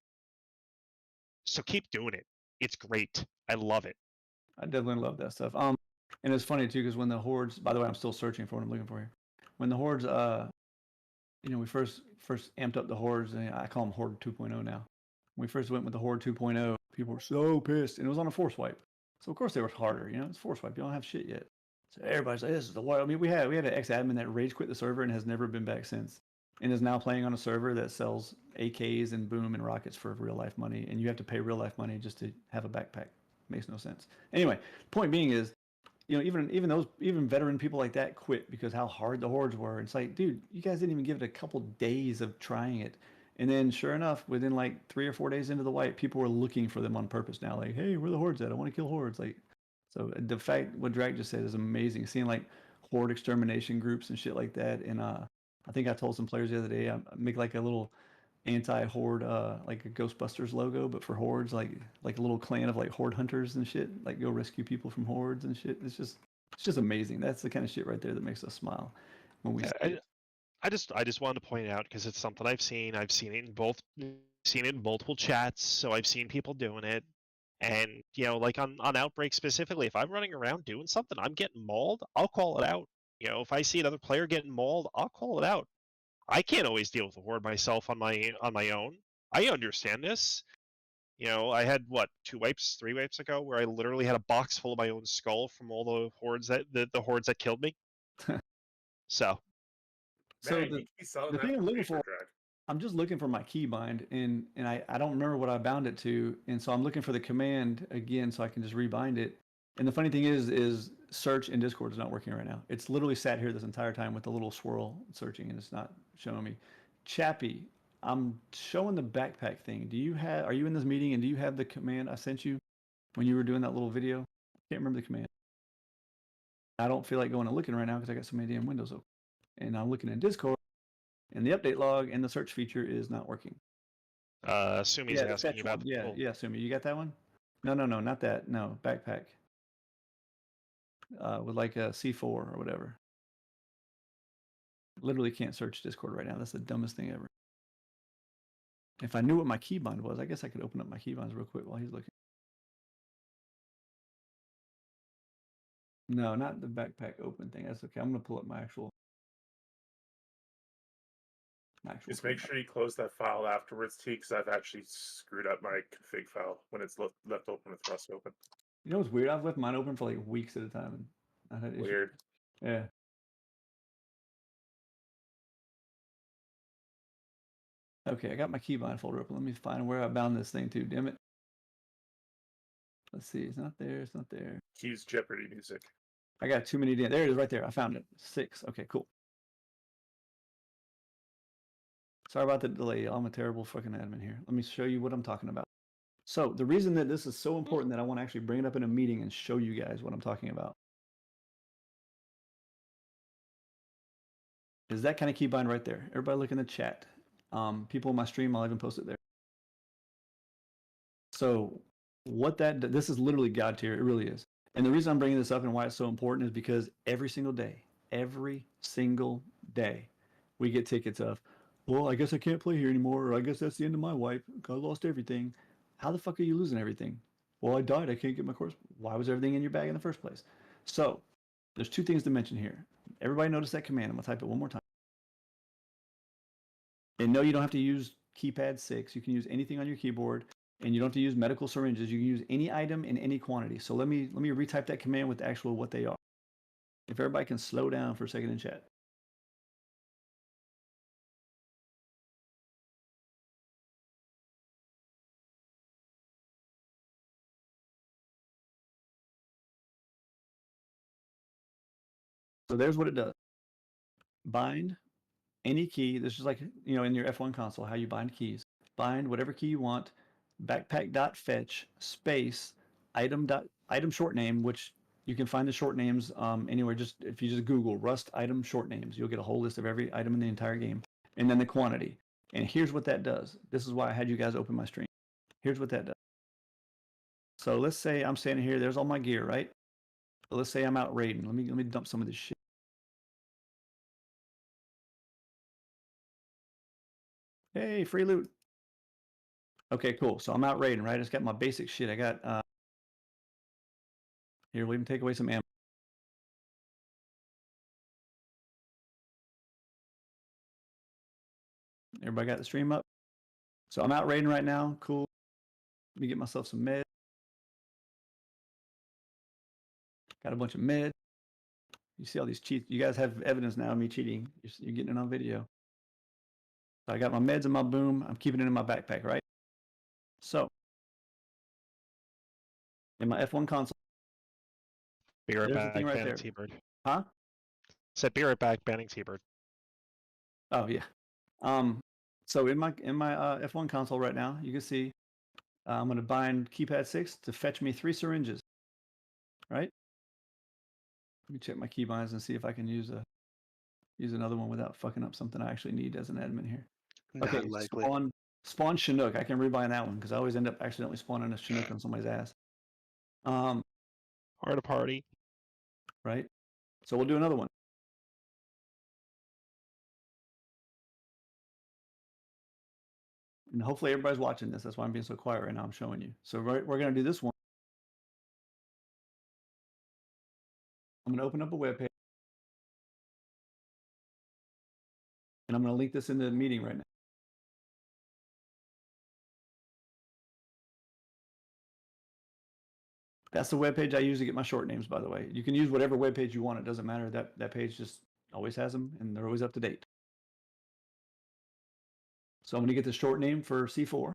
B: So keep doing it. It's great. I love it.
A: I definitely love that stuff. And it's funny too because when the hordes, by the way, I'm still searching for what I'm looking for here. When the hordes, we first amped up the hordes, and I call them Horde 2.0 now. When we first went with the Horde 2.0, people were so pissed, and it was on a force wipe. So of course they were harder. You know, it's force wipe. You don't have shit yet. So everybody's like, "This is the wild." I mean, we had an ex-admin that rage quit the server and has never been back since, and is now playing on a server that sells AKs and boom and rockets for real life money, and you have to pay real life money just to have a backpack. Makes no sense. Anyway, point being is, even veteran people like that quit because how hard the hordes were. It's like, dude, you guys didn't even give it a couple days of trying it, and then sure enough, within like 3 or 4 days into the wipe, people were looking for them on purpose now. Like, hey, where are the hordes at? I want to kill hordes. Like, so the fact what Drake just said is amazing. Seeing like horde extermination groups and shit like that, and I think I told some players the other day I make like a little anti-horde like a Ghostbusters logo but for hordes, like a little clan of like horde hunters and shit, like go rescue people from hordes and shit. It's just amazing. That's the kind of shit right there that makes us smile when we see it.
B: I just wanted to point it out because it's something I've seen. I've seen it in multiple chats, so I've seen people doing it. And you know, like on Outbreak specifically, if I'm running around doing something, I'm getting mauled, I'll call it out. You know, if I see another player getting mauled, I'll call it out. I can't always deal with the horde myself on my own. I understand this. You know, I had what 3 wipes ago where I literally had a box full of my own skull from all the hordes the hordes that killed me. So
A: So
G: Man, you keep selling
A: the
G: that
A: thing I'm
G: for
A: looking
G: paper
A: for,
G: drag.
A: I'm just looking for my keybind, and I don't remember what I bound it to, and so I'm looking for the command again so I can just rebind it. And the funny thing is search in Discord is not working right now. It's literally sat here this entire time with the little swirl searching, and it's not showing me. Chappie, I'm showing the backpack thing. Are you in this meeting, and do you have the command I sent you when you were doing that little video? I can't remember the command. I don't feel like going and looking right now because I got so many damn windows open, and I'm looking in Discord. And the update log and the search feature is not working.
B: Sumi's
A: the
B: asking
A: fetch
B: about
A: one.
B: the
A: Yeah, yeah, Sumi, you got that one? No, not that. No, backpack. With like a C4 or whatever. Literally can't search Discord right now. That's the dumbest thing ever. If I knew what my keybind was, I guess I could open up my keybinds real quick while he's looking. No, not the backpack open thing. That's okay. I'm gonna pull up my actual.
G: Just make sure you close that file afterwards, T, because I've actually screwed up my config file when it's left open with Rust open.
A: You know what's weird? I've left mine open for like weeks at a time, and I had issues.
G: Weird.
A: Yeah. Okay, I got my keybind folder open. Let me find where I bound this thing to. Damn it. Let's see. It's not there. It's not there.
G: Cues Jeopardy music.
A: I got too many. There it is right there. I found it. 6. Okay, cool. Sorry about the delay. I'm a terrible fucking admin here. Let me show you what I'm talking about. So the reason that this is so important that I want to actually bring it up in a meeting and show you guys what I'm talking about is that kind of keybind right there. Everybody look in the chat. People in my stream, I'll even post it there. So this is literally God tier. It really is. And the reason I'm bringing this up and why it's so important is because every single day, we get tickets of, well, I guess I can't play here anymore, or I guess that's the end of my wipe. I lost everything. How the fuck are you losing everything? Well, I died. I can't get my course. Why was everything in your bag in the first place? So there's 2 things to mention here. Everybody notice that command. I'm going to type it one more time. And no, you don't have to use keypad 6. You can use anything on your keyboard. And you don't have to use medical syringes. You can use any item in any quantity. So let me retype that command with actual what they are. If everybody can slow down for a second in chat. So there's what it does. Bind any key. This is like, in your F1 console, how you bind keys. Bind whatever key you want. Backpack.fetch space item short name, which you can find the short names anywhere. Just if you just Google Rust item short names, you'll get a whole list of every item in the entire game. And then the quantity. And here's what that does. This is why I had you guys open my stream. Here's what that does. So let's say I'm standing here. There's all my gear, right? But let's say I'm out raiding. Let me dump some of this shit. Hey, free loot. Okay, cool. So I'm out raiding, right? I just got my basic shit. I got here. We'll even take away some ammo. Everybody got the stream up? So I'm out raiding right now. Cool. Let me get myself some meds. Got a bunch of meds. You see all these cheats. You guys have evidence now of me cheating. You're getting it on video. So I got my meds and my boom. I'm keeping it in my backpack, right? So in my F1 console,
B: Be right
A: there's the
B: back,
A: thing right
B: banning
A: there.
B: T-Bird.
A: Huh?
B: Said be right back, banning T-Bird.
A: Oh yeah. So in my F1 console right now, you can see I'm going to bind keypad 6 to fetch me 3 syringes. Right? Let me check my keybinds and see if I can use another one without fucking up something I actually need as an admin here.
E: Not
A: Okay,
E: likely.
A: spawn Chinook. I can rebind that one because I always end up accidentally spawning a Chinook on somebody's ass.
B: Hard to party.
A: Right? So we'll do another one. And hopefully everybody's watching this. That's why I'm being so quiet right now. I'm showing you. So we're going to do this one. I'm going to open up a web page. And I'm going to link this into the meeting right now. That's the web page I use to get my short names, by the way. You can use whatever web page you want. It doesn't matter. That page just always has them, and they're always up to date. So I'm going to get the short name for C4.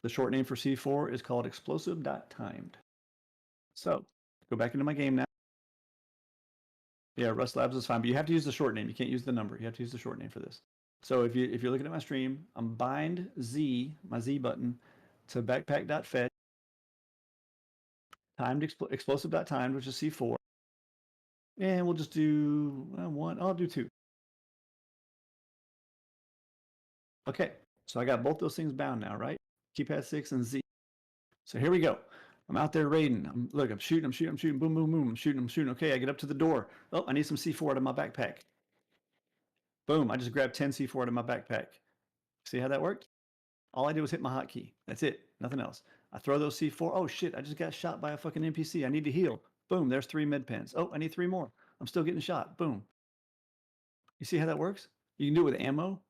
A: The short name for C4 is called explosive.timed. So go back into my game now. Yeah, Rust Labs is fine, but you have to use the short name. You can't use the number. You have to use the short name for this. So if you're looking at my stream, I'm bind Z, my Z button, to backpack.fetch, timed explosive.timed, which is C4. And we'll just do one. I'll do 2. Okay, so I got both those things bound now, right? Keypad 6 and Z. So here we go. I'm out there raiding. I'm shooting, boom, boom, boom. I'm shooting. Okay, I get up to the door. Oh, I need some C4 out of my backpack. Boom, I just grabbed 10 C4 out of my backpack. See how that worked? All I did was hit my hotkey. That's it, nothing else. I throw those C4. Oh shit, I just got shot by a fucking NPC. I need to heal. Boom, there's 3 med pens. Oh, I need 3 more. I'm still getting shot. Boom. You see how that works? You can do it with ammo.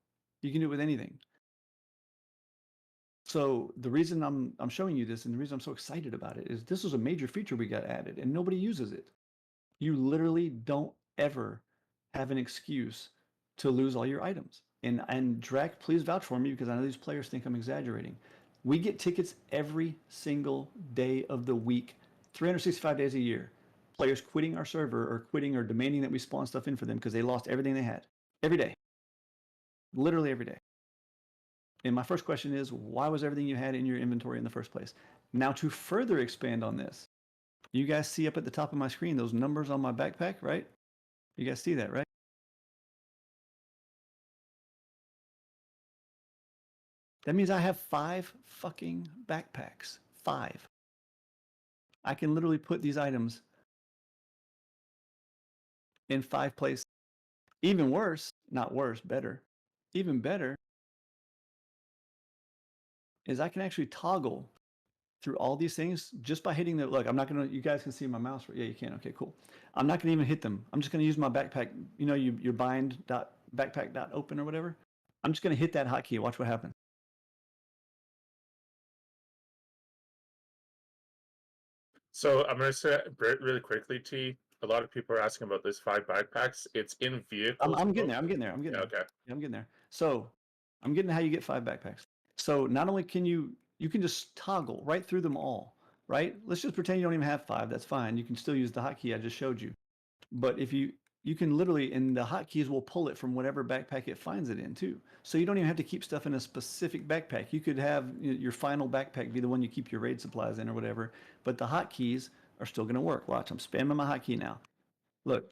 A: You can do it with anything. So the reason I'm showing you this and the reason I'm so excited about it is this was a major feature we got added and nobody uses it. You literally don't ever have an excuse to lose all your items. And Drac, please vouch for me because I know these players think I'm exaggerating. We get tickets every single day of the week, 365 days a year. Players quitting our server or quitting or demanding that we spawn stuff in for them because they lost everything they had. Every day. Literally every day. And my first question is, why was everything you had in your inventory in the first place? Now, to further expand on this, you guys see up at the top of my screen those numbers on my backpack, right? You guys see that, right? That means I have 5 fucking backpacks. 5. I can literally put these items in 5 places. Even worse, not worse, better. Even better is I can actually toggle through all these things just by hitting the, look, I'm not going to, you guys can see my mouse. Yeah, you can. Okay, cool. I'm not going to even hit them. I'm just going to use my backpack. You know, your bind.backpack.open or whatever. I'm just going to hit that hotkey. Watch what happens.
G: So I'm going to say really quickly, T. A lot of people are asking about those 5 backpacks. It's in vehicles.
A: I'm getting there. I'm getting there.
G: Yeah, okay.
A: Yeah, I'm getting there. So I'm getting to how you get 5 backpacks. So not only can you can just toggle right through them all, right? Let's just pretend you don't even have 5. That's fine. You can still use the hotkey I just showed you. But if you can literally, and the hotkeys will pull it from whatever backpack it finds it in too. So you don't even have to keep stuff in a specific backpack. You could have your final backpack be the one you keep your raid supplies in or whatever, but the hotkeys are still going to work. Watch, I'm spamming my hotkey now. Look,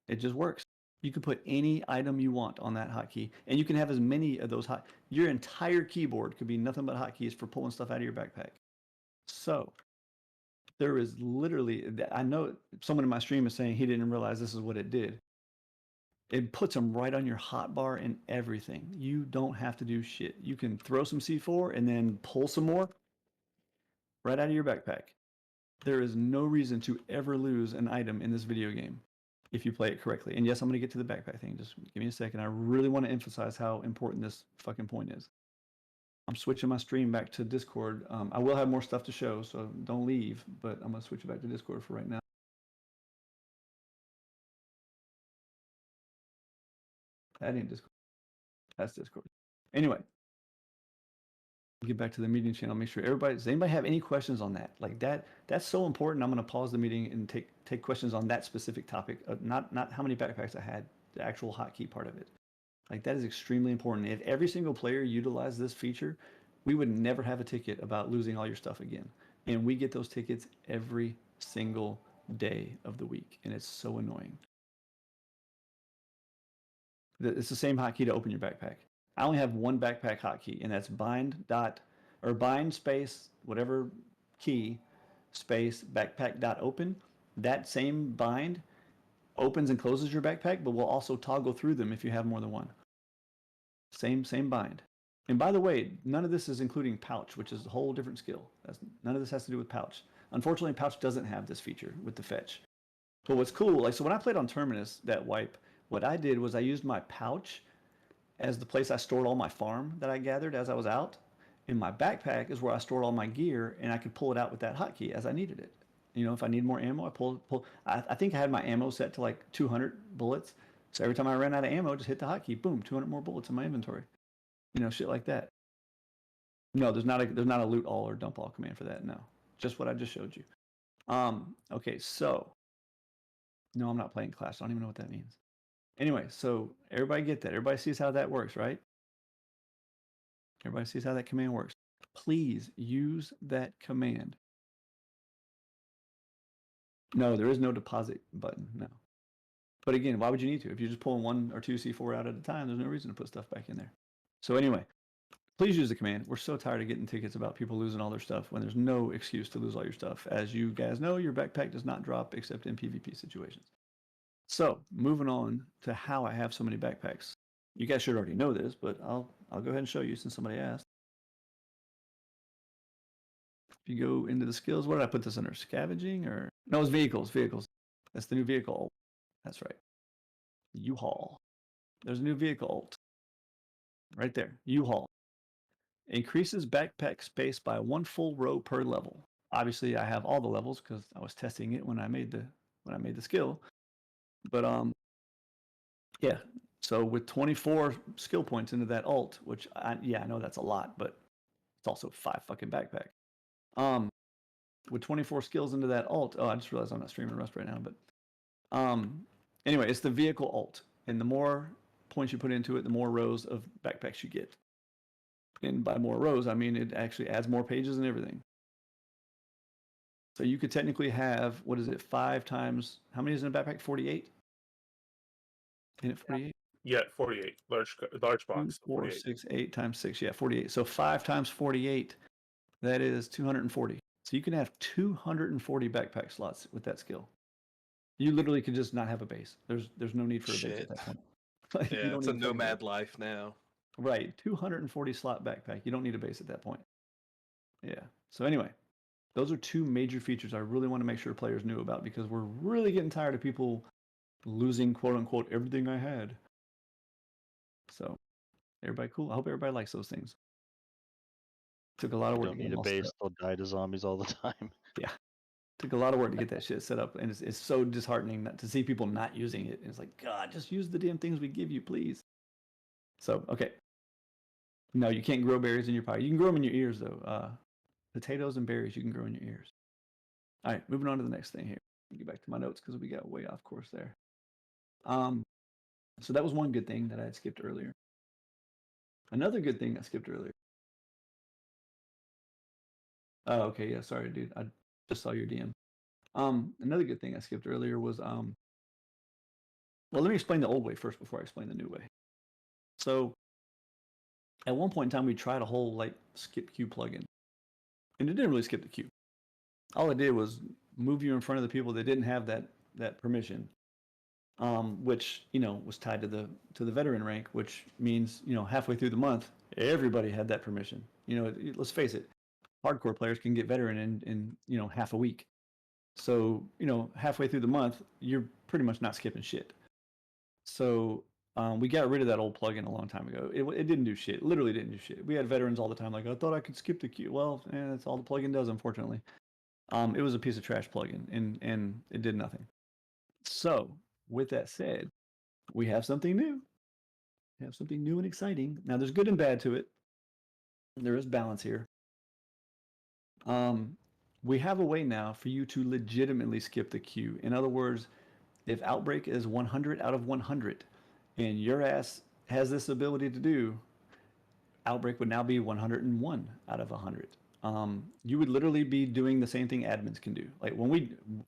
A: it just works. You can put any item you want on that hotkey, and you can have as many of those your entire keyboard could be nothing but hotkeys for pulling stuff out of your backpack. So there is literally, I know someone in my stream is saying he didn't realize this is what it did. It puts them right on your hotbar and everything. You don't have to do shit. You can throw some C4 and then pull some more right out of your backpack. There is no reason to ever lose an item in this video game if you play it correctly. And yes, I'm going to get to the backpack thing. Just give me a second. I really want to emphasize how important this fucking point is. I'm switching my stream back to Discord. I will have more stuff to show, so don't leave, but I'm going to switch it back to Discord for right now. That ain't Discord. That's Discord. Anyway, get back to the meeting channel. Make sure everybody, does anybody have any questions on that? Like that's so important. I'm going to pause the meeting and take questions on that specific topic. Not how many backpacks I had, the actual hotkey part of it. Like that is extremely important. If every single player utilized this feature, we would never have a ticket about losing all your stuff again. And we get those tickets every single day of the week, and it's so annoying. It's the same hotkey to open your backpack. I only have one backpack hotkey, and that's bind space whatever key space backpack dot open. That same bind opens and closes your backpack, but will also toggle through them if you have more than one. Same bind. And by the way, none of this is including pouch, which is a whole different skill. None of this has to do with pouch. Unfortunately, pouch doesn't have this feature with the fetch. But what's cool, like so when I played on Terminus, that wipe, what I did was I used my pouch as the place I stored all my farm that I gathered as I was out. And my backpack is where I stored all my gear, and I could pull it out with that hotkey as I needed it. You know, if I need more ammo, I pull. I think I had my ammo set to like 200 bullets. So every time I ran out of ammo, just hit the hotkey, boom, 200 more bullets in my inventory. You know, shit like that. No, there's not a loot all or dump all command for that. No, just what I just showed you. Okay, so no, I'm not playing Clash. I don't even know what that means. Anyway, so everybody get that. Everybody sees how that works, right? Everybody sees how that command works. Please use that command. No, there is no deposit button. No. But again, why would you need to? If you're just pulling 1 or 2 C4 out at a time, there's no reason to put stuff back in there. So anyway, please use the command. We're so tired of getting tickets about people losing all their stuff when there's no excuse to lose all your stuff. As you guys know, your backpack does not drop except in PvP situations. So moving on to how I have so many backpacks. You guys should already know this, but I'll go ahead and show you since somebody asked. If you go into the skills, what did I put this under? Scavenging or no? It's vehicles. That's the new vehicle alt. That's right. U-Haul. There's a new vehicle alt. Right there. U-Haul. Increases backpack space by 1 full row per level. Obviously, I have all the levels because I was testing it when I made the skill. But yeah. So with 24 skill points into that alt, which I know that's a lot, but it's also 5 fucking backpack. With 24 skills into that alt, I just realized I'm not streaming Rust right now, but anyway, it's the vehicle alt, and the more points you put into it, the more rows of backpacks you get. And by more rows, I mean it actually adds more pages and everything. So you could technically have, what is it, 5 times, how many is in a backpack? 48? In it 48?
G: Yeah, 48. Large box.
A: 2, 4, 6, 8 times 6. Yeah, 48. So 5 times 48, that is 240. So you can have 240 backpack slots with that skill. You literally could just not have a base. There's no need for a base at that point. Like,
H: Yeah, it's a nomad life now.
A: Right, 240 slot backpack. You don't need a base at that point. Yeah. So anyway, those are 2 major features I really want to make sure players knew about because we're really getting tired of people losing quote unquote everything I had. So everybody cool. I hope everybody likes those things. Took a lot of work.
D: Don't need a base. They'll die to zombies all the time.
A: Yeah. Took a lot of work to get that shit set up, and it's so disheartening to see people not using it. It's like, God, just use the damn things we give you, please. So, okay. No, you can't grow berries in your pie. You can grow them in your ears, though. Potatoes and berries you can grow in your ears. All right, moving on to the next thing here. Get back to my notes because we got way off course there. So that was one good thing that I had skipped earlier. Another good thing I skipped earlier. Oh, okay, yeah, sorry, dude. I just saw your DM. Another good thing I skipped earlier was Well, let me explain the old way first before I explain the new way. So, at one point in time, we tried a whole like skip queue plugin, and it didn't really skip the queue. All it did was move you in front of the people that didn't have that permission, which was tied to the veteran rank, which means halfway through the month, everybody had that permission. Let's face it, hardcore players can get veteran in half a week. So halfway through the month, you're pretty much not skipping shit. So we got rid of that old plugin a long time ago. It didn't do shit. It literally didn't do shit. We had veterans all the time like, I thought I could skip the queue. Well, that's all the plugin does, unfortunately. It was a piece of trash plugin, and it did nothing. So with that said, we have something new. We have something new and exciting. Now, there's good and bad to it. There is balance here. We have a way now for you to legitimately skip the queue. In other words, if Outbreak is 100 out of 100 and your ass has this ability to do, Outbreak would now be 101 out of 100. You would literally be doing the same thing admins can do. Like when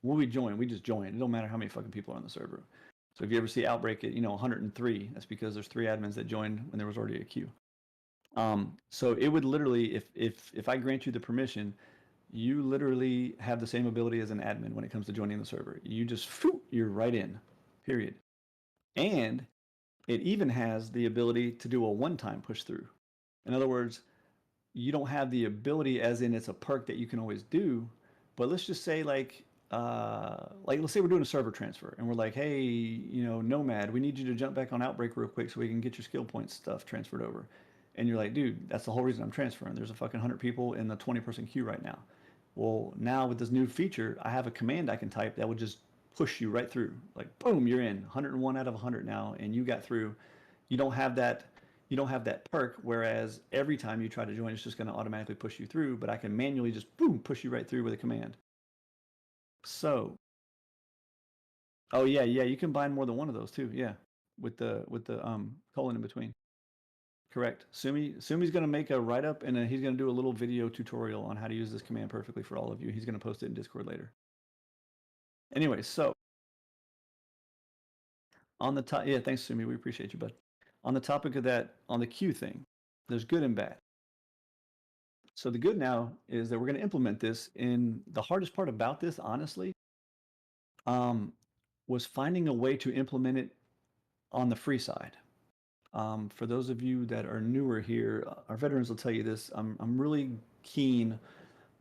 A: we join, we just join. It don't matter how many fucking people are on the server. So if you ever see Outbreak at 103, that's because there's 3 admins that joined when there was already a queue. So it would literally, if I grant you the permission, you literally have the same ability as an admin when it comes to joining the server. You just, you're right in, period. And it even has the ability to do a one-time push through. In other words, you don't have the ability as in it's a perk that you can always do, but let's just say like let's say we're doing a server transfer and we're like, hey, Nomad, we need you to jump back on Outbreak real quick so we can get your skill point stuff transferred over. And you're like, dude, that's the whole reason I'm transferring. There's a fucking 100 people in the 20-person queue right now. Well, now with this new feature, I have a command I can type that would just push you right through. Like, boom, you're in 101 out of 100 now, and you got through. You don't have that perk, whereas every time you try to join, it's just going to automatically push you through, but I can manually just, boom, push you right through with a command. So, oh yeah, you can bind more than one of those too, yeah, with the colon in between. Correct. Sumi's going to make a write-up, and he's going to do a little video tutorial on how to use this command perfectly for all of you. He's going to post it in Discord later. Anyway, so on the top, yeah, thanks, Sumi. We appreciate you, bud. On the topic of that, on the queue thing, there's good and bad. So the good now is that we're going to implement this. In the hardest part about this, honestly, was finding a way to implement it on the free side. For those of you that are newer here, our veterans will tell you this. I'm really keen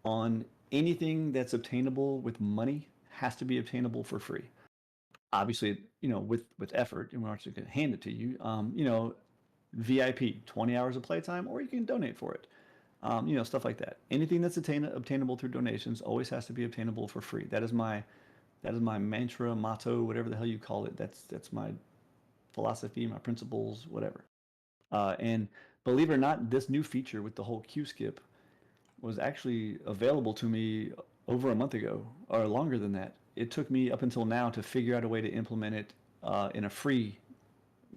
A: on anything that's obtainable with money has to be obtainable for free. Obviously, with effort, and we're actually going to hand it to you. VIP, 20 hours of playtime, or you can donate for it. Stuff like that. Anything that's obtainable through donations always has to be obtainable for free. That is my mantra, motto, whatever the hell you call it. That's my philosophy, my principles, whatever. And believe it or not, this new feature with the whole queue skip was actually available to me over a month ago, or longer than that. It took me up until now to figure out a way to implement it in a free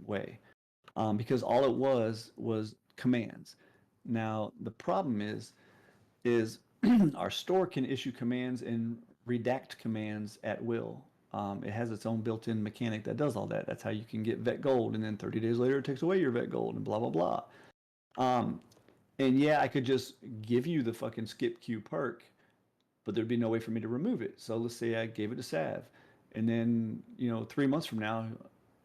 A: way, because all it was commands. Now the problem is our store can issue commands and redact commands at will. It has its own built-in mechanic that does all that. That's how you can get vet gold, and then 30 days later it takes away your vet gold, and blah blah blah. And yeah, I could just give you the fucking skip queue perk, but there'd be no way for me to remove it. So let's say I gave it to Sav, and then 3 months from now,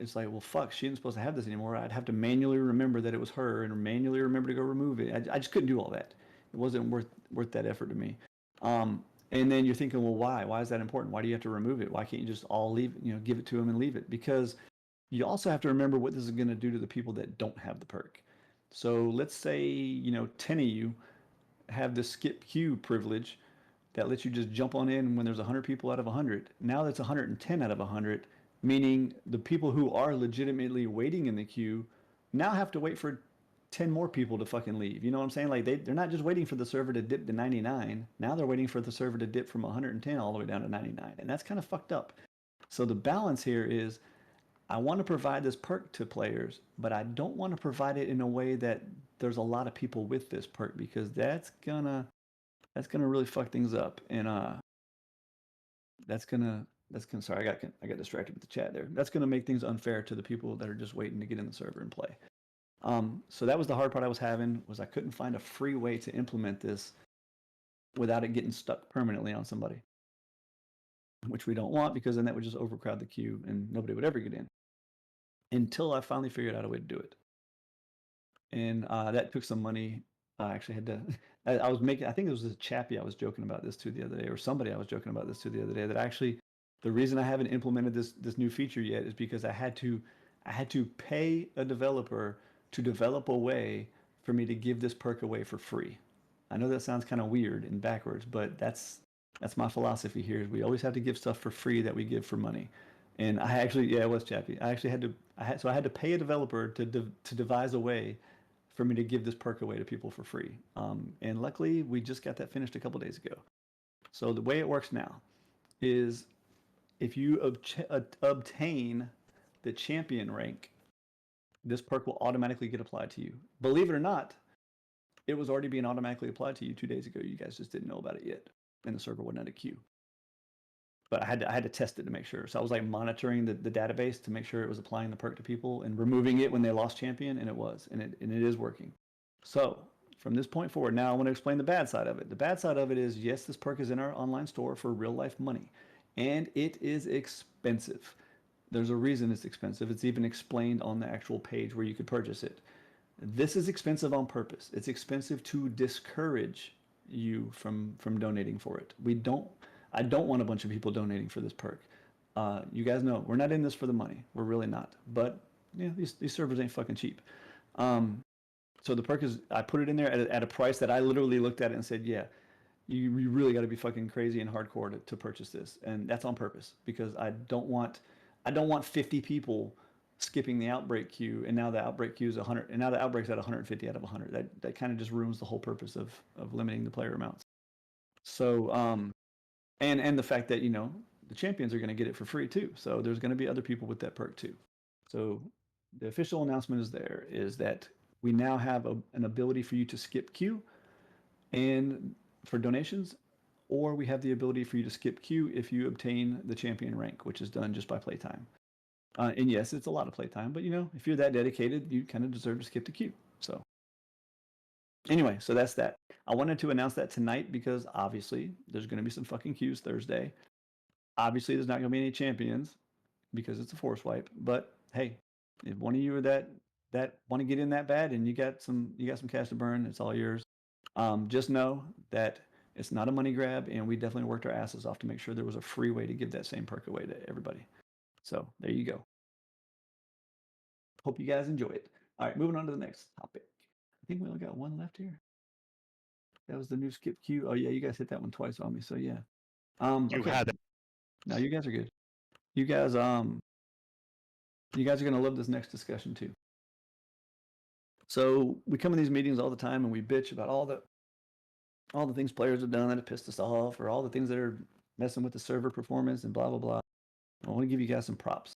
A: it's like, well, fuck, she isn't supposed to have this anymore. I'd have to manually remember that it was her, and manually remember to go remove it. I just couldn't do all that. It wasn't worth that effort to me. And then you're thinking, well, why? Why is that important? Why do you have to remove it? Why can't you just all leave it, give it to them and leave it? Because you also have to remember what this is going to do to the people that don't have the perk. So let's say, 10 of you have the skip queue privilege that lets you just jump on in when there's 100 people out of 100. Now that's 110 out of 100, meaning the people who are legitimately waiting in the queue now have to wait for 10 more people to fucking leave. You know what I'm saying? Like they're not just waiting for the server to dip to 99. Now they're waiting for the server to dip from 110 all the way down to 99. And that's kind of fucked up. So the balance here is I want to provide this perk to players, but I don't want to provide it in a way that there's a lot of people with this perk, because that's gonna really fuck things up. And that's gonna sorry, I got distracted with the chat there. That's going to make things unfair to the people that are just waiting to get in the server and play. So that was the hard part I was having, was I couldn't find a free way to implement this without it getting stuck permanently on somebody, which we don't want, because then that would just overcrowd the queue and nobody would ever get in, until I finally figured out a way to do it. And that took some money. I actually had to, I was making, I think it was a Chappie I was joking about this to the other day, or somebody I was joking about this to the other day, that actually the reason I haven't implemented this new feature yet is because I had to pay a developer to develop a way for me to give this perk away for free. I know that sounds kind of weird and backwards, but that's my philosophy here. Is we always have to give stuff for free that we give for money. And I actually, yeah, it was Chappie. I actually had to, so I had to pay a developer to devise a way for me to give this perk away to people for free. And luckily, we just got that finished a couple days ago. So the way it works now is, if you obtain the champion rank, this perk will automatically get applied to you. Believe it or not, it was already being automatically applied to you 2 days ago. You guys just didn't know about it yet, and the server wasn't at a queue. But I had to test it to make sure. So I was like monitoring the database to make sure it was applying the perk to people and removing it when they lost champion, and it was, and it is working. So from this point forward, now I want to explain the bad side of it. The bad side of it is, yes, this perk is in our online store for real life money, and it is expensive. There's a reason it's expensive. It's even explained on the actual page where you could purchase it. This is expensive on purpose. It's expensive to discourage you from donating for it. I don't want a bunch of people donating for this perk. You guys know we're not in this for the money. We're really not. But yeah, these servers ain't fucking cheap. So the perk is, I put it in there at a price that I literally looked at it and said, yeah, you really got to be fucking crazy and hardcore to purchase this, and that's on purpose, because I don't want 50 people skipping the outbreak queue, and now the outbreak queue is 100, and now the outbreak's at 150 out of 100. That kind of just ruins the whole purpose of limiting the player amounts. So and the fact that, you know, the champions are going to get it for free too, so there's going to be other people with that perk too. So the official announcement is that we now have an ability for you to skip queue and for donations, or we have the ability for you to skip queue if you obtain the champion rank, which is done just by playtime. And yes, it's a lot of playtime, but you know, if you're that dedicated, you kind of deserve to skip the queue. So anyway, so that's that. I wanted to announce that tonight because obviously there's going to be some fucking queues Thursday. Obviously there's not going to be any champions because it's a force wipe, but hey, if one of you are that want to get in that bad and you got some cash to burn, it's all yours. Just know that it's not a money grab, and we definitely worked our asses off to make sure there was a free way to give that same perk away to everybody. So there you go. Hope you guys enjoy it. All right, moving on to the next topic. I think we only got one left here. That was the new skip queue. Oh yeah, you guys hit that one twice on me. So yeah.
B: You
A: okay.
B: had it.
A: No, you guys are good. You guys are gonna love this next discussion too. So we come in these meetings all the time and we bitch about all the things players have done that have pissed us off, or all the things that are messing with the server performance and blah blah blah. I want to give you guys some props.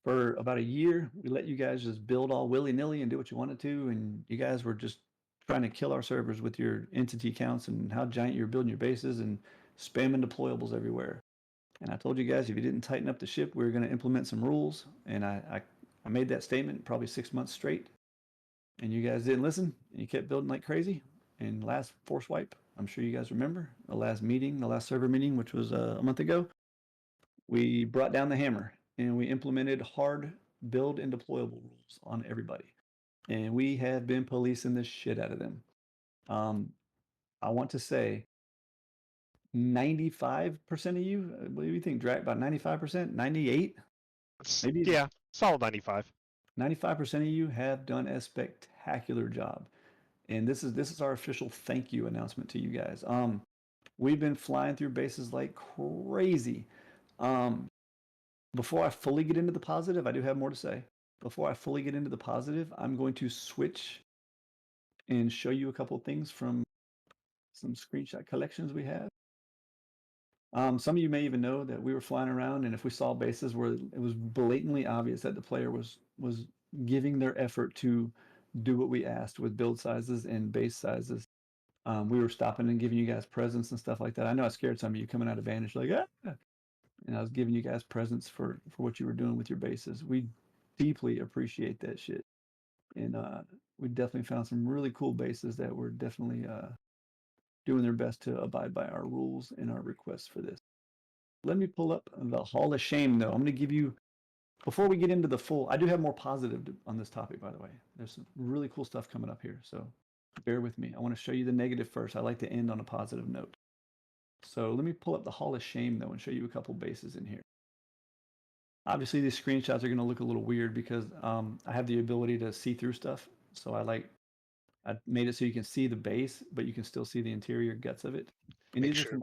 A: For about a year, we let you guys just build all willy-nilly and do what you wanted to, and you guys were just trying to kill our servers with your entity counts and how giant you're building your bases and spamming deployables everywhere. And I told you guys, if you didn't tighten up the ship, we were going to implement some rules, and I made that statement probably 6 months straight, and you guys didn't listen, and you kept building like crazy. And last force wipe, I'm sure you guys remember, the last server meeting, which was a month ago, we brought down the hammer and we implemented hard build and deployable rules on everybody. And we have been policing the shit out of them. I want to say 95% of you, what do you think, Drac? About 95%? 98? Maybe.
B: Yeah, solid 95.
A: 95% of you have done a spectacular job. And this is our official thank you announcement to you guys. We've been flying through bases like crazy. Before I fully get into the positive, I do have more to say. Before I fully get into the positive, I'm going to switch and show you a couple of things from some screenshot collections we have. Some of you may even know that we were flying around, and if we saw bases where it was blatantly obvious that the player was giving their effort to do what we asked with build sizes and base sizes, We were stopping and giving you guys presents and stuff like that. I know I scared some of you coming out of Vantage, like, ah. And I was giving you guys presents for what you were doing with your bases. We deeply appreciate that shit. And we definitely found some really cool bases that were definitely doing their best to abide by our rules and our requests for this. Let me pull up the Hall of Shame, though. I'm going to give you, before we get into the full, I do have more positive on this topic, by the way. There's some really cool stuff coming up here, so bear with me. I want to show you the negative first. I like to end on a positive note. So let me pull up the Hall of Shame, though, and show you a couple bases in here. Obviously, these screenshots are going to look a little weird because I have the ability to see through stuff. So I made it so you can see the base, but you can still see the interior guts of it. And
E: Make
A: these
E: sure.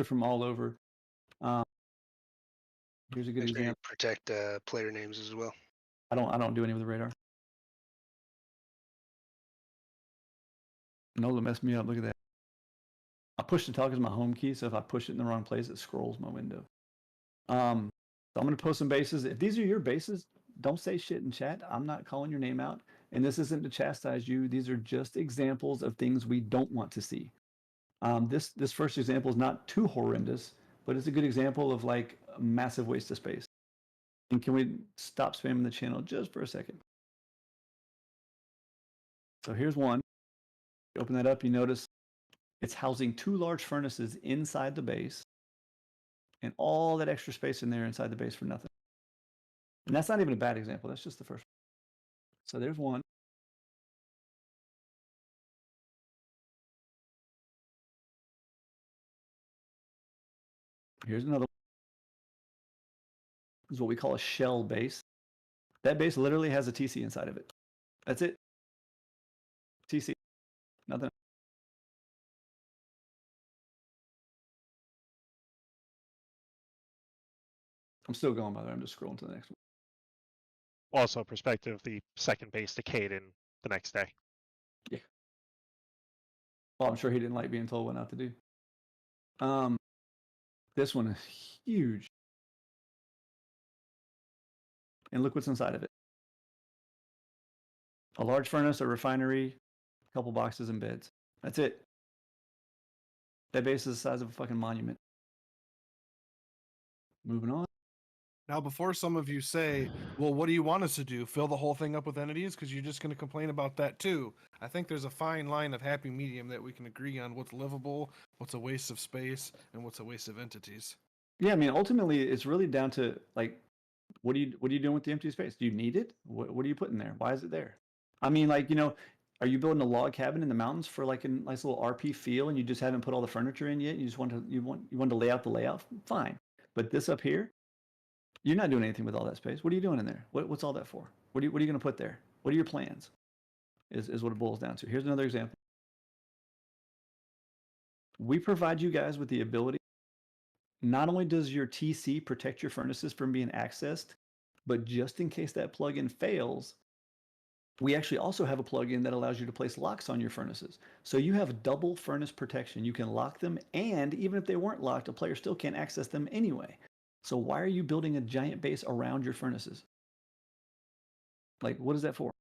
A: are from all over. Here's a good
E: Make sure you
A: example.
E: protect player names as well.
A: I don't do any with the radar. Nola messed me up. Look at that. I push the talk as my home key, so if I push it in the wrong place, it scrolls my window. So I'm going to post some bases. If these are your bases, don't say shit in chat. I'm not calling your name out. And this isn't to chastise you. These are just examples of things we don't want to see. This first example is not too horrendous, but it's a good example of like a massive waste of space. And can we stop spamming the channel just for a second? So here's one. Open that up, you notice it's housing 2 large furnaces inside the base and all that extra space in there inside the base for nothing. And that's not even a bad example. That's just the first one. So there's one. Here's another one. This is what we call a shell base. That base literally has a TC inside of it. That's it. TC. Nothing. I'm still going, by the way. I'm just scrolling to the next one.
B: Also, perspective, the second base decayed in the next day.
A: Yeah. Well, I'm sure he didn't like being told what not to do. This one is huge. And look what's inside of it. A large furnace, a refinery, a couple boxes and beds. That's it. That base is the size of a fucking monument. Moving on.
C: Now, before some of you say, well, what do you want us to do? Fill the whole thing up with entities? Because you're just going to complain about that too. I think there's a fine line of happy medium that we can agree on what's livable, what's a waste of space, and what's a waste of entities.
A: Yeah, I mean, ultimately, it's really down to like, what are you doing with the empty space? Do you need it? What are you putting there? Why is it there? I mean, like, are you building a log cabin in the mountains for like a nice little RP feel, and you just haven't put all the furniture in yet? You just want to lay out the layout? Fine. But this up here, you're not doing anything with all that space. What are you doing in there? What's all that for? What are you going to put there? What are your plans? Is what it boils down to. Here's another example. We provide you guys with the ability. Not only does your TC protect your furnaces from being accessed, but just in case that plugin fails, we actually also have a plugin that allows you to place locks on your furnaces. So you have double furnace protection. You can lock them, and even if they weren't locked, a player still can't access them anyway. So why are you building a giant base around your furnaces? Like, what is that for?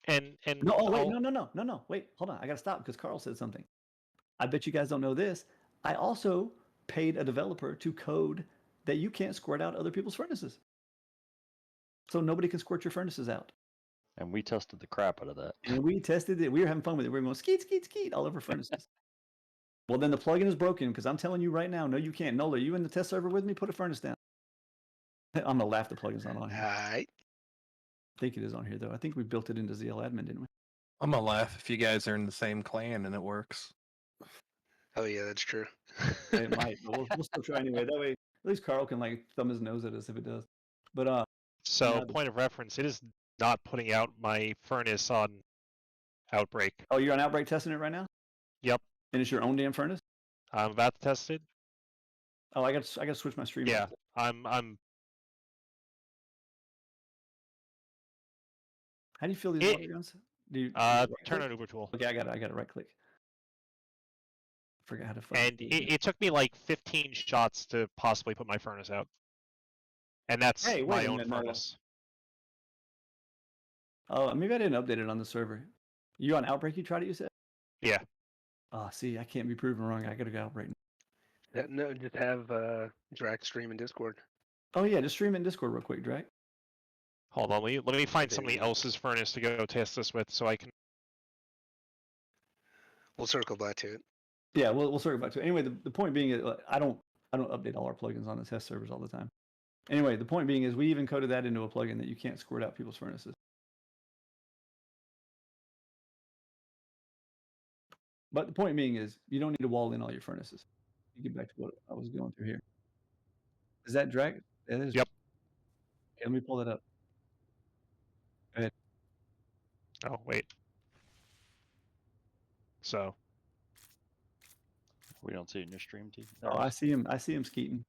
B: And
A: No, oh wait, no, wait, hold on. I gotta stop because Carl said something. I bet you guys don't know this. I also paid a developer to code that you can't squirt out other people's furnaces. So nobody can squirt your furnaces out.
D: And we tested the crap out of that.
A: And we tested it. We were having fun with it. We were going skeet, skeet, skeet all over furnaces. Well, then the plugin is broken because I'm telling you right now, no, you can't. Nola, you in the test server with me? Put a furnace down. I'm going to laugh the plugin's not on here.
E: Alright.
A: I think it is on here, though. I think we built it into ZL Admin, didn't we?
H: I'm gonna laugh if you guys are in the same clan and it works.
E: Oh yeah, that's true.
A: It might, but we'll still try anyway. That way, at least Carl can like thumb his nose at us if it does. But
B: so,
A: now the-
B: point of reference, it is not putting out my furnace on Outbreak.
A: oh, you're on Outbreak testing it right now?
B: Yep,
A: And it's your own damn furnace?
B: I'm about to test it.
A: Oh, I got to switch my stream.
B: Yeah,
A: off.
B: I'm.
A: How do you feel these water guns? Do you right
B: Turn
A: click?
B: on Uber Tool.
A: Okay, I got it right click. Forgot how to fucking
B: And
A: do it.
B: it took me like 15 shots to possibly put my furnace out. And that's
A: Hey, wait
B: my
A: a
B: own
A: minute, Nola.
B: furnace.
A: Oh, maybe I didn't update it on the server. You on Outbreak? You tried it, you said?
B: Yeah.
A: See, I can't be proven wrong. I gotta go Outbreak.
E: No, just have Drac stream in Discord.
A: Oh yeah, just stream it in Discord real quick, Drake.
B: Hold on, let me find
E: There
B: somebody
E: you go.
B: else's furnace to go test this with, so I can.
E: We'll circle back to it.
A: Yeah, we'll circle back to it. Anyway, the point being is I don't update all our plugins on the test servers all the time. Anyway, the point being is we even coded that into a plugin that you can't squirt out people's furnaces. But the point being is you don't need to wall in all your furnaces. You get back to what I was going through here. Is that Drag? It is.
B: Yep.
A: Okay, let me pull that up. Go ahead.
B: Oh wait. So
D: We don't see it in your stream, T.
A: Oh, I see him. I see him skeeting.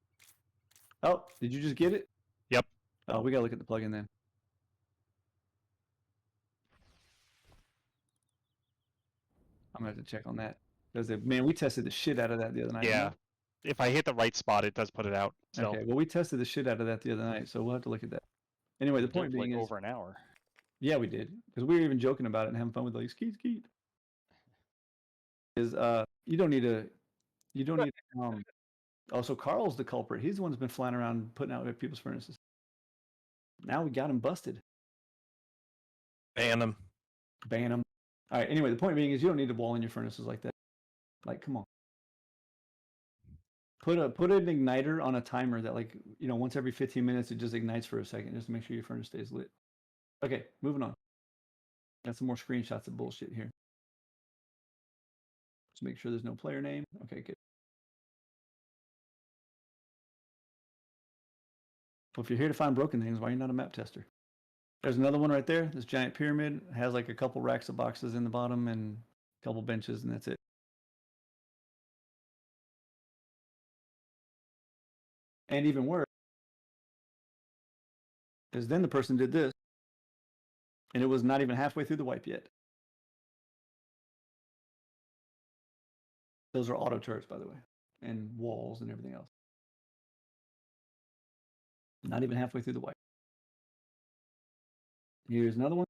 A: Oh, did you just get it?
B: Yep.
A: Oh, we gotta look at the plugin then. I'm gonna have to check on that. Because man, we tested the shit out of that the other night.
B: yeah, if I hit the right spot, it does put it out. So
A: Okay, well we tested the shit out of that the other night, so we'll have to look at that. Anyway, the
D: We did
A: point
D: it for,
A: being
D: like
A: is,
D: over an hour.
A: yeah, we did, because we were even joking about it and having fun with like skeet. Is you don't need to also Carl's the culprit. He's the one who's been flying around putting out people's furnaces. Now we got him busted.
H: Ban them.
A: Ban him. All right. Anyway, the point being is you don't need to wall in your furnaces like that. Like, come on. Put an igniter on a timer that, like, once every 15 minutes it just ignites for a second just to make sure your furnace stays lit. Okay, moving on. Got some more screenshots of bullshit here. Just make sure there's no player name. Okay, good. Well, if you're here to find broken things, why are you not a map tester? There's another one right there. This giant pyramid has like a couple racks of boxes in the bottom and a couple benches, and that's it. And even worse is then the person did this, and it was not even halfway through the wipe yet. Those are auto turrets, by the way, and walls and everything else. Not even halfway through the wipe. Here's another one.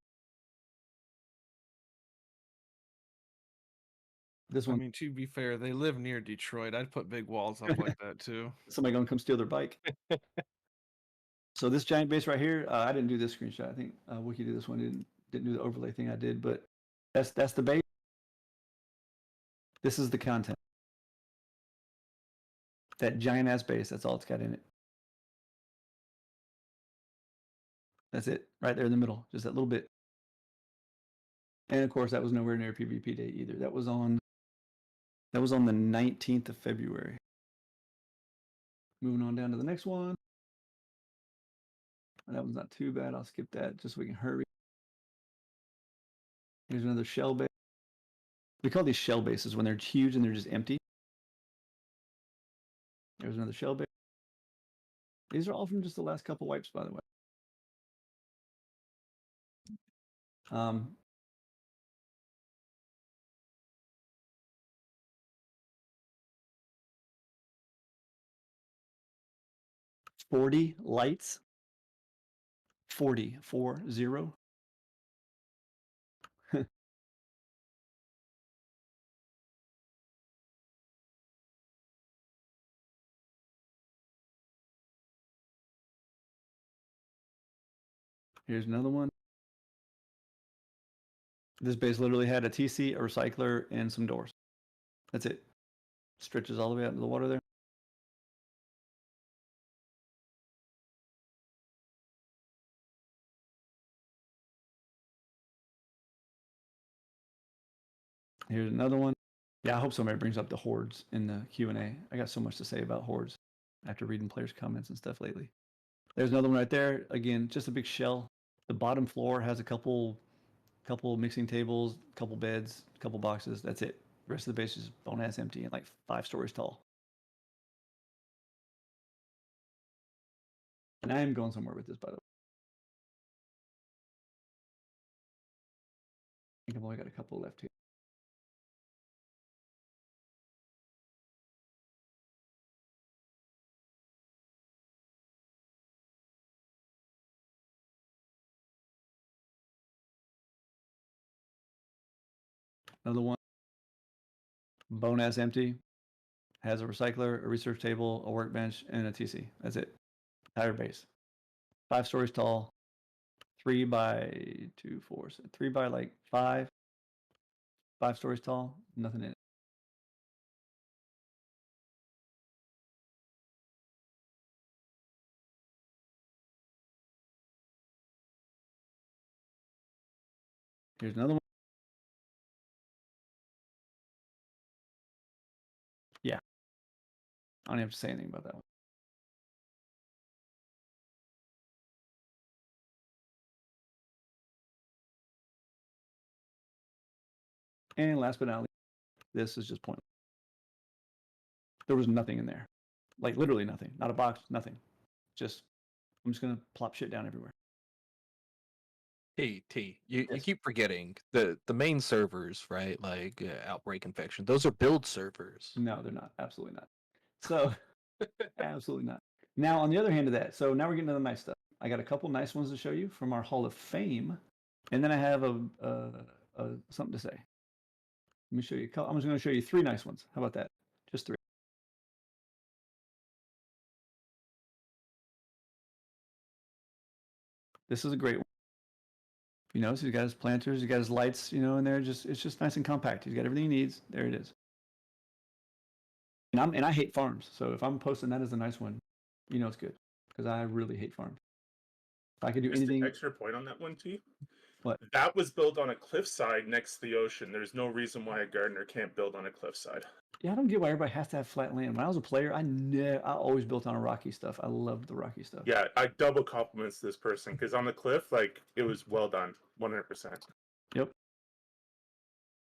A: This
C: I
A: one,
C: mean, to be fair, they live near Detroit. I'd put big walls up like that too.
A: somebody gonna come steal their bike. So this giant base right here, I didn't do this screenshot. I think Wiki did this one. Didn't do the overlay thing I did, but that's the base. This is the content. That giant ass base. That's all it's got in it. That's it, right there in the middle, just that little bit. And of course, that was nowhere near PvP day either. That was on the 19th of February. Moving on down to the next one. That one's not too bad. I'll skip that just so we can hurry. Here's another shell base. We call these shell bases when they're huge and they're just empty. There's another shell base. These are all from just the last couple wipes, by the way. 40 lights. 40. Here's another one. This base literally had a TC, a recycler, and some doors. That's it. Stretches all the way out into the water there. Here's another one. Yeah, I hope somebody brings up the hordes in the Q&A. I got so much to say about hordes after reading players' comments and stuff lately. There's another one right there. Again, just a big shell. The bottom floor has a couple mixing tables, couple beds, couple boxes. That's it. The rest of the base is bone ass empty and like 5 stories tall. And I am going somewhere with this, by the way. I think I've only got a couple left here. Another one. Bone ass empty. Has a recycler, a research table, a workbench, and a TC. That's it. Entire base. 5 stories tall. 3 by 2, 4, 3 by like 5. 5 stories tall. Nothing in it. Here's another one. Yeah. I don't have to say anything about that one. And last but not least, this is just pointless. There was nothing in there. Like literally nothing. Not a box, nothing. Just, I'm just going to plop shit down everywhere.
H: You
A: Yes.
H: keep forgetting the main servers, right? Like Outbreak Infection. Those are build servers.
A: No, they're not. Absolutely not. So, absolutely not. Now, on the other hand of that, so now we're getting to the nice stuff. I got a couple nice ones to show you from our Hall of Fame, and then I have a something to say. Let me show you. I'm just going to show you 3 nice ones. How about that? Just 3. This is a great one. You know, so he's got his planters, he's got his lights, you know, in there. It's just nice and compact. He's got everything he needs. There it is. And I hate farms, so if I'm posting that as a nice one, you know it's good because I really hate farms. If I could do
G: Just
A: anything,
G: an extra point on that one, T.
A: What?
G: That was built on a cliffside next to the ocean. There's no reason why a gardener can't build on a cliffside.
A: yeah, I don't get why everybody has to have flat land. When I was a player, I always built on a rocky stuff. I loved the rocky stuff.
G: Yeah, I double compliments this person because on the cliff, like it was well done, 100%.
A: Yep.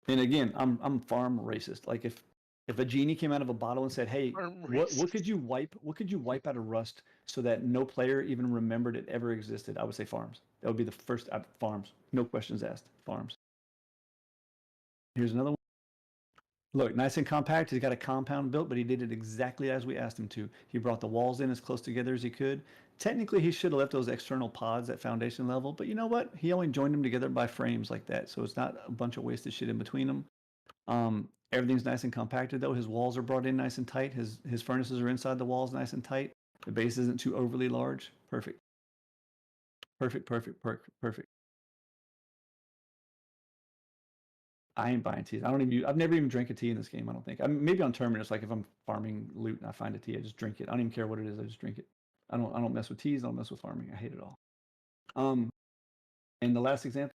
A: And again, I'm farm racist. Like if a genie came out of a bottle and said, "Hey,
E: Farm
A: what could you wipe out of Rust so that no player even remembered it ever existed?" I would say farms. That would be the first farms. No questions asked. Farms. Here's another one. Look, nice and compact. He's got a compound built, but he did it exactly as we asked him to. He brought the walls in as close together as he could. Technically, he should have left those external pods at foundation level, but you know what? He only joined them together by frames like that, so it's not a bunch of wasted shit in between them. Everything's nice and compacted though. His walls are brought in nice and tight. His furnaces are inside the walls nice and tight. The base isn't too overly large. Perfect. Perfect. I ain't buying teas. I've never even drank a tea in this game. I don't think. Maybe on Terminus, like if I'm farming loot and I find a tea, I just drink it. I don't even care what it is. I just drink it. I don't mess with teas. I don't mess with farming. I hate it all. And the last example.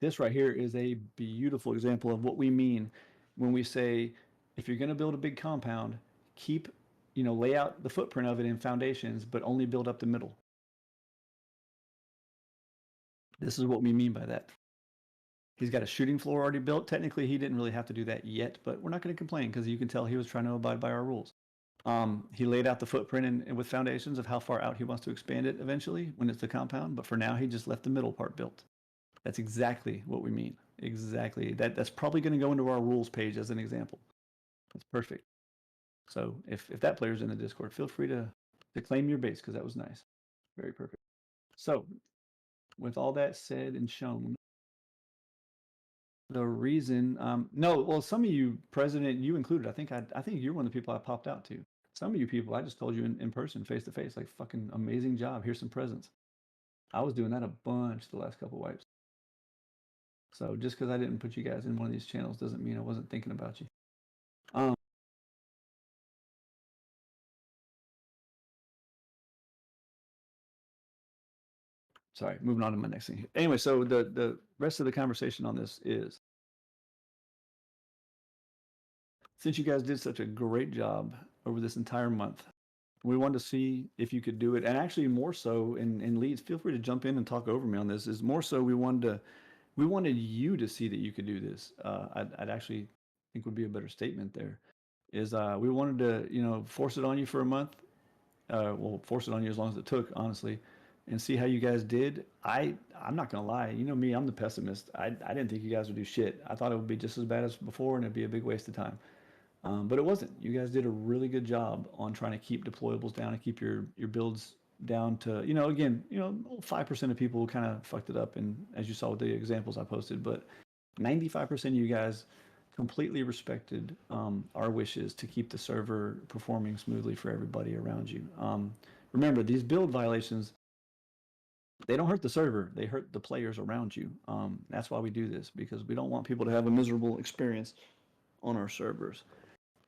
A: This right here is a beautiful example of what we mean when we say, if you're going to build a big compound, lay out the footprint of it in foundations, but only build up the middle. This is what we mean by that. He's got a shooting floor already built. Technically, he didn't really have to do that yet, but we're not going to complain because you can tell he was trying to abide by our rules. He laid out the footprint and with foundations of how far out he wants to expand it eventually when it's the compound, but for now, he just left the middle part built. That's exactly what we mean. Exactly. That's probably going to go into our rules page as an example. That's perfect. So if that player's in the Discord, feel free to claim your base because that was nice. Very perfect. So with all that said and shown, the reason, some of you, President, you included, I think you're one of the people I popped out to. Some of you people, I just told you in person, face to face, like fucking amazing job. Here's some presents. I was doing that a bunch the last couple wipes. So just because I didn't put you guys in one of these channels doesn't mean I wasn't thinking about you. Sorry, moving on to my next thing. Anyway, so the rest of the conversation on this is, since you guys did such a great job over this entire month, we wanted to see if you could do it. And actually more so in leads, feel free to jump in and talk over me on this, is more so we wanted you to see that you could do this. I'd actually think would be a better statement there, is we wanted to, force it on you for a month. Force it on you as long as it took, honestly, and see how you guys did. I'm not gonna lie, you know me, I'm the pessimist. I didn't think you guys would do shit. I thought it would be just as bad as before and it'd be a big waste of time. But it wasn't. You guys did a really good job on trying to keep deployables down and keep your builds down to, again, 5% of people kind of fucked it up. And as you saw with the examples I posted, but 95% of you guys completely respected our wishes to keep the server performing smoothly for everybody around you. Remember, these build violations, they don't hurt the server, they hurt the players around you. That's why we do this, because we don't want people to have a miserable experience on our servers.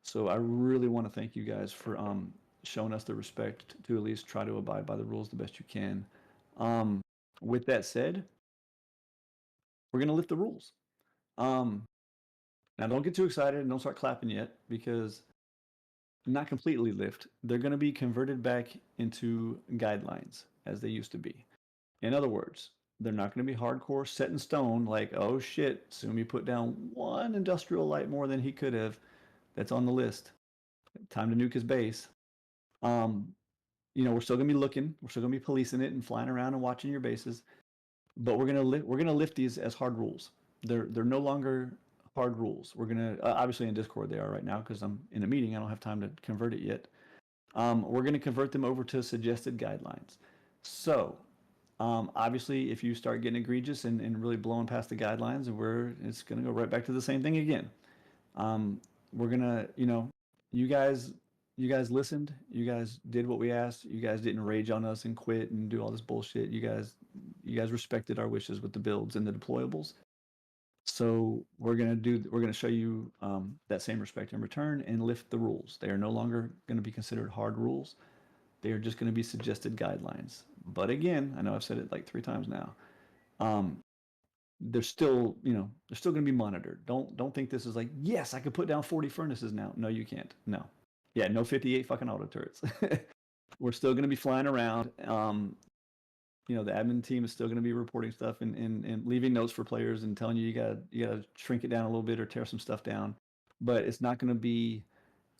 A: So I really want to thank you guys for showing us the respect to at least try to abide by the rules the best you can. With that said, we're going to lift the rules. Now, don't get too excited and don't start clapping yet, because not completely lift. They're going to be converted back into guidelines as they used to be. In other words, they're not going to be hardcore set in stone like, oh shit, Sumi put down one industrial light more than he could have. That's on the list. Time to nuke his base. We're still going to be looking. We're still going to be policing it and flying around and watching your bases. But we're going to lift these as hard rules. They're no longer hard rules. We're going to, obviously in Discord they are right now because I'm in a meeting. I don't have time to convert it yet. We're going to convert them over to suggested guidelines. So, obviously, if you start getting egregious and really blowing past the guidelines, it's going to go right back to the same thing again. We're going to, you guys listened. You guys did what we asked. You guys didn't rage on us and quit and do all this bullshit. You guys respected our wishes with the builds and the deployables. So we're gonna show you that same respect in return and lift the rules. They are no longer going to be considered hard rules. They are just going to be suggested guidelines. But again, I know I've said it like 3 times now. They're still going to be monitored. Don't think this is like, yes, I could put down 40 furnaces now. No, you can't. No. Yeah, no 58 fucking auto turrets. We're still going to be flying around. The admin team is still going to be reporting stuff and leaving notes for players and telling you gotta shrink it down a little bit or tear some stuff down. But it's not going to be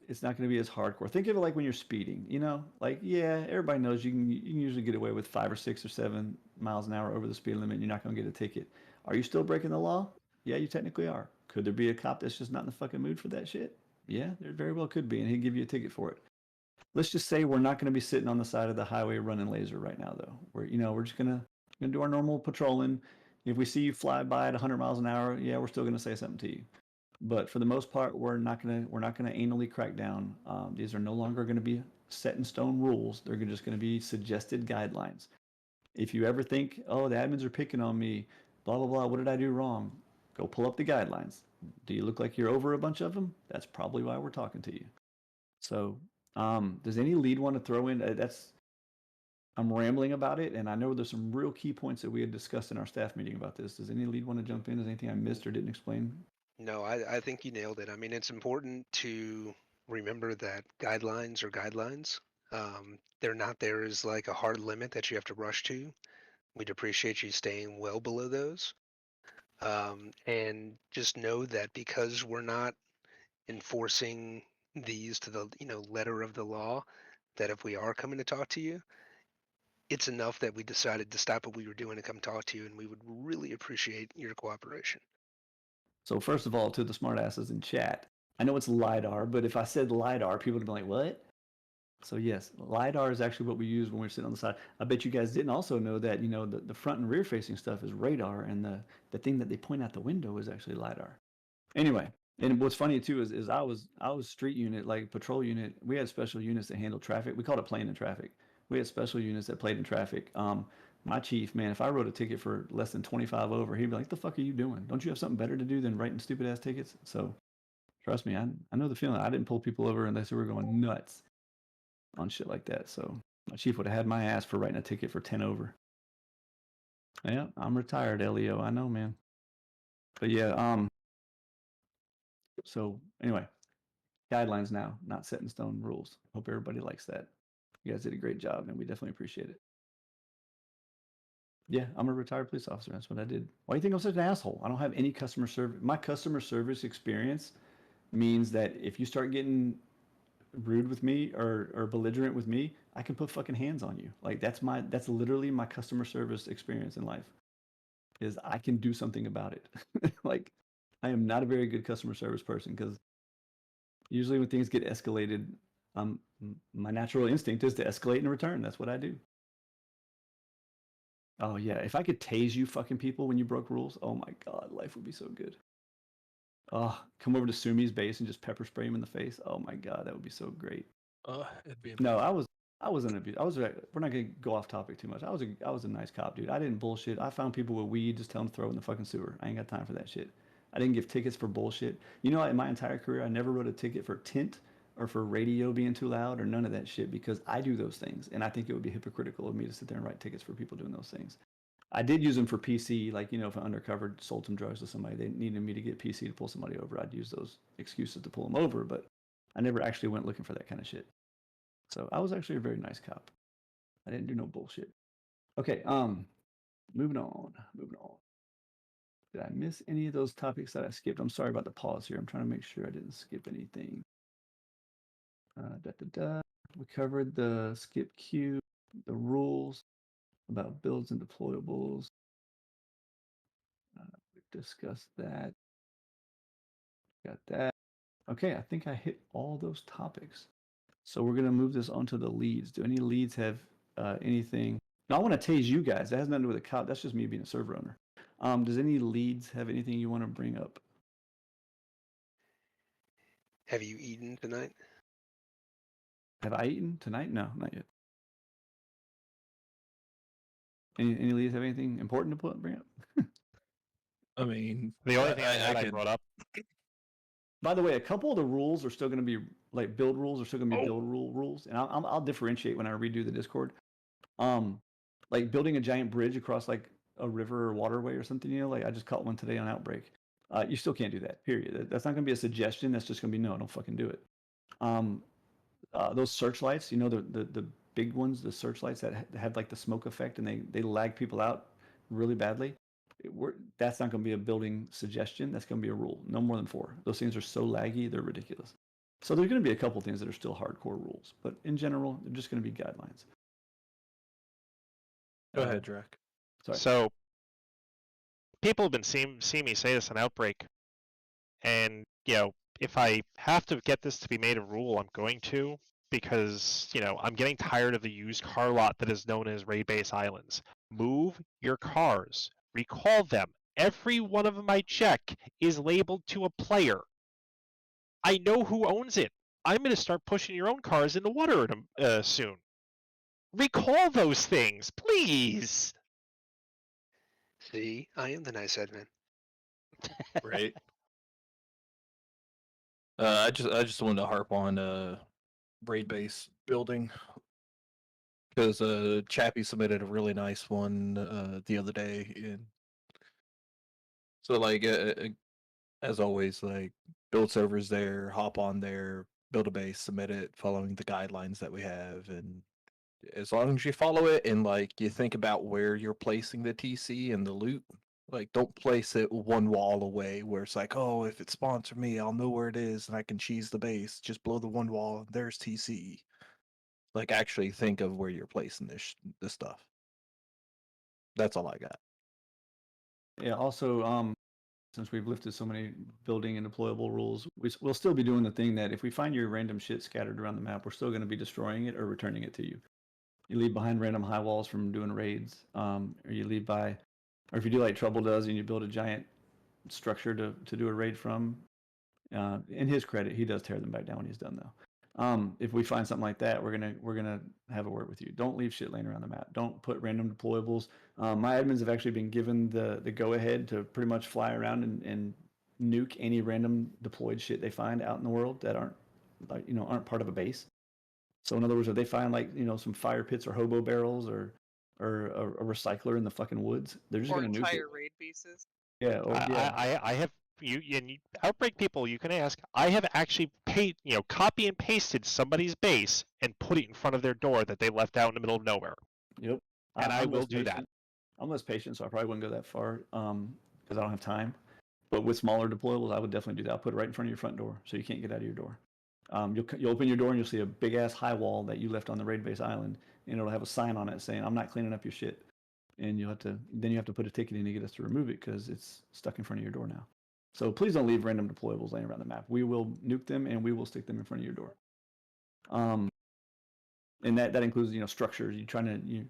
A: as hardcore. Think of it like when you're speeding. Everybody knows you can usually get away with 5 or 6 or 7 miles an hour over the speed limit and you're not going to get a ticket. Are you still breaking the law? Yeah, you technically are. Could there be a cop that's just not in the fucking mood for that shit? Yeah, there very well could be, and he'd give you a ticket for it. Let's just say we're not going to be sitting on the side of the highway running laser right now, though. We're just gonna do our normal patrolling. If we see you fly by at 100 miles an hour, yeah, we're still gonna say something to you. But for the most part, we're not gonna anally crack down. These are no longer going to be set in stone rules. They're just going to be suggested guidelines. If you ever think, oh, the admins are picking on me, blah blah blah, what did I do wrong? Go pull up the guidelines. Do you look like you're over a bunch of them? That's probably why we're talking to you. So, does any lead want to throw in? I'm rambling about it, and I know there's some real key points that we had discussed in our staff meeting about this. Does any lead want to jump in? Is anything I missed or didn't explain?
E: No, I think you nailed it. I mean, it's important to remember that guidelines are guidelines. They're not there as like a hard limit that you have to rush to. We'd appreciate you staying well below those. And just know that because we're not enforcing these to the letter of the law, that if we are coming to talk to you, it's enough that we decided to stop what we were doing and come talk to you, and we would really appreciate your cooperation.
A: So first of all, to the smartasses in chat, I know it's LiDAR, but if I said LiDAR, people would be like, what? So yes, LiDAR is actually what we use when we're sitting on the side. I bet you guys didn't also know that, the front and rear facing stuff is radar, and the thing that they point out the window is actually LiDAR. Anyway, and what's funny too is I was street unit, like patrol unit. We had special units that handled traffic. We called it playing in traffic. We had special units that played in traffic. My chief, man, if I wrote a ticket for less than 25 over, he'd be like, the fuck are you doing? Don't you have something better to do than writing stupid ass tickets? So trust me, I know the feeling. I didn't pull people over unless they were going nuts on shit like that. So my chief would have had my ass for writing a ticket for 10 over. Yeah, I'm retired, Leo. I know, man. But yeah, so anyway, guidelines now, not set in stone rules. Hope everybody likes that. You guys did a great job, and we definitely appreciate it. Yeah, I'm a retired police officer. That's what I did. Why do you think I'm such an asshole? I don't have any customer service. My customer service experience means that if you start getting rude with me or belligerent with me, I can put fucking hands on you. Like that's literally my customer service experience in life. Is I can do something about it. Like I am not a very good customer service person because usually when things get escalated, my natural instinct is to escalate in return. That's what I do. Oh yeah, if I could tase you fucking people when you broke rules, oh my god, life would be so good. Oh, come over to Sumi's base and just pepper spray him in the face. Oh my god, that would be so great.
H: It'd be
A: No,
H: amazing.
A: I was an abuse. We're not gonna go off topic too much. I was a nice cop, dude. I didn't bullshit. I found people with weed, just tell them to throw it in the fucking sewer. I ain't got time for that shit. I didn't give tickets for bullshit. You know, in my entire career, I never wrote a ticket for tint or for radio being too loud or none of that shit because I do those things, and I think it would be hypocritical of me to sit there and write tickets for people doing those things. I did use them for PC, like, you know, if an undercover sold some drugs to somebody, they needed me to get PC to pull somebody over. I'd use those excuses to pull them over, but I never actually went looking for that kind of shit. So I was actually a very nice cop. I didn't do no bullshit. Okay, moving on. Did I miss any of those topics that I skipped? I'm sorry about the pause here. I'm trying to make sure I didn't skip anything. We covered the skip queue, the rules about builds and deployables. We've discussed that. Got that. Okay, I think I hit all those topics. So we're gonna move this on to the leads. Do any leads have anything? Now I want to tase you guys. That has nothing to do with a cop. That's just me being a server owner. Does any leads have anything you want to bring up?
E: Have you eaten tonight?
A: Have I eaten tonight? No, not yet. Any leads have anything important to bring up?
H: I mean,
B: The only thing I
H: can-
B: brought up.
A: By the way, a couple of the rules are still going to be like build rules are still going to be
G: Oh.
A: build rules, and I'll differentiate when I redo the Discord. Like building a giant bridge across like a river or waterway or something. You know, like I just caught one today on Outbreak. You still can't do that. Period. That's not going to be a suggestion. That's just going to be no. Don't fucking do it. Those searchlights, you know, the big ones, the searchlights that have like the smoke effect and they lag people out really badly. That's not going to be a building suggestion. That's going to be a rule. No more than 4. Those things are so laggy, they're ridiculous. So there's going to be a couple things that are still hardcore rules, but in general, they're just going to be guidelines.
H: Go ahead, Drac.
A: Sorry.
B: So people have been seeing me say this on Outbreak, and you know, if I have to get this to be made a rule, I'm going to, because you know I'm getting tired of the used car lot that is known as Raid Base Islands. Move your cars, recall them. Every one of them I check is labeled to a player. I know who owns it. I'm going to start pushing your own cars in the water soon. Recall those things, please.
E: See, I am the nice admin.
H: Right. I just wanted to harp on raid base building because Chappie submitted a really nice one the other day, and so like as always, like build servers there, hop on there, build a base, submit it, following the guidelines that we have, and as long as you follow it and like you think about where you're placing the TC and the loot, like don't place it one wall away where it's like, oh, if it spawns for me, I'll know where it is and I can cheese the base. Just blow the one wall and there's TC. Like actually think of where you're placing this stuff. That's all I got.
A: Yeah. Also, since we've lifted so many building and deployable rules, we'll still be doing the thing that if we find your random shit scattered around the map, we're still going to be destroying it or returning it to you. You leave behind random high walls from doing raids, or you leave by, or if you do like Trouble does and you build a giant structure to do a raid from. In his credit, he does tear them back down when he's done though. If we find something like that, we're gonna have a word with you. Don't leave shit laying around the map. Don't put random deployables. My admins have actually been given the go ahead to pretty much fly around and nuke any random deployed shit they find out in the world that aren't part of a base. So in other words, if they find like some fire pits or hobo barrels or a recycler in the fucking woods, they're just
I: Or
A: gonna nuke it.
I: entire raid bases.
A: Yeah.
B: I have you Outbreak people. You can ask. I have actually copy and pasted somebody's base and put it in front of their door that they left out in the middle of nowhere.
A: Yep.
B: And I will do that.
A: I'm less patient, so I probably wouldn't go that far because I don't have time. But with smaller deployables, I would definitely do that. I'll put it right in front of your front door so you can't get out of your door. You'll open your door and you'll see a big ass high wall that you left on the raid base island, and it'll have a sign on it saying, "I'm not cleaning up your shit." And you have to put a ticket in to get us to remove it because it's stuck in front of your door now. So please don't leave random deployables laying around the map. We will nuke them and we will stick them in front of your door. And that includes, you know, structures.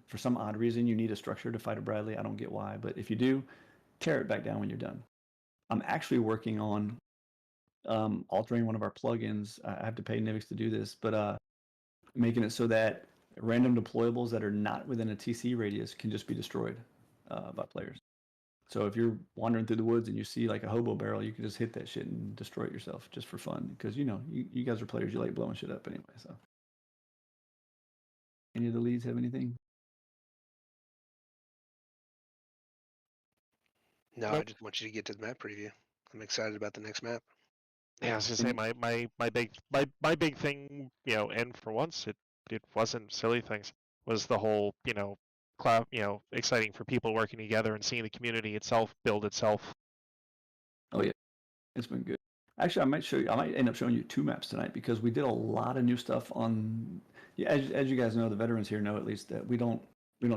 A: For some odd reason, you need a structure to fight a Bradley. I don't get why, but if you do, tear it back down when you're done. I'm actually working on altering one of our plugins. I have to pay Nivix to do this, but making it so that random deployables that are not within a TC radius can just be destroyed by players. So if you're wandering through the woods and you see like a hobo barrel, you can just hit that shit and destroy it yourself just for fun. Because, you know, you guys are players. You like blowing shit up anyway. So, any of the leads have anything?
E: No, I
B: Nope.
E: just want you to get to the map preview. I'm excited about the next map.
B: Yeah, I was gonna say my big thing, you know, and for once it wasn't silly things, was the whole, you know, cloud, you know, exciting for people working together and seeing the community itself build itself.
A: Oh yeah, it's been good. Actually, I might end up showing you 2 maps tonight because we did a lot of new stuff on. Yeah, as you guys know, the veterans here know at least that we don't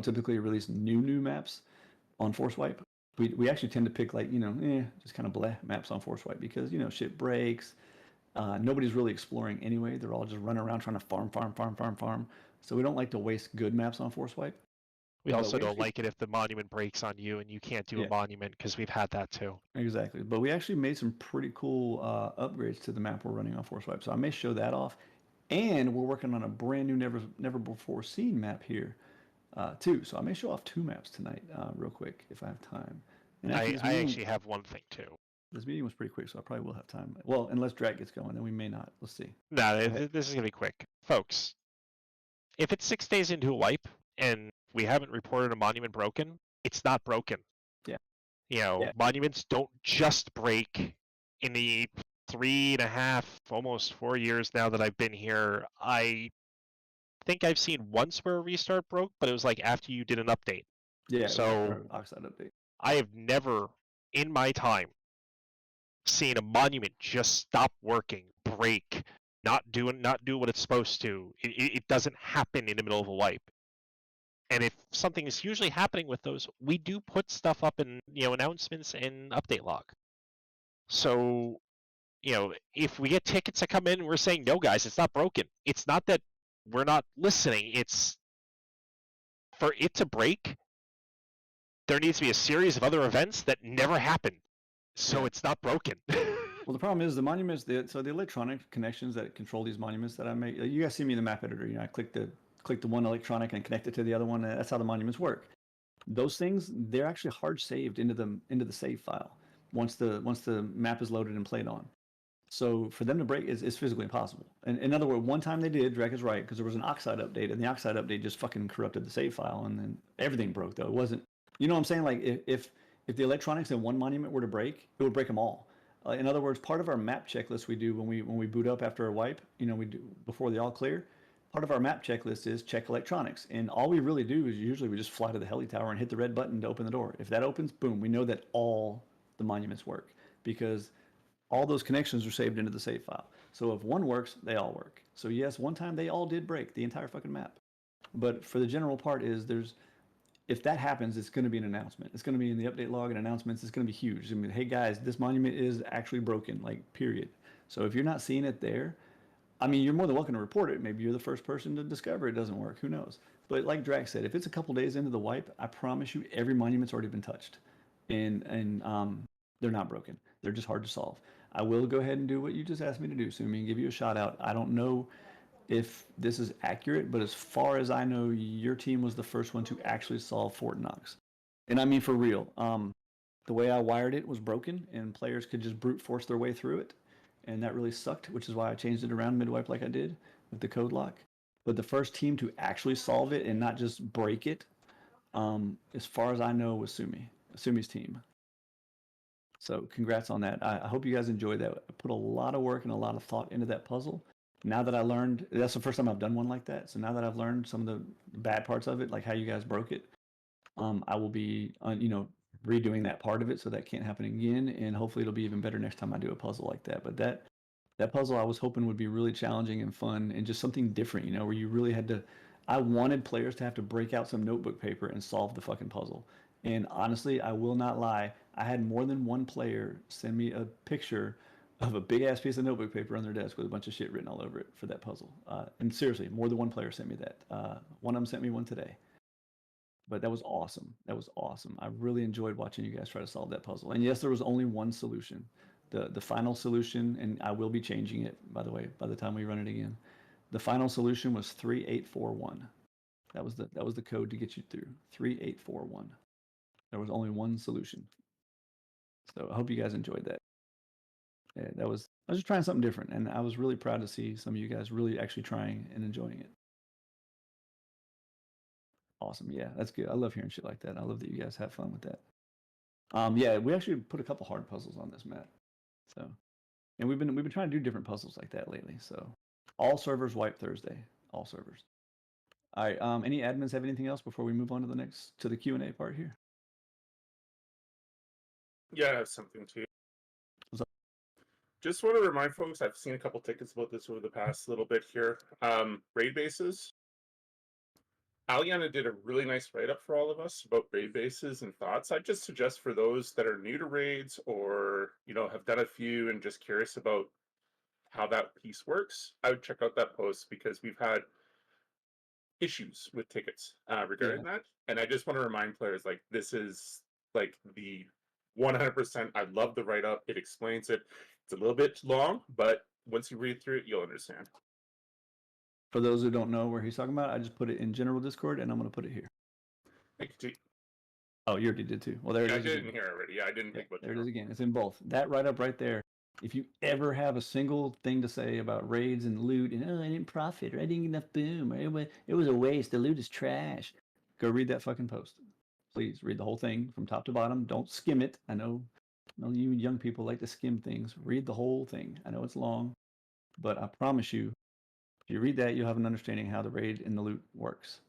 A: typically release new maps on Force Wipe. We actually tend to pick like, you know, just kind of bleh maps on Force Wipe because, you know, shit breaks. Nobody's really exploring anyway. They're all just running around trying to farm. So we don't like to waste good maps on Force Wipe.
B: We
A: But
B: also
A: we
B: don't
A: actually-
B: like it if the monument breaks on you and you can't do
A: Yeah.
B: a monument, because we've had that too.
A: Exactly. But we actually made some pretty cool upgrades to the map we're running on Force Wipe. So I may show that off. And we're working on a brand new, never before seen map here too. So I may show off 2 maps tonight real quick if I have time. And
B: I
A: this meeting-
B: actually have one thing too.
A: This meeting was pretty quick, so I probably will have time. Well, unless Drat gets going, then we may not. Let's see.
B: No,
A: ahead.
B: this is gonna be quick, folks. If it's 6 days into a wipe and we haven't reported a monument broken, it's not broken.
A: Yeah.
B: You know,
A: Yeah.
B: monuments don't just break. In the 3.5, almost 4 years now that I've been here, I think I've seen once where a restart broke, but it was like after you did an update.
A: Yeah.
B: So-
A: Oxide update.
B: I have never in my time seen a monument just stop working, break, not do what it's supposed to. It doesn't happen in the middle of a wipe. And if something is usually happening with those, we do put stuff up in, you know, announcements and update log. So, you know, if we get tickets that come in and we're saying, no guys, it's not broken. It's not that we're not listening. It's for it to break, there needs to be a series of other events that never happened. So
A: Yeah.
B: it's not broken.
A: Well, the problem is the monuments. So the electronic connections that control these monuments that I make. You guys see me in the map editor. You know, I click the one electronic and connect it to the other one. That's how the monuments work. Those things, they're actually hard saved into the save file once the map is loaded and played on. So for them to break is physically impossible. And in other words, one time they did, Drek is right, because there was an Oxide update, and the Oxide update just fucking corrupted the save file, and then everything broke. Though it wasn't, you know what I'm saying? Like if the electronics in one monument were to break, it would break them all. In other words, part of our map checklist we do when we boot up after a wipe, you know, we do before the all clear. Part of our map checklist is check electronics, and all we really do is usually we just fly to the heli tower and hit the red button to open the door. If that opens, boom, we know that all the monuments work because all those connections are saved into the save file. So if one works, they all work. So yes, one time they all did break the entire fucking map. But for the general part is if that happens, it's going to be an announcement. It's going to be in the update log and announcements. It's going to be huge. I mean, hey guys, this monument is actually broken, like period. So if you're not seeing it there, I mean, you're more than welcome to report it. Maybe you're the first person to discover it doesn't work. Who knows? But like Drax said, if it's a couple days into the wipe, I promise you every monument's already been touched. And they're not broken. They're just hard to solve. I will go ahead and do what you just asked me to do, Sumi, and give you a shout out. I don't know if this is accurate, but as far as I know, your team was the first one to actually solve Fort Knox. And I mean for real. The way I wired it was broken, and players could just brute force their way through it. And that really sucked, which is why I changed it around mid-wipe like I did with the code lock. But the first team to actually solve it and not just break it, as far as I know, was Sumi's team. So congrats on that. I hope you guys enjoyed that. I put a lot of work and a lot of thought into that puzzle. Now that I learned, that's the first time I've done one like that. So now that I've learned some of the bad parts of it, like how you guys broke it, I will be, redoing that part of it so that can't happen again. And hopefully it'll be even better next time I do a puzzle like that. But that puzzle I was hoping would be really challenging and fun and just something different, where you really had to, I wanted players to have to break out some notebook paper and solve the fucking puzzle. And honestly, I will not lie, I had more than one player send me a picture of a big ass piece of notebook paper on their desk with a bunch of shit written all over it for that puzzle. And seriously, more than one player sent me that. One of them sent me one today. But that was awesome. That was awesome. I really enjoyed watching you guys try to solve that puzzle. And yes, there was only one solution. The final solution, and I will be changing it, by the way, by the time we run it again. The final solution was 3841. That was the code to get you through. 3841. There was only one solution. So I hope you guys enjoyed that. Yeah, I was just trying something different, and I was really proud to see some of you guys really actually trying and enjoying it. Awesome. Yeah, that's good. I love hearing shit like that. I love that you guys have fun with that. Yeah, we actually put a couple hard puzzles on this map. So, and we've been trying to do different puzzles like that lately. So, all servers wipe Thursday. All servers. All right. Any admins have anything else before we move on to the Q&A part here?
G: Yeah, I have something too.
A: What's up?
G: Just want to remind folks, I've seen a couple tickets about this over the past little bit here. Raid bases. Aliana did a really nice write-up for all of us about raid bases and thoughts. I just suggest for those that are new to raids or, have done a few and just curious about how that piece works, I would check out that post because we've had issues with tickets regarding that. And I just want to remind players, this is the 100%. I love the write-up. It explains it. It's a little bit long, but once you read through it, you'll understand.
A: For those who don't know where he's talking about, I just put it in general Discord, and I'm going to put it here.
G: Thank you, T.
A: Oh, you already did too. Well, there it is.
G: I did in here already. Yeah, I didn't think about
A: there it is again. It's in both. That write-up right there. If you ever have a single thing to say about raids and loot, and I didn't profit, or I didn't get enough boom, or it was a waste, the loot is trash, go read that fucking post. Please read the whole thing from top to bottom. Don't skim it. I know you young people like to skim things. Read the whole thing. I know it's long, but I promise you, if you read that, you'll have an understanding how the raid and the loot works.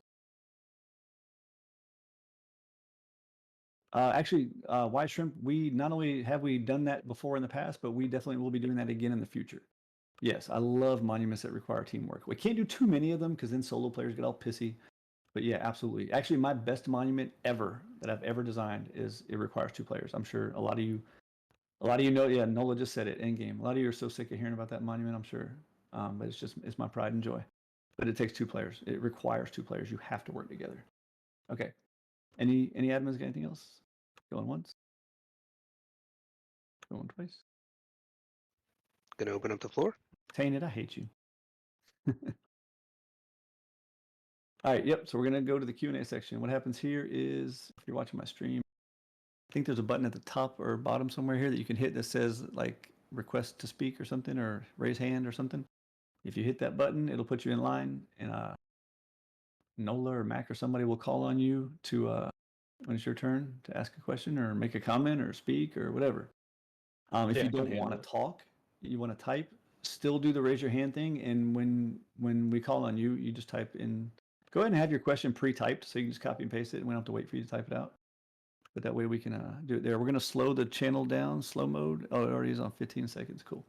A: Actually, White Shrimp, we not only have we done that before in the past, but we definitely will be doing that again in the future. Yes, I love monuments that require teamwork. We can't do too many of them because then solo players get all pissy. But yeah, absolutely. Actually, my best monument ever that I've ever designed it requires 2 players. I'm sure a lot of you know. Yeah, Nola just said it in game. A lot of you are so sick of hearing about that monument. I'm sure, but it's my pride and joy. But it takes 2 players. It requires 2 players. You have to work together. Okay. Any admins got anything else? Going once. Going twice.
E: Gonna open up the floor.
A: Tainted, I hate you. All right, yep. So we're gonna go to the Q&A section. What happens here is, if you're watching my stream, I think there's a button at the top or bottom somewhere here that you can hit that says like request to speak or something, or raise hand or something. If you hit that button, it'll put you in line, and Nola or Mac or somebody will call on you to when it's your turn to ask a question or make a comment or speak or whatever. If you don't want to talk, you want to type, still do the raise your hand thing, and when we call on you, you just type in. Go ahead and have your question pre-typed, so you can just copy and paste it, and we don't have to wait for you to type it out. But that way we can do it there. We're going to slow the channel down, slow mode. Oh, it already is on 15 seconds. Cool.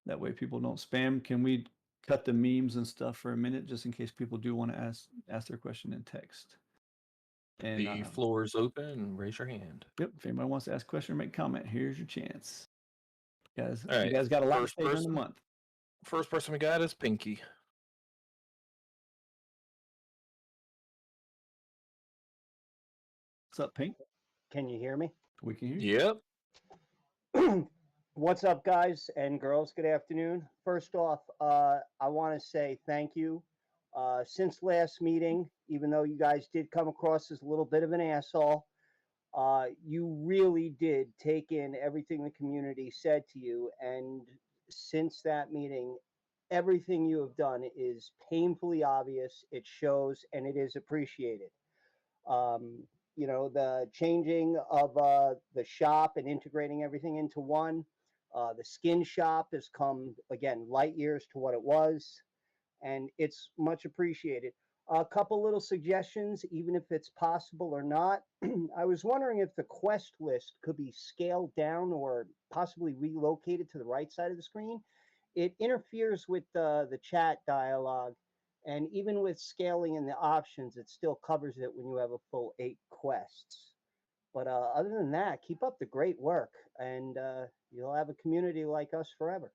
A: That way people don't spam. Can we cut the memes and stuff for a minute, just in case people do want to ask their question in text? And
H: the floor is open. Raise your hand.
A: Yep. If anybody wants to ask a question or make a comment, here's your chance. Guys,
H: All right,
A: you guys got a lot to
H: first
A: say during the
H: person.
A: month.
H: First person we got is Pinky.
A: What's up, Pink?
I: Can you hear me?
A: We can hear you.
H: Yep.
I: What's up, guys and girls? Good afternoon. First off, I want to say thank you. Since last meeting, even though you guys did come across as a little bit of an asshole, you really did take in everything the community said to you. And since that meeting, everything you have done is painfully obvious. It shows, and it is appreciated. The changing of the shop and integrating everything into one. The skin shop has come, again, light years to what it was, and it's much appreciated. A couple little suggestions, even if it's possible or not. I was wondering if the quest list could be scaled down or possibly relocated to the right side of the screen. It interferes with the chat dialogue, and even with scaling in the options, it still covers it when you have a full 8 quests. But other than that, keep up the great work, and you'll have a community like us forever.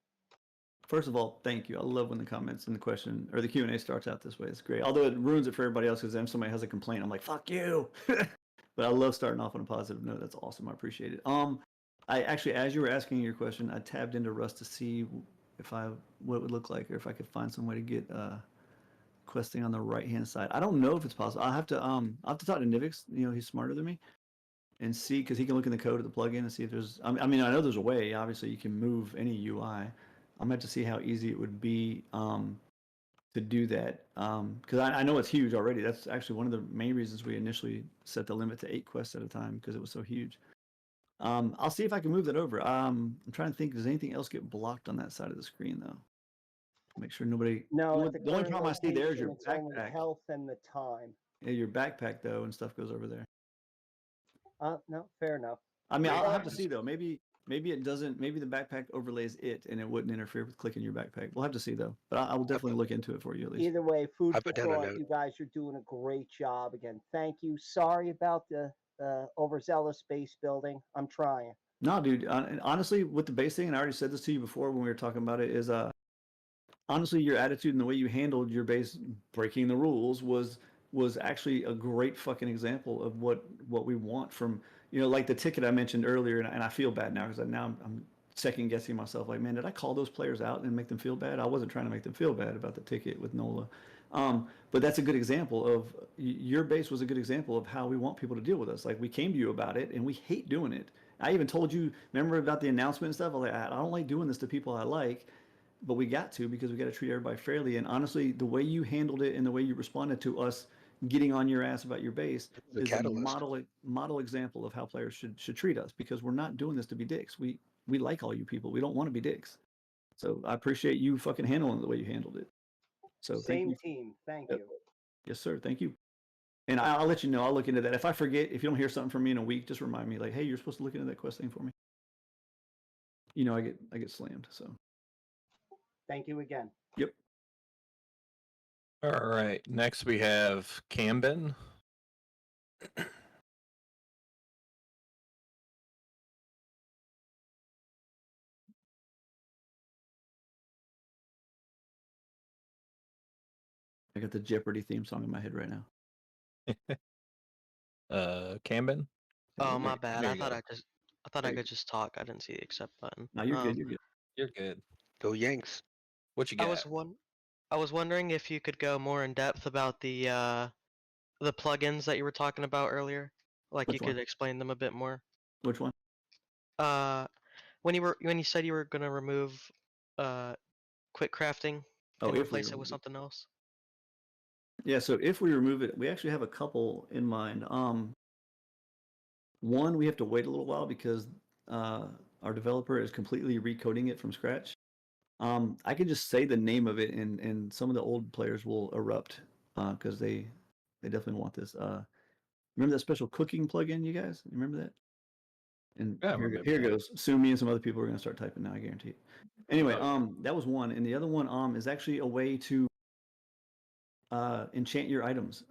A: First of all, thank you. I love when the comments and the question or the Q&A starts out this way. It's great. Although it ruins it for everybody else because then somebody has a complaint, I'm like, fuck you. But I love starting off on a positive note. That's awesome. I appreciate it. I actually, as you were asking your question, I tabbed into Rust to see what it would look like or if I could find some way to get questing on the right hand side. I don't know if it's possible. I'll have to talk to Nivix. You know, he's smarter than me, and see because he can look in the code of the plugin and see if there's. I mean, I know there's a way. Obviously, you can move any UI. I'm going to have to see how easy it would be to do that because I know it's huge already. That's actually one of the main reasons we initially set the limit to 8 quests at a time because it was so huge. I'll see if I can move that over. I'm trying to think. Does anything else get blocked on that side of the screen though? Make sure nobody.
I: No,
A: The only problem I see there is your
I: it's only
A: backpack.
I: health and the time.
A: Yeah, your backpack though, and stuff goes over there.
I: No, fair enough.
A: I mean, I'll have to see though. Maybe it doesn't. Maybe the backpack overlays it, and it wouldn't interfere with clicking your backpack. We'll have to see though. But I will definitely look into it for you at least.
I: Either way, food
E: I
I: for
E: put down a
I: thought.
E: note.
I: You guys are doing a great job again. Thank you. Sorry about the overzealous base building. I'm trying.
A: No, dude. And honestly, with the base thing, and I already said this to you before when we were talking about it, is honestly your attitude and the way you handled your base breaking the rules was actually a great fucking example of what we want from like the ticket I mentioned earlier, and I feel bad now because now I'm second guessing myself. Like, man, did I call those players out and make them feel bad? I wasn't trying to make them feel bad about the ticket with NOLA. But that's a good example of your base was a good example of how we want people to deal with us. Like we came to you about it, and we hate doing it. I even told you, remember about the announcement and stuff? I was like, I don't like doing this to people I like, but we got to because we got to treat everybody fairly. And honestly, the way you handled it and the way you responded to us getting on your ass about your base is a model example of how players should treat us because we're not doing this to be dicks. We like all you people. We don't want to be dicks. So I appreciate you fucking handling it the way you handled it. So
I: Same team. Thank you.
A: Yes, sir. Thank you. And I'll let you know. I'll look into that. If I forget, if you don't hear something from me in a week, just remind me. Like, hey, you're supposed to look into that quest thing for me. I get slammed. So.
I: Thank you again.
A: Yep.
H: All right. Next we have Camben.
A: I got the Jeopardy theme song in my head right now.
H: Camben.
J: Oh, my bad.
H: there
J: I
H: you
J: thought
H: go.
J: I thought I could just talk. I didn't see the accept button.
A: No, you're good. You're good.
H: You're good.
E: Go Yanks.
H: What you
J: I
H: got?
J: was wondering if you could go more in depth about the plugins that you were talking about earlier. Like
A: Which
J: you could
A: one?
J: explain them a bit more.
A: Which one?
J: When you said you were gonna remove quick crafting
A: Oh,
J: and
A: if we
J: replace it with
A: remove it.
J: something else.
A: Yeah, so if we remove it, we actually have a couple in mind. One, we have to wait a little while because our developer is completely recoding it from scratch. I can just say the name of it, and some of the old players will erupt because they definitely want this. Remember that special cooking plugin, you guys? You remember that? And
H: Yeah, I
A: here
H: remember
A: here
H: that.
A: goes. Soon me and some other people are going to start typing now, I guarantee it. Anyway, that was one, and the other one is actually a way to enchant your items.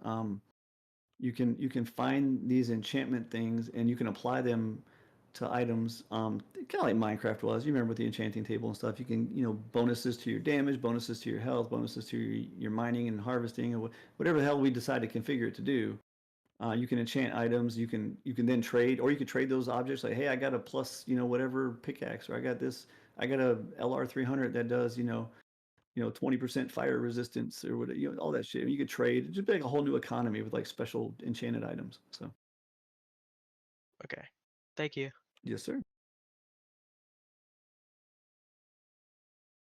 A: You can find these enchantment things and you can apply them to items, kind of like Minecraft was. You remember with the enchanting table and stuff. You can bonuses to your damage, bonuses to your health, bonuses to your mining and harvesting, or whatever the hell we decide to configure it to do. You can enchant items. You can then trade, or you can trade those objects. Like, hey, I got a plus whatever pickaxe, or I got a LR 300 that does 20% fire resistance or whatever, all that shit. You could trade. It'd just be like a whole new economy with like special enchanted items. So.
J: Okay. Thank you.
A: Yes, sir.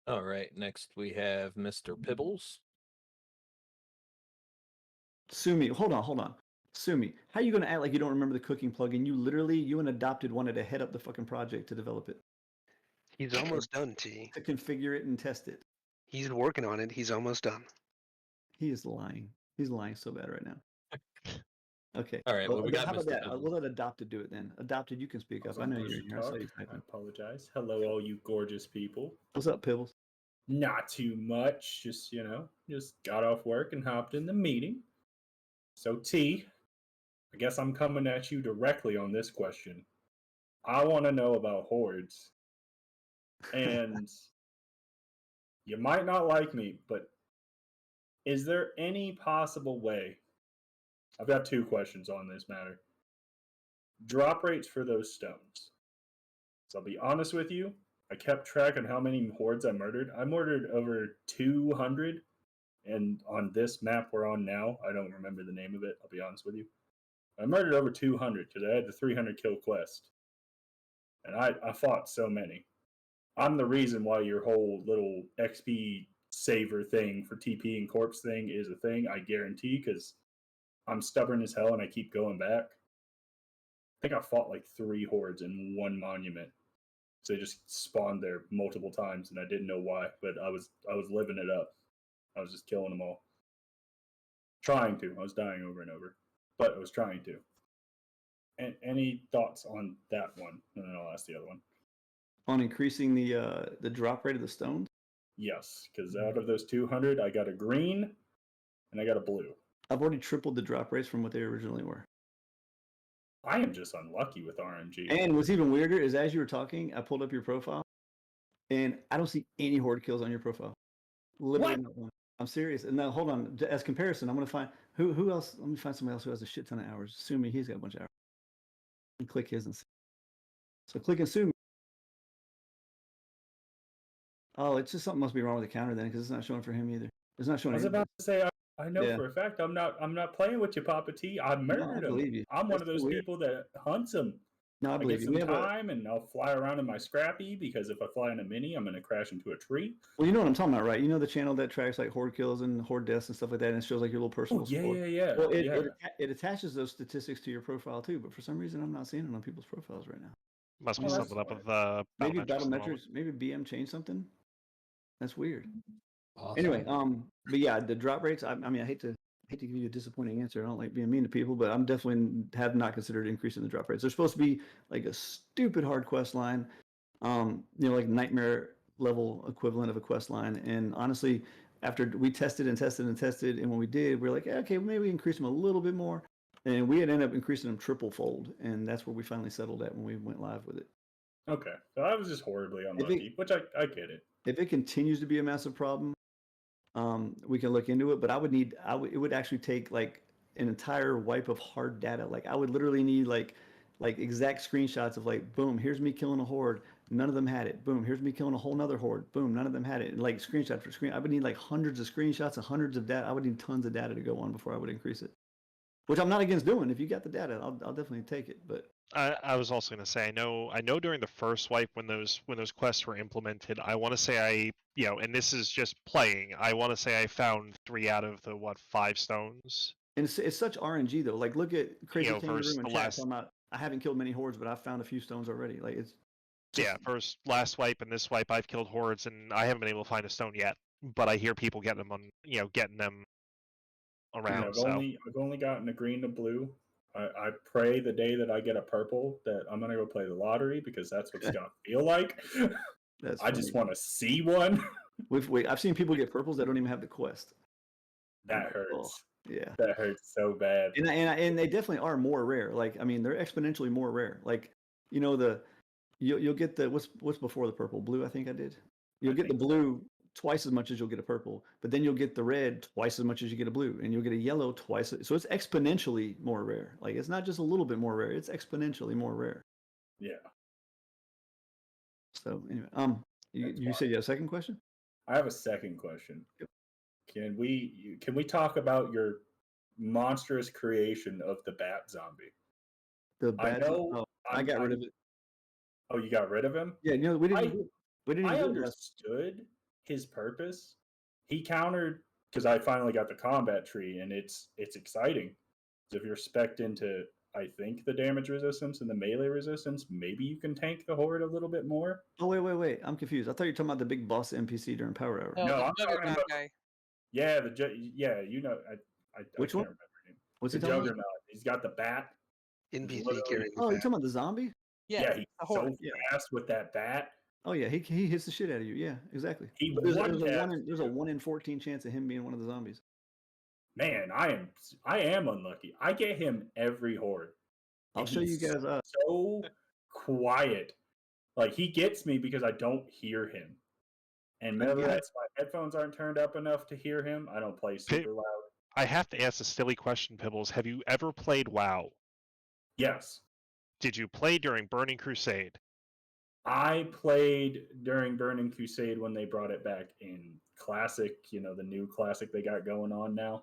H: All right. Next we have Mr. Pibbles.
A: Sue me. Hold on. Sue me. How are you going to act like you don't remember the cooking plugin? You and Adopted wanted to head up the fucking project to develop it.
E: He's almost done, T.
A: To configure it and test it.
E: He's working on it. He's almost done.
A: He is lying. He's lying so bad right now. Okay.
H: All right. Well, we got
A: how about
H: Mr.
A: that?
H: Pibbles.
A: We'll let Adopted do it then. Adopted, you can speak up. I know you're in here. I saw you
K: I
A: typing.
K: apologize. Hello, all you gorgeous people.
A: What's up, Pibbles?
K: Not too much. Just, just got off work and hopped in the meeting. So, T, I guess I'm coming at you directly on this question. I want to know about hordes. And you might not like me, but is there any possible way? I've got 2 questions on this matter. Drop rates for those stones. So I'll be honest with you, I kept track on how many hordes I murdered. I murdered over 200, and on this map we're on now, I don't remember the name of it, I'll be honest with you. I murdered over 200 because I had the 300 kill quest. And I fought so many. I'm the reason why your whole little XP saver thing for TP and corpse thing is a thing, I guarantee, because I'm stubborn as hell and I keep going back. I think I fought like 3 hordes in one monument. So they just spawned there multiple times and I didn't know why, but I was living it up. I was just killing them all. Trying to. I was dying over and over. But I was trying to. And any thoughts on that one? And then I'll ask the other one.
A: On increasing the drop rate of the stones?
K: Yes, because out of those 200, I got a green and I got a blue.
A: I've already tripled the drop rates from what they originally were.
K: I am just unlucky with RNG.
A: And what's even weirder is as you were talking, I pulled up your profile, and I don't see any horde kills on your profile. Literally not one. I'm serious. And now hold on. As comparison, I'm gonna find who else. Let me find somebody else who has a shit ton of hours. Assuming he's got a bunch of hours. And click his and see. So click and sue. Oh, it's just something must be wrong with the counter then, because it's not showing for him either. It's not showing.
K: I was
A: anybody.
K: about to say, I know
A: Yeah.
K: for a fact I'm not playing with you, Papa T. I murdered him.
A: believe you.
K: I'm one
A: That's
K: of those
A: so weird.
K: people that hunts him.
A: No, I
K: I
A: believe
K: get
A: you.
K: some
A: We have a,
K: time and I'll fly around in my Scrappy because if I fly in a Mini, I'm going to crash into a tree.
A: well, you know what I'm talking about, right? You know the channel that tracks like horde kills and horde deaths and stuff like that, and it shows like your little personal
K: Oh, yeah,
A: score.
K: yeah.
A: Well,
K: yeah.
A: it attaches those statistics to your profile too, but for some reason I'm not seeing it on people's profiles right now.
B: Must be
K: Oh, that's
B: something up with
A: Maybe
B: Battlemetrics at the moment.
A: Battlemetrics, maybe BM changed something. That's weird.
L: Awesome.
A: Anyway, but yeah, the drop rates. I mean, I hate to give you a disappointing answer. I don't like being mean to people, but I'm definitely have not considered increasing the drop rates. There's supposed to be like a stupid hard quest line, like nightmare level equivalent of a quest line. And honestly, after we tested and tested and tested, and when we did, we're like, okay, maybe we increase them a little bit more. And we had ended up increasing them triple fold, and that's where we finally settled at when we went live with it.
K: Okay. So I was just horribly unlucky, which I get it.
A: If it continues to be a massive problem, we can look into it. But it would actually take like an entire wipe of hard data. Like I would literally need like exact screenshots of like, boom, here's me killing a horde. None of them had it. Boom, here's me killing a whole nother horde. Boom, none of them had it. And like screenshot for screen. I would need like hundreds of screenshots and hundreds of data. I would need tons of data to go on before I would increase it. Which I'm not against doing. If you got the data, I'll definitely take it. But
B: I was also going to say, I know during the first wipe when those quests were implemented, I want to say and this is just playing, I want to say I found 3 out of the 5 stones.
A: And it's such RNG though. Like look at Crazy Kangaroo
B: versus
A: and
B: the
A: chat
B: last-
A: talking about I haven't killed many hordes, but I've found a few stones already. Like it's
B: Yeah, first last wipe and this wipe I've killed hordes and I haven't been able to find a stone yet, but I hear people getting them on getting them around.
K: I've only gotten a green and blue. I pray the day that I get a purple that I'm gonna go play the lottery because that's what it's gonna feel like.
A: that's
K: I just
A: funny.
K: want to see one.
A: I've seen people get purples that don't even have the quest.
K: That
A: Oh,
K: hurts.
A: yeah.
K: That hurts so bad.
A: And they definitely are more rare. Like I mean, they're exponentially more rare. Like you'll get the what's before the purple? Blue, I think I did. You'll get the blue twice as much as you'll get a purple, but then you'll get the red twice as much as you get a blue, and you'll get a yellow twice. So it's exponentially more rare. Like it's not just a little bit more rare; it's exponentially more rare.
K: Yeah.
A: So anyway, you said you had a second question?
K: I have a second question. Can we talk about your monstrous creation of the bat zombie?
A: The bad. I got rid of it.
K: Oh, you got rid of him?
A: Yeah, we didn't.
K: I
A: do it last-
K: understood his purpose. He countered because I finally got the combat tree, and it's exciting. So if you're spec'd into, I think, the damage resistance and the melee resistance, maybe you can tank the horde a little bit more.
A: Oh wait! I'm confused. I thought you were talking about the big boss NPC during Power Hour.
K: No,
L: the
K: I'm talking
L: Juggernaut
K: about
L: guy.
K: yeah, I
A: Which
K: can't
A: one?
K: remember his name.
A: What's
K: The
A: he talking about?
K: Juggernaut. He's got the bat.
E: NPC
K: literally-
E: carrying the
A: Oh, you're
E: bat.
A: talking about the zombie?
K: Yeah, he's
L: the
K: so
L: horde.
A: Yeah.
K: fast with that bat.
A: Oh yeah, he hits the shit out of you. Yeah, exactly.
K: He
A: There's a
K: one-taps
A: there's a 1 in 14 chance of him being one of the zombies.
K: man, I am unlucky. I get him every horde.
A: I'll
K: and
A: show you
K: he's
A: guys up.
K: So quiet. Like he gets me because I don't hear him. And maybe that's my headphones aren't turned up enough to hear him. I don't play super loud.
B: I have to ask a silly question, Pibbles. Have you ever played WoW?
K: Yes.
B: Did you play during Burning Crusade?
K: I played during Burning Crusade when they brought it back in Classic, the new Classic they got going on now.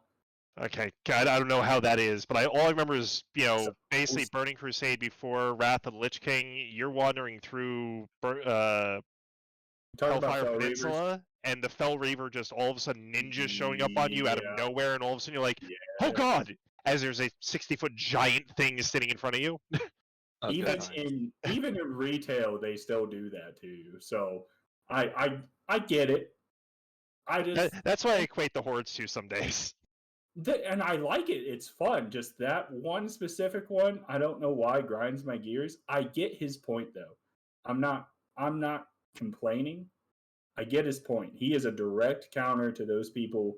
B: Okay, God, I don't know how that is, but all I remember is, basically
K: Supposed-
B: Burning Crusade before Wrath of the Lich King. You're wandering through
K: Talking about
B: Hellfire
K: Fel Reavers?
B: Peninsula, and the Fel Reaver just all of a sudden ninjas showing up on you out of
K: Yeah.
B: nowhere, and all of a sudden you're like,
K: Yeah.
B: oh God! As there's a 60-foot giant thing sitting in front of you.
K: Even in retail, they still do that to you. So I get it. I just
B: That's why I equate the hordes to some days.
K: and I like it. It's fun. Just that one specific one, I don't know why grinds my gears. I get his point though. I'm not complaining. I get his point. He is a direct counter to those people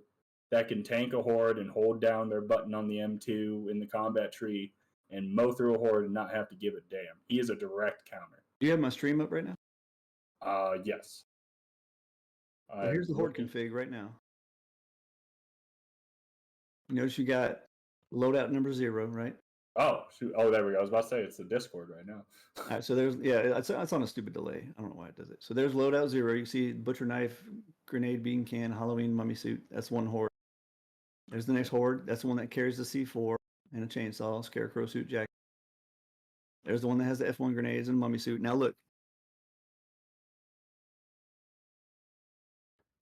K: that can tank a horde and hold down their button on the M2 in the combat tree and mow through a horde and not have to give a damn. He is a direct counter.
A: Do you have my stream up right now?
K: Yes.
A: Well, here's the horde config right now. Notice you got loadout number 0, right?
K: Oh, shoot. Oh, there we go. I was about to say it's the Discord right now.
A: All right, so there's it's on a stupid delay. I don't know why it does it. So there's loadout 0. You see butcher knife, grenade, bean can, Halloween mummy suit. That's one horde. There's the next horde. That's the one that carries the C4 and a chainsaw, scarecrow suit jacket. There's the one that has the F1 grenades and mummy suit. Now look.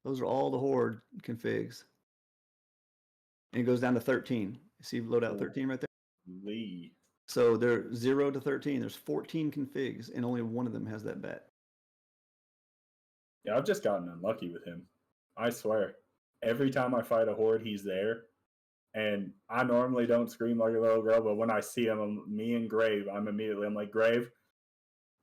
A: Those are all the horde configs. And it goes down to 13. You see loadout 13 right there?
K: Lee.
A: So they're 0 to 13. There's 14 configs, and only one of them has that bat.
K: Yeah, I've just gotten unlucky with him. I swear. Every time I fight a horde, he's there. And I normally don't scream like a little girl, but when I see him, me and Grave, I'm like, Grave,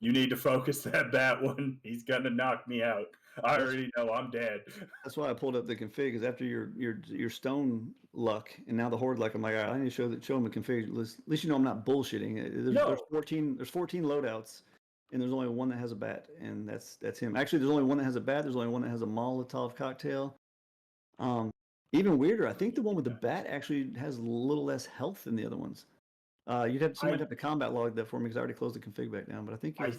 K: you need to focus that bat one. He's gonna knock me out. I already know I'm dead.
A: That's why I pulled up the config, because after your stone luck, and now the horde luck, I'm like, all right, I need to show them the config. At least you know I'm not bullshitting. There's 14 loadouts, and there's only one that has a bat, and that's him. Actually, there's only one that has a bat. There's only one that has a Molotov cocktail. Even weirder, I think the one with the bat actually has a little less health than the other ones. Somebody have to combat log that for me because I already closed the config back down. But I think
K: I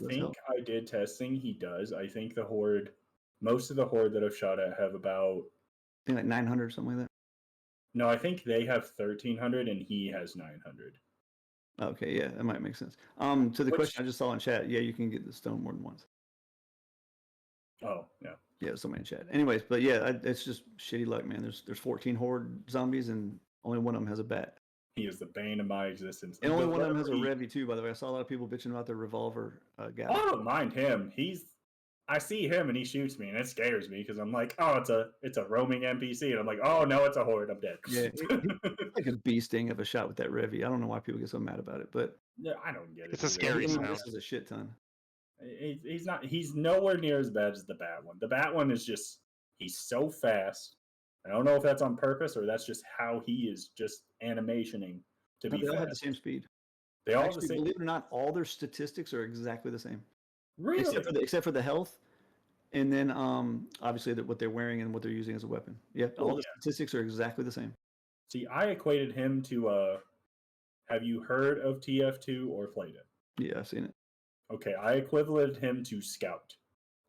K: did testing. He does. I think the horde, most of the horde that I've shot at have about,
A: I think like 900 something like that.
K: No, I think they have 1300 and he has 900.
A: Okay, yeah, that might make sense. To the question I just saw in chat, yeah, you can get the stone more than once.
K: Oh, yeah.
A: Yeah, somebody in chat. Anyways, but yeah, it's just shitty luck, man. There's 14 horde zombies and only one of them has a bat.
K: He is the bane of my existence.
A: And only one of them has a Revy too, by the way. I saw a lot of people bitching about their revolver guy.
K: I don't mind him. I see him and he shoots me and it scares me because I'm like, oh, it's a roaming NPC, and I'm like, oh no, it's a horde. I'm dead.
A: Yeah, it's like a bee sting of a shot with that Revy. I don't know why people get so mad about it, but
K: yeah, I don't get it.
B: It's a scary sound.
A: This is a shit ton.
K: He's nowhere near as bad as the bat one. The bat one is just, he's so fast. I don't know if that's on purpose or that's just how he is just animationing to be
A: They all
K: fast.
A: have the same speed.
K: They all
A: Actually,
K: have the same.
A: believe it or not, all their statistics are exactly the same.
K: Really?
A: Except for the health, and then obviously what they're wearing and what they're using as a weapon. Yeah, all the statistics are exactly the same.
K: See, I equated him to have you heard of TF2 or played it?
A: Yeah, I've seen it.
K: Okay, I equivalented him to Scout.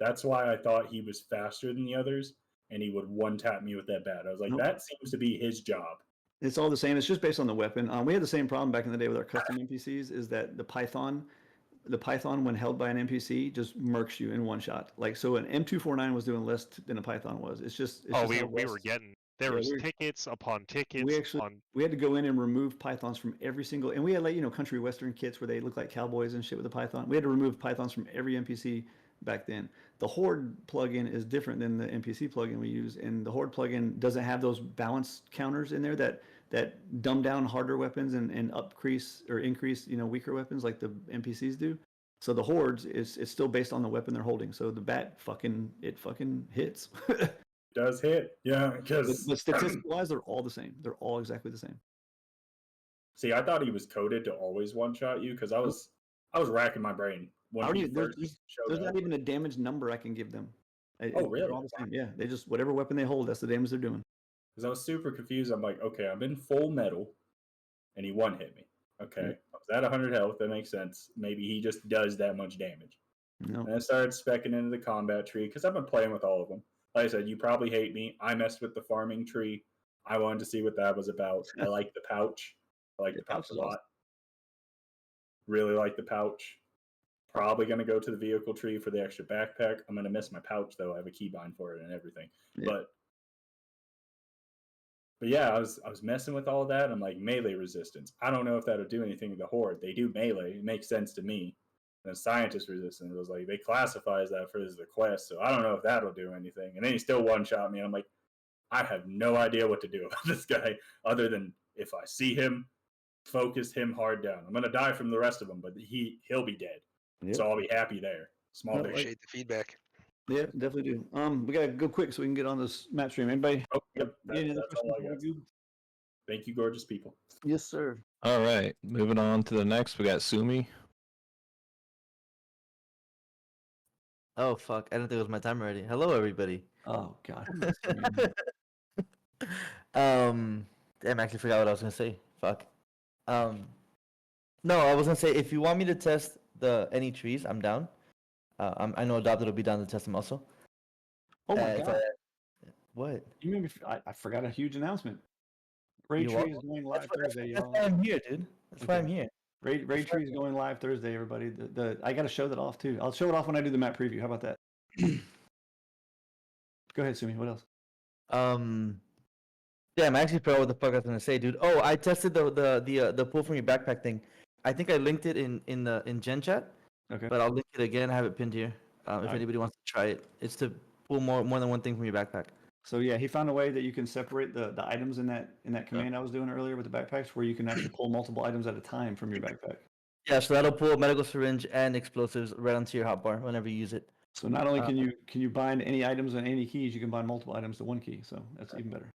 K: That's why I thought he was faster than the others, and he would one-tap me with that bat. I was like, that seems to be his job.
A: It's all the same. It's just based on the weapon. We had the same problem back in the day with our custom NPCs, is that the Python, when held by an NPC, just murks you in one shot. Like, so an M249 was doing less than a Python was.
B: We were getting... There was tickets upon tickets.
A: We had to go in and remove pythons from every single, and we had country western kits where they look like cowboys and shit with the python. We had to remove pythons from every NPC back then. The Horde plugin is different than the NPC plugin we use, and the Horde plugin doesn't have those balance counters in there that dumb down harder weapons and increase weaker weapons like the NPCs do. So the Hordes it's still based on the weapon they're holding. So the bat fucking hits.
K: does hit. Yeah,
A: But,
K: because
A: but statistical wise, they're all the same. They're all exactly the same.
K: see, I thought he was coded to always one shot you because I was racking my brain
A: I
K: when
A: don't
K: he
A: even,
K: first showed
A: there's
K: up.
A: not even a damage number I can give them.
K: Oh,
A: They're
K: really?
A: all the same. Yeah, they just whatever weapon they hold, that's the damage they're doing.
K: Because I was super confused. I'm like, okay, I'm in full metal, and he one hit me. Okay,
A: Yeah.
K: I was at 100 health. That makes sense. Maybe he just does that much damage.
A: No,
K: And I started specking into the combat tree because I've been playing with all of them. Like I said, you probably hate me. I messed with the farming tree. I wanted to see what that was about. I like the pouch. I like
A: Yeah,
K: the pouch
A: pouch
K: a
A: is
K: lot. Really like the pouch. Probably going to go to the vehicle tree for the extra backpack. I'm going to miss my pouch, though. I have a keybind for it and everything.
A: Yeah.
K: But yeah, I was messing with all that. I'm like, melee resistance. I don't know if that'll do anything to the horde. They do melee. It makes sense to me. And then scientist resistance was like, they classify as that for the quest. So I don't know if that'll do anything. And then he still one-shot me. I'm like, I have no idea what to do about this guy other than if I see him, focus him hard down. I'm going to die from the rest of them, but he'll be dead.
A: Yep.
K: So I'll be happy there. Small
A: No,
K: victory.
E: Appreciate the feedback.
A: Yeah, definitely do. We gotta go quick so we can get on this map stream. Anybody?
K: Oh, yep.
A: Any other
K: That's all
A: questions
K: I
A: before
K: got.
A: we go?
K: Thank you, gorgeous people.
A: Yes, sir.
H: All right, moving on to the next. We got Sumi.
L: Oh fuck! I didn't think it was my time already. Hello, everybody.
A: Oh God.
L: Damn, I actually forgot what I was gonna say. Fuck. No, I was gonna say if you want me to test any trees, I'm down. I know Adopted will be down to test them also.
A: Oh my
L: if
A: God.
L: What?
A: You made me. I forgot a huge announcement. Raid
L: You
A: Tree
L: what?
A: is going live Thursday,
L: That's
A: y'all.
L: why I'm here, dude. That's why I'm
A: Okay.
L: here.
A: Raid Tree is going live Thursday, everybody. I got to show that off too. I'll show it off when I do the map preview. How about that? Go ahead, Sumi. What else?
L: Damn, I actually forgot what the fuck I was gonna say, dude. Oh, I tested the pull from your backpack thing. I think I linked it in Gen Chat.
A: Okay.
L: But I'll link it again. I have it pinned here. If
A: Alright.
L: anybody wants to try it, it's to pull more than one thing from your backpack.
A: So yeah, he found a way that you can separate the items in that command I was doing earlier with the backpacks, where you can actually pull multiple items at a time from your backpack.
L: Yeah, so that'll pull medical syringe and explosives right onto your hotbar whenever you use it.
A: So not only can you bind any items and any keys, you can bind multiple items to one key. So that's even better.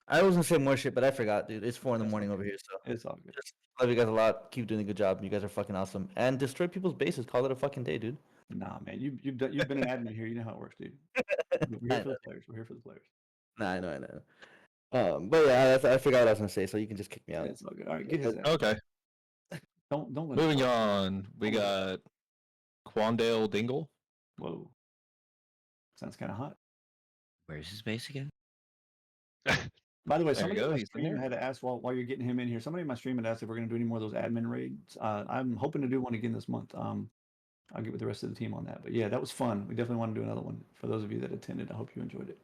L: I was gonna say more shit, but I forgot, dude. It's 4 in the morning over here, so
A: It's all good.
L: just love you guys a lot. Keep doing a good job. You guys are fucking awesome. And destroy people's bases. Call it a fucking day, dude.
A: Nah, man, you've been an admin here. You know how it works, dude. We're here for the players. We're here for the players.
L: Nah, I know. But yeah, I forgot what I was gonna say, so you can just kick me out.
A: It's all good. All right, get his ass.
H: Okay,
A: Don't let him
H: moving
A: talk.
H: on. We got Quandale Dingle.
A: Whoa. Sounds kind of hot.
M: Where's his base again?
A: By the way,
H: There you
A: somebody
H: go,
A: in my
H: he's in
A: stream
H: there.
A: had to ask while you're getting him in here. Somebody in my stream had asked if we're going to do any more of those admin raids. I'm hoping to do one again this month. I'll get with the rest of the team on that. But yeah, that was fun. We definitely want to do another one. For those of you that attended, I hope you enjoyed it.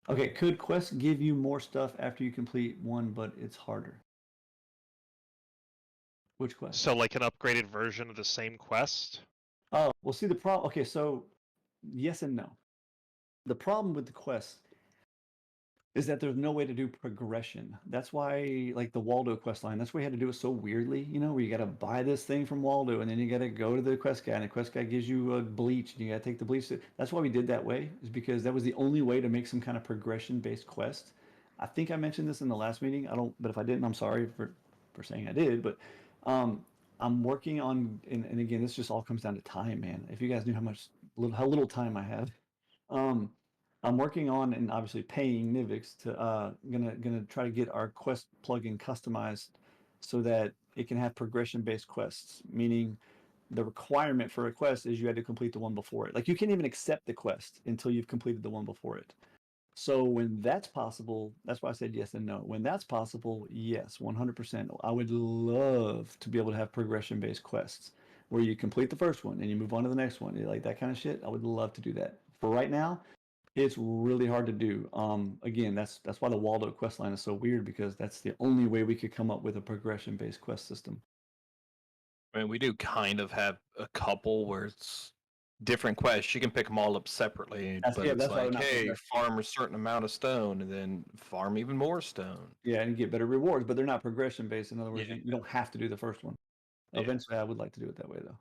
A: Okay, could quests give you more stuff after you complete one, but it's harder? Which quest?
B: So like an upgraded version of the same quest?
A: Oh, well, see the problem. Okay, so yes and no. The problem with the quest is that there's no way to do progression. That's why, like the Waldo quest line, that's why you had to do it so weirdly, where you got to buy this thing from Waldo and then you got to go to the quest guy and the quest guy gives you a bleach and you got to take the bleach. That's why we did that way, is because that was the only way to make some kind of progression-based quest. I think I mentioned this in the last meeting. But if I didn't, I'm sorry for saying I did. But I'm working on, and again, this just all comes down to time, man. If you guys knew how little time I have. I'm working on and obviously paying Nivix to gonna try to get our quest plugin customized so that it can have progression-based quests, meaning the requirement for a quest is you had to complete the one before it. Like you can't even accept the quest until you've completed the one before it. So when that's possible, that's why I said yes and no. When that's possible, yes, 100%. I would love to be able to have progression-based quests where you complete the first one and you move on to the next one. Like that kind of shit. I would love to do that. For right now, it's really hard to do. Again, that's why the Waldo quest line is so weird, because that's the only way we could come up with a progression-based quest system.
H: I mean, we do kind of have a couple where it's different quests. You can pick them all up separately, but it's
A: that's why they're
H: like,
A: not
H: hey,
A: progression.
H: farm a certain amount of stone and then farm even more stone.
A: Yeah, and you get better rewards, but they're not progression-based. In other words,
H: Yeah.
A: you don't have to do the first one.
H: Yeah.
A: Eventually, I would like to do it that way, though.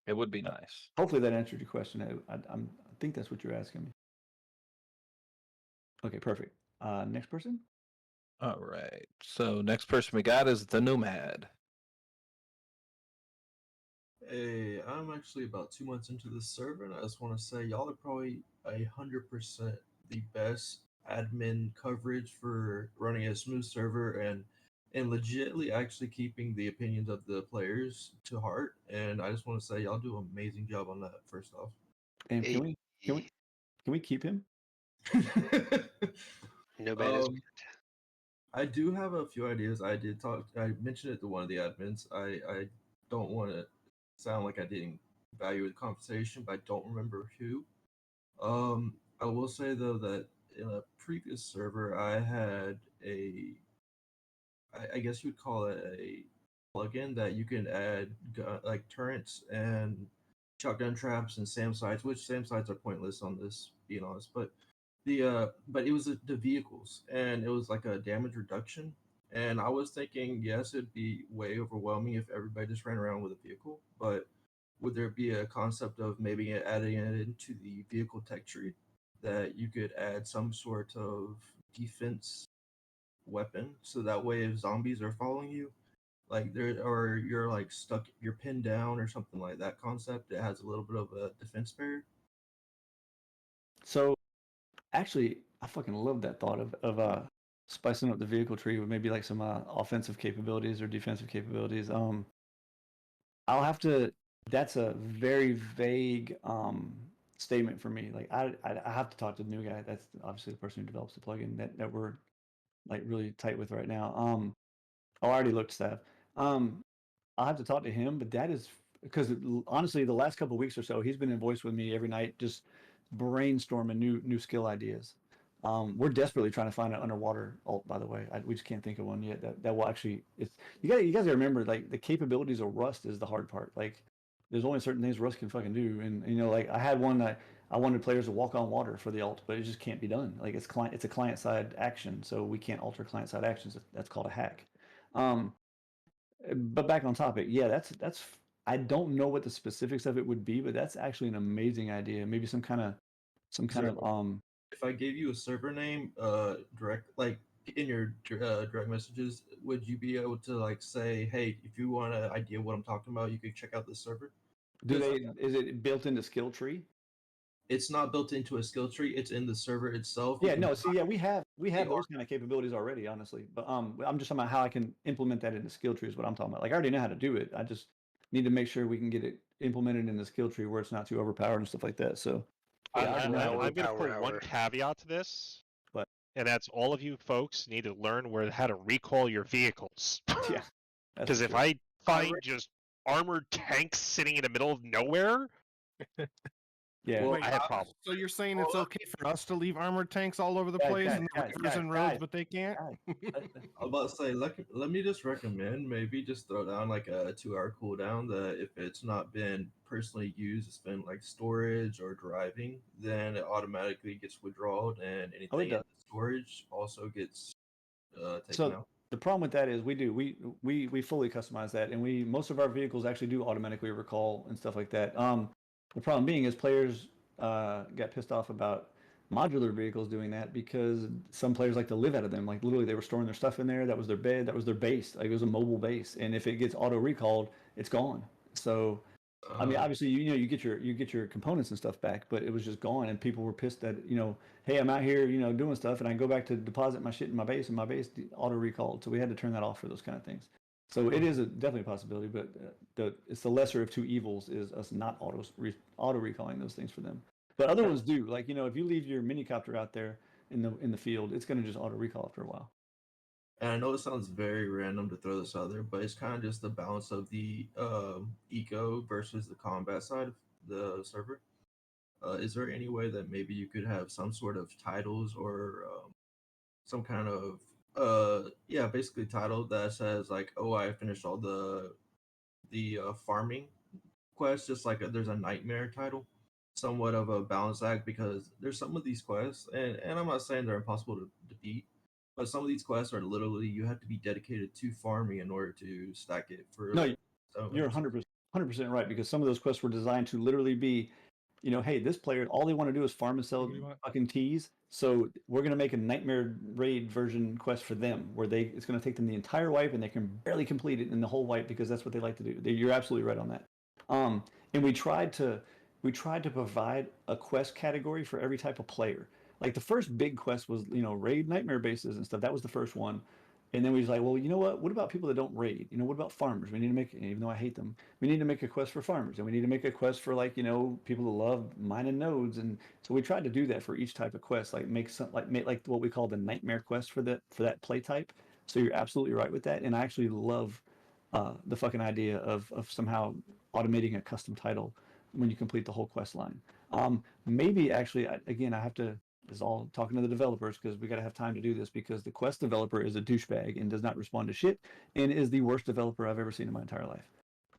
H: It would be nice.
A: Hopefully that answered your question. I think that's what you're asking me. Okay, perfect. Next person.
H: All right. So next person we got is the Nomad.
N: Hey, I'm actually about 2 months into this server, and I just want to say y'all are probably 100% the best admin coverage for running a smooth server and legitimately actually keeping the opinions of the players to heart. And I just want to say y'all do an amazing job on that. First off,
A: And can we keep him?
E: No bad is
N: I do have a few ideas. I mentioned it to one of the admins. I don't want to sound like I didn't value the conversation, but I don't remember who. I will say though that in a previous server, I had I guess you would call it a plugin that you can add like turrets and shotgun traps and SAM sites, which SAM sites are pointless on this, being honest. But but it was the vehicles, and it was like a damage reduction. And I was thinking, yes, it'd be way overwhelming if everybody just ran around with a vehicle, but would there be a concept of maybe adding it into the vehicle tech tree that you could add some sort of defense weapon, so that way if zombies are following you, like there or you're like stuck, you're pinned down or something like that concept, it has a little bit of a defense barrier.
A: So, actually, I fucking love that thought of spicing up the vehicle tree with maybe like some offensive capabilities or defensive capabilities. I'll have to. That's a very vague statement for me. Like I have to talk to the new guy. That's obviously the person who develops the plugin that we're like really tight with right now. I already looked stuff. I'll have to talk to him, but that is because honestly, the last couple of weeks or so, he's been in voice with me every night, just brainstorming new skill ideas. We're desperately trying to find an underwater alt, by the way. We just can't think of one yet that will actually. It's you guys gotta remember, like the capabilities of Rust is the hard part. Like there's only certain things Rust can fucking do, and you know, like I had one that I wanted players to walk on water for the alt, but it just can't be done. Like it's a client side action, so we can't alter client side actions. That's called a hack. But back on topic, yeah, that's. I don't know what the specifics of it would be, but that's actually an amazing idea. Maybe some kind of
N: If I gave you a server name, direct like in your direct messages, would you be able to like say, hey, if you want an idea what I'm talking about, you could check out this server?
A: Is it built into skill tree?
N: It's not built into a skill tree. It's in the server itself.
A: Yeah, no. See, yeah, we have those kind of capabilities already, honestly. But I'm just talking about how I can implement that in the skill tree is what I'm talking about. Like I already know how to do it. I just need to make sure we can get it implemented in the skill tree where it's not too overpowered and stuff like that. So yeah,
B: I'm going to put one caveat to this, and that's all of you folks need to learn how to recall your vehicles.
A: Yeah,
B: because if I find just armored tanks sitting in the middle of nowhere.
A: Yeah,
C: well,
B: I have problems.
C: So you're saying it's okay for us to leave armored tanks all over the place and rivers and roads, but they can't?
N: I'm about to say, let me just recommend maybe just throw down like a 2-hour cooldown that if it's not been personally used, it's been like storage or driving, then it automatically gets withdrawn and anything in the storage also gets taken out.
A: The problem with that is we fully customize that, and most of our vehicles actually do automatically recall and stuff like that. The problem being is players got pissed off about modular vehicles doing that because some players like to live out of them. Like literally, they were storing their stuff in there. That was their bed. That was their base. Like it was a mobile base, and if it gets auto recalled, it's gone. So, I mean, obviously, you get your components and stuff back, but it was just gone, and people were pissed that hey, I'm out here, doing stuff, and I go back to deposit my shit in my base, and my base auto recalled. So we had to turn that off for those kind of things. So it is definitely a possibility, but it's the lesser of two evils is us not auto recalling those things for them. But other ones do. Like if you leave your minicopter out there in the field, it's going to just auto recall after a while.
N: And I know it sounds very random to throw this out there, but it's kind of just the balance of the eco versus the combat side of the server. Is there any way that maybe you could have some sort of titles or some kind of basically title that says like, oh, I finished all the farming quests, just like there's a nightmare title, somewhat of a balance act, because there's some of these quests, and I'm not saying they're impossible to beat, but some of these quests are literally you have to be dedicated to farming in order to stack it for.
A: No, you're 100% right, because some of those quests were designed to literally be, hey, this player, all they want to do is farm and sell fucking teas. So we're going to make a Nightmare Raid version quest for them, where it's going to take them the entire wipe, and they can barely complete it in the whole wipe because that's what they like to do. You're absolutely right on that. And we tried to provide a quest category for every type of player. Like the first big quest was, raid nightmare bases and stuff. That was the first one. And then we was like, well, you know what? What about people that don't raid? What about farmers? We need to make, even though I hate them, we need to make a quest for farmers, and we need to make a quest for people who love mining nodes. And so we tried to do that for each type of quest, like make what we call the nightmare quest for that play type. So you're absolutely right with that. And I actually love the fucking idea of somehow automating a custom title when you complete the whole quest line. Maybe actually, again, I have to. Is all talking to the developers because we got to have time to do this, because the quest developer is a douchebag and does not respond to shit and is the worst developer I've ever seen in my entire life.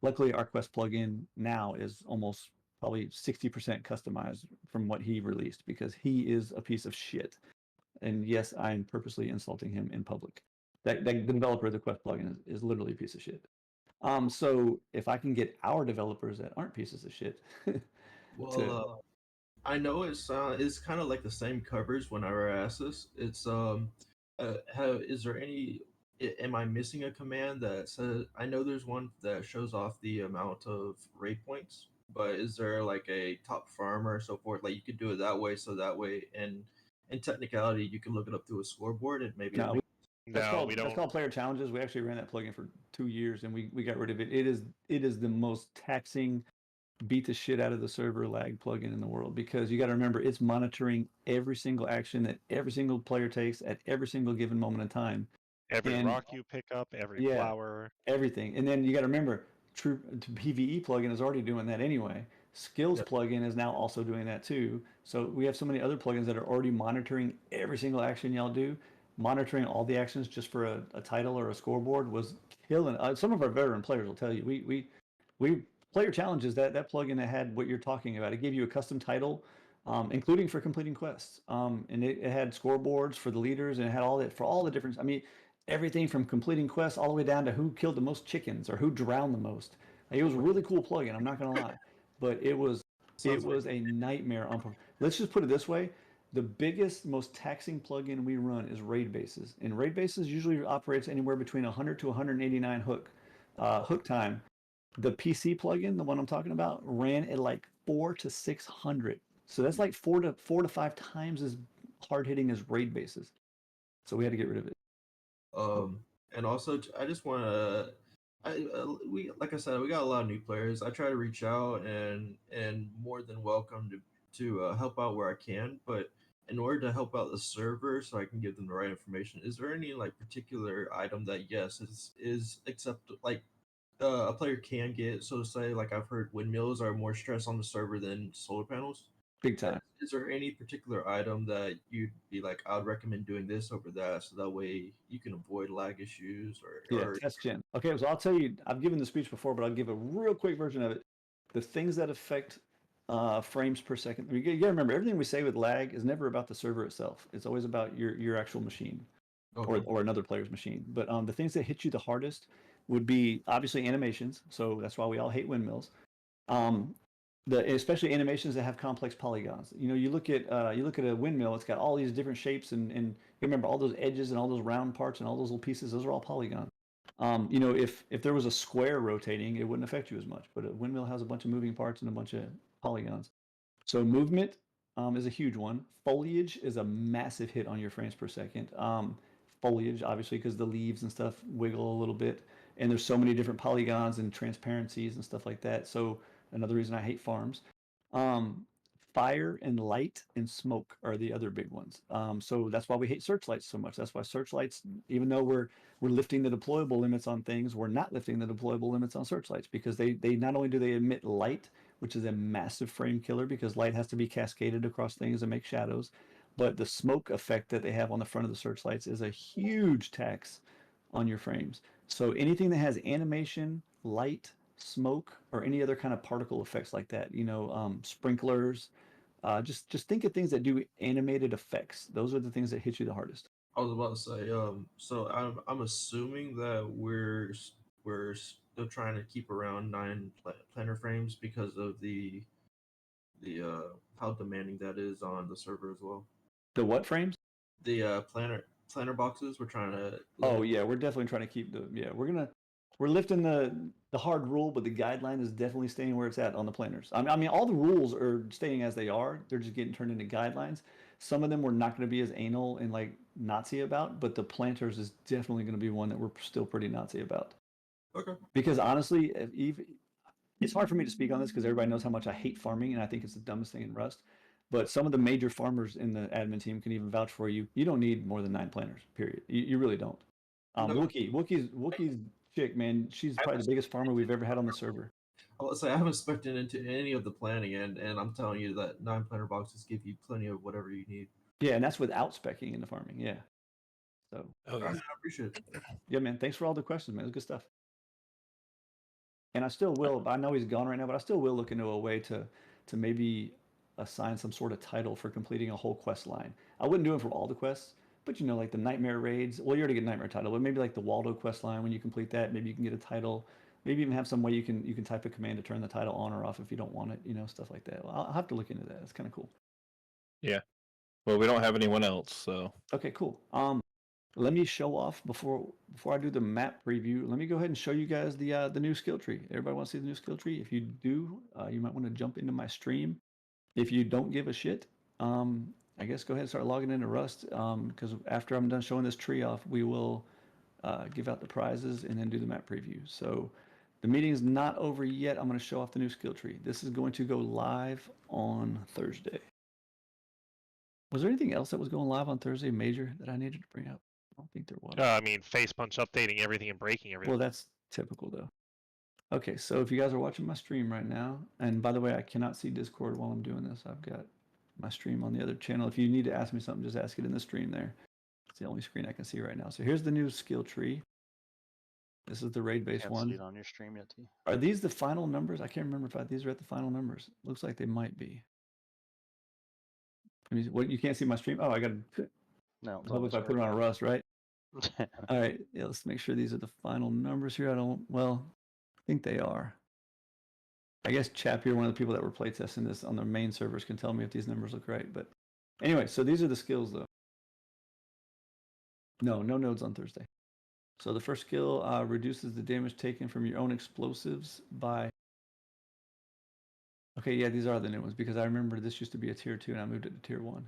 A: Luckily, our quest plugin now is almost probably 60% customized from what he released, because he is a piece of shit. And yes, I'm purposely insulting him in public. That the developer of the quest plugin is literally a piece of shit. So if I can get our developers that aren't pieces of shit
N: Well, I know it's kind of like the same coverage whenever I ask this. It's is there any? Am I missing a command that says? I know there's one that shows off the amount of raid points, but is there like a top farmer or so forth? Like you could do it that way, so that way, and in technicality, you can look it up through a scoreboard and maybe.
A: No, that's
B: No,
A: called
B: we don't.
A: player challenges. We actually ran that plugin for 2 years and we got rid of it. It is the most taxing, beat the shit out of the server lag plugin in the world, because you got to remember it's monitoring every single action that every single player takes at every single given moment in time.
B: Every rock you pick up, every flower,
A: everything. And then you got to remember, True PVE plugin is already doing that anyway. Skills plugin is now also doing that too. So we have so many other plugins that are already monitoring every single action y'all do. Monitoring all the actions just for a title or a scoreboard was killing. Some of our veteran players will tell you we player challenges, that plugin that had what you're talking about. It gave you a custom title, including for completing quests, and it had scoreboards for the leaders, and it had all that for all the different. I mean, everything from completing quests all the way down to who killed the most chickens or who drowned the most. Like, it was a really cool plugin. I'm not gonna lie, but it was a nightmare. Let's just put it this way: the biggest, most taxing plugin we run is raid bases, and raid bases usually operates anywhere between 100 to 189 hook time. The PC plugin, the one I'm talking about, ran at like 400 to 600. So that's like 4 to 5 times as hard hitting as raid bases. So we had to get rid of it.
N: And also I just want to, we like I said, we got a lot of new players. I try to reach out and more than welcome to help out where I can, but in order to help out the server so I can give them the right information, is there any like particular item that yes is acceptable, like a player can get, so to say? Like I've heard windmills are more stress on the server than solar panels.
A: Big time.
N: Is there any particular item that you'd be like, I'd recommend doing this over that, so that way you can avoid lag issues or
A: test gen. Okay, so I'll tell you, I've given the speech before, but I'll give a real quick version of it. The things that affect frames per second. You got to remember, everything we say with lag is never about the server itself. It's always about your actual machine, or another player's machine. But the things that hit you the hardest would be obviously animations. So that's why we all hate windmills. Especially animations that have complex polygons. You look at a windmill. It's got all these different shapes, and you remember all those edges and all those round parts and all those little pieces. Those are all polygons. If there was a square rotating, it wouldn't affect you as much. But a windmill has a bunch of moving parts and a bunch of polygons. So movement is a huge one. Foliage is a massive hit on your frames per second. Foliage, obviously, because the leaves and stuff wiggle a little bit, and there's so many different polygons and transparencies and stuff like that. So another reason I hate farms. Fire and light and smoke are the other big ones. So that's why we hate searchlights so much. That's why searchlights, even though we're lifting the deployable limits on things, we're not lifting the deployable limits on searchlights, because they not only do they emit light, which is a massive frame killer because light has to be cascaded across things and make shadows, but the smoke effect that they have on the front of the searchlights is a huge tax on your frames. So anything that has animation, light, smoke, or any other kind of particle effects like that, sprinklers, just think of things that do animated effects. Those are the things that hit you the hardest.
N: I was about to say, so I'm assuming that we're still trying to keep around 9 planner frames because of the how demanding that is on the server as well.
A: The what frames?
N: The planner boxes. We're trying to.
A: Oh yeah, we're definitely trying to keep we're lifting the hard rule, but the guideline is definitely staying where it's at on the planners. I mean, all the rules are staying as they are. They're just getting turned into guidelines. Some of them we're not going to be as anal and like Nazi about, but the planters is definitely going to be one that we're still pretty Nazi about.
N: Okay.
A: Because honestly, it's hard for me to speak on this because everybody knows how much I hate farming and I think it's the dumbest thing in Rust. But some of the major farmers in the admin team can even vouch for you. You don't need more than 9 planners, period. You really don't. Wookie's chick, man, she's probably the biggest farmer we've ever had on the server.
N: I'll say I haven't spec'd into any of the planning, and I'm telling you that 9 planner boxes give you plenty of whatever you need.
A: Yeah, and that's without specking into farming. Yeah. So.
H: Oh, yeah.
N: I appreciate it.
A: Yeah, man. Thanks for all the questions, man. It was good stuff. And I still will. I know he's gone right now, but I still will look into a way to maybe assign some sort of title for completing a whole quest line. I wouldn't do it for all the quests, but like the nightmare raids. Well, you already get nightmare title, but maybe like the Waldo quest line. When you complete that, maybe you can get a title. Maybe even have some way you can type a command to turn the title on or off if you don't want it. Stuff like that. Well, I'll have to look into that. It's kind of cool.
H: Yeah. Well, we don't have anyone else, so.
A: Okay, cool. Let me show off before I do the map preview. Let me go ahead and show you guys the new skill tree. Everybody want to see the new skill tree? If you do, you might want to jump into my stream. If you don't give a shit, I guess go ahead and start logging into Rust. Because after I'm done showing this tree off, we will give out the prizes and then do the map preview. So the meeting is not over yet. I'm going to show off the new skill tree. This is going to go live on Thursday. Was there anything else that was going live on Thursday major that I needed to bring up? I don't think there was.
B: I mean, Face Punch updating everything and breaking everything.
A: Well, that's typical though. Okay, so if you guys are watching my stream right now, and by the way, I cannot see Discord while I'm doing this. I've got my stream on the other channel. If you need to ask me something, just ask it in the stream there. It's the only screen I can see right now. So here's the new skill tree. This is the raid-based
D: Can't
A: one.
D: see it on your stream yet, T.
A: Are these the final numbers? I can't remember if these are at the final numbers. Looks like they might be. I mean, what, you can't see my stream? Oh, I got to.
D: No.
A: I hope if I put it on a Rust, right? All right, yeah, let's make sure these are the final numbers here. I think they are. I guess Chap here, one of the people that were playtesting this on the main servers, can tell me if these numbers look right. But anyway, so these are the skills though. No nodes on Thursday. So the first skill reduces the damage taken from your own explosives by. Okay, yeah, these are the new ones because I remember this used to be a tier 2 and I moved it to tier 1.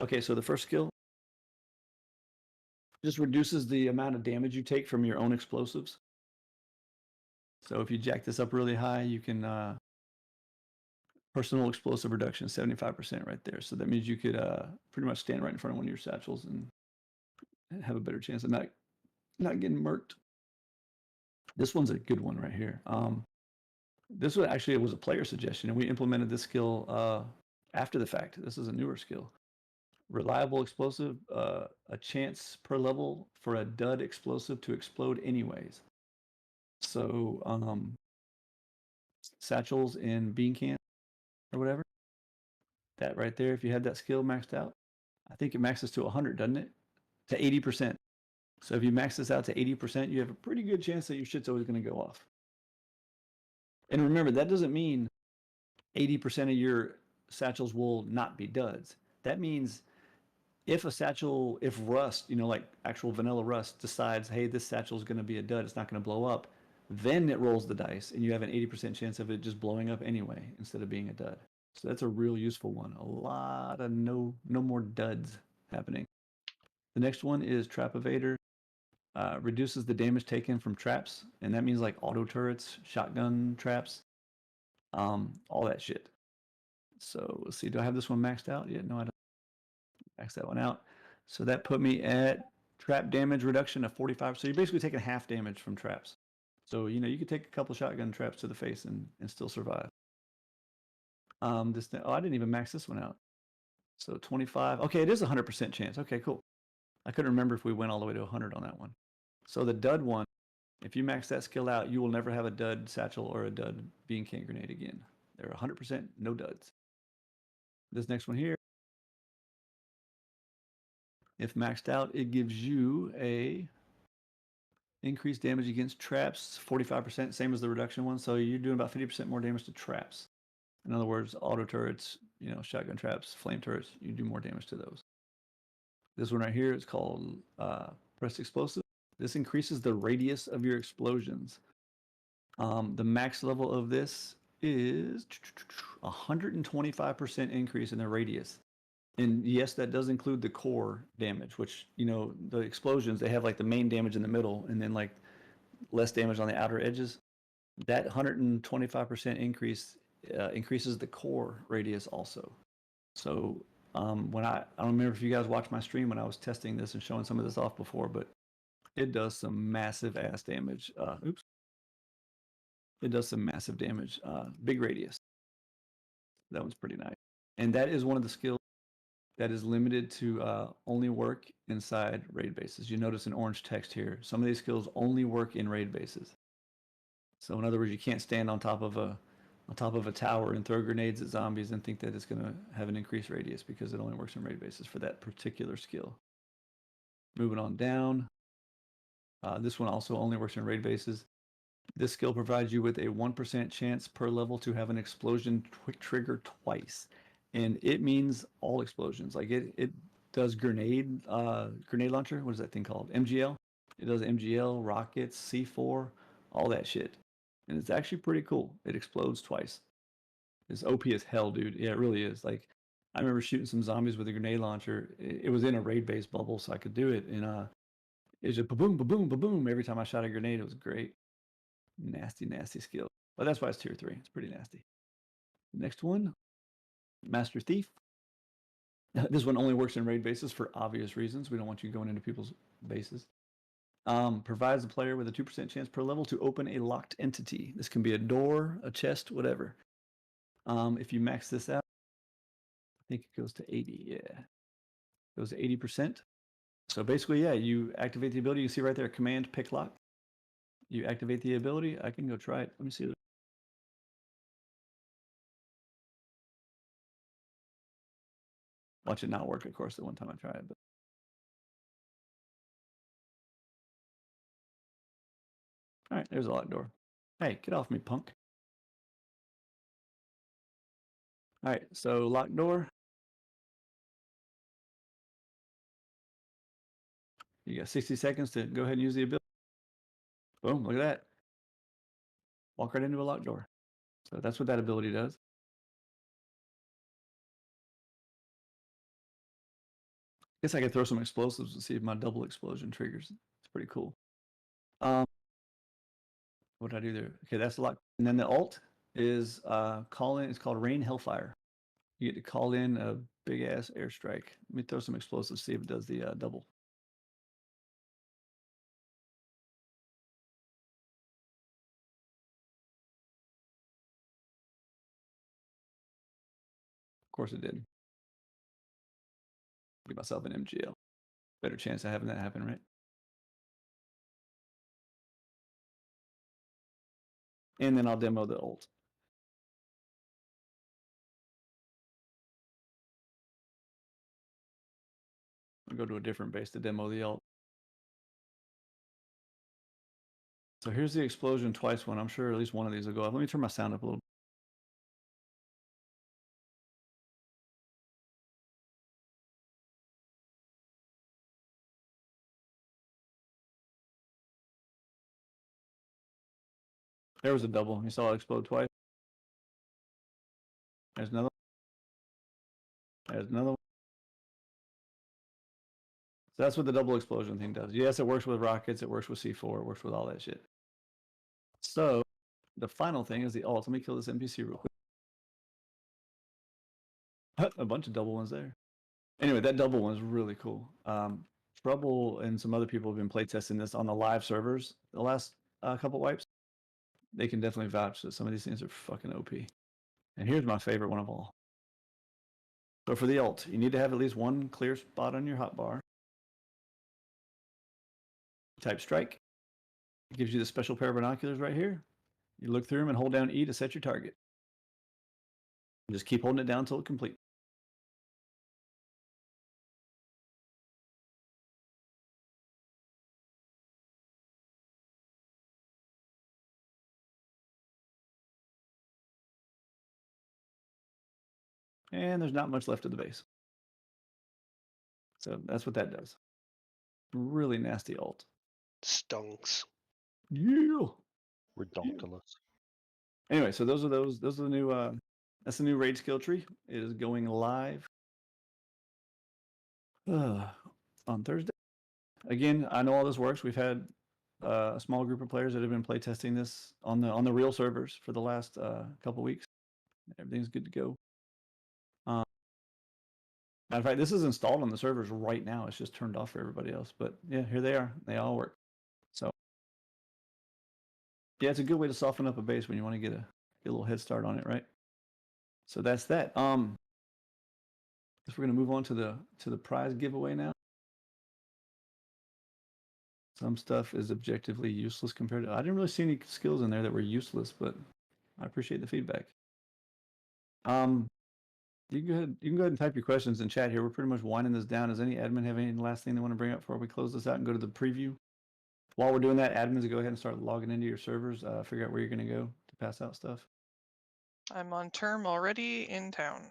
A: Okay, so the first skill just reduces the amount of damage you take from your own explosives. So if you jack this up really high, you can personal explosive reduction 75% right there. So that means you could pretty much stand right in front of one of your satchels and have a better chance of not getting murked. This one's a good one right here. This one actually was a player suggestion, and we implemented this skill after the fact. This is a newer skill. Reliable explosive, a chance per level for a dud explosive to explode anyways. So satchels in bean can or whatever. That right there, if you had that skill maxed out, I think it maxes to 100, doesn't it? To 80%. So if you max this out to 80%, you have a pretty good chance that your shit's always going to go off. And remember, that doesn't mean 80% of your satchels will not be duds. That means if Rust, like actual vanilla Rust decides, hey, this satchel is going to be a dud, it's not going to blow up, then it rolls the dice and you have an 80% chance of it just blowing up anyway instead of being a dud. So that's a real useful one. A lot of no more duds happening. The next one is Trap Evader. Reduces the damage taken from traps, and that means like auto turrets, shotgun traps, all that shit. So let's see, do I have this one maxed out yet? No, I don't. Max that one out. So that put me at trap damage reduction of 45. So you're basically taking half damage from traps. So you could take a couple shotgun traps to the face and still survive. I didn't even max this one out. So 25. Okay, it is 100% chance. Okay, cool. I couldn't remember if we went all the way to 100 on that one. So the dud one, if you max that skill out, you will never have a dud satchel or a dud bean can grenade again. They're 100% no duds. This next one here, if maxed out, it gives you a increased damage against traps, 45%, same as the reduction one. So you're doing about 50% more damage to traps. In other words, auto turrets, shotgun traps, flame turrets, you do more damage to those. This one right here is called Press Explosive. This increases the radius of your explosions. The max level of this is 125% increase in the radius. And yes, that does include the core damage, which, you know, the explosions, they have like the main damage in the middle and then like less damage on the outer edges. That 125% increase increases the core radius also. So when I don't remember if you guys watched my stream when I was testing this and showing some of this off before, but it does some massive ass damage. Oops. It does some massive damage. Big radius. That one's pretty nice. And that is one of the skills that is limited to only work inside raid bases. You notice an orange text here. Some of these skills only work in raid bases. So in other words, you can't stand on top of a tower and throw grenades at zombies and think that it's going to have an increased radius because it only works in raid bases for that particular skill. Moving on down. This one also only works in raid bases. This skill provides you with a 1% chance per level to have an explosion trigger twice. And it means all explosions. Like it does grenade launcher. What is that thing called? MGL. It does MGL, rockets, C4, all that shit. And it's actually pretty cool. It explodes twice. It's OP as hell, dude. Yeah, it really is. Like, I remember shooting some zombies with a grenade launcher. It was in a raid-based bubble, so I could do it. And it was just ba-boom, ba-boom, ba-boom. Every time I shot a grenade, it was great. Nasty, nasty skill. But that's why it's tier 3. It's pretty nasty. Next one, Master Thief. This one only works in raid bases for obvious reasons. We don't want you going into people's bases. Provides the player with a 2% chance per level to open a locked entity. This can be a door, a chest, whatever. If you max this out, I think it goes to 80. Yeah, it goes to 80%. So basically, yeah, you activate the ability. You see right there, command pick lock. You activate the ability. I can go try it. Let me see. Watch it not work, of course, the one time I tried. But all right, there's a locked door. Hey, get off me, punk. All right, so locked door. You got 60 seconds to go ahead and use the ability. Boom, look at that. Walk right into a locked door. So that's what that ability does. Guess I could throw some explosives and see if my double explosion triggers. It's pretty cool. What did I do there? Okay, that's a lot. And then the alt is call in. It's called Rain Hellfire. You get to call in a big ass airstrike. Let me throw some explosives, see if it does the double. Of course it did. Give myself an MGL. Better chance of having that happen, right? And then I'll demo the ult. I'll go to a different base to demo the ult. So here's the explosion twice one. I'm sure at least one of these will go off. Let me turn my sound up a little. There was a double. You saw it explode twice. There's another one. There's another one. So that's what the double explosion thing does. Yes, it works with rockets. It works with C4. It works with all that shit. So the final thing is the ult. Let me kill this NPC real quick. A bunch of double ones there. Anyway, that double one is really cool. Trouble and some other people have been playtesting this on the live servers the last couple wipes. They can definitely vouch that some of these things are fucking OP. And here's my favorite one of all. So for the ult, you need to have at least one clear spot on your hotbar. Type strike. It gives you the special pair of binoculars right here. You look through them and hold down E to set your target. And just keep holding it down until it completes. And there's not much left of the base. So that's what that does. Really nasty alt.
E: Stunks.
A: Yeah.
D: Redonkulous.
A: Anyway, so those are the new that's the new raid skill tree. It is going live on Thursday. Again, I know all this works. We've had a small group of players that have been playtesting this on the real servers for the last couple weeks. Everything's good to go. Matter of fact, this is installed on the servers right now. It's just turned off for everybody else. But yeah, here they are. They all work. So yeah, it's a good way to soften up a base when you want to get a little head start on it, right? So that's that. Guess we're gonna move on to the prize giveaway now. Some stuff is objectively useless compared to. I didn't really see any skills in there that were useless, but I appreciate the feedback. You can go ahead and type your questions in chat here. We're pretty much winding this down. Does any admin have any last thing they want to bring up before we close this out and go to the preview? While we're doing that, admins, go ahead and start logging into your servers. Figure out where you're going to go to pass out stuff.
O: I'm on term already in town.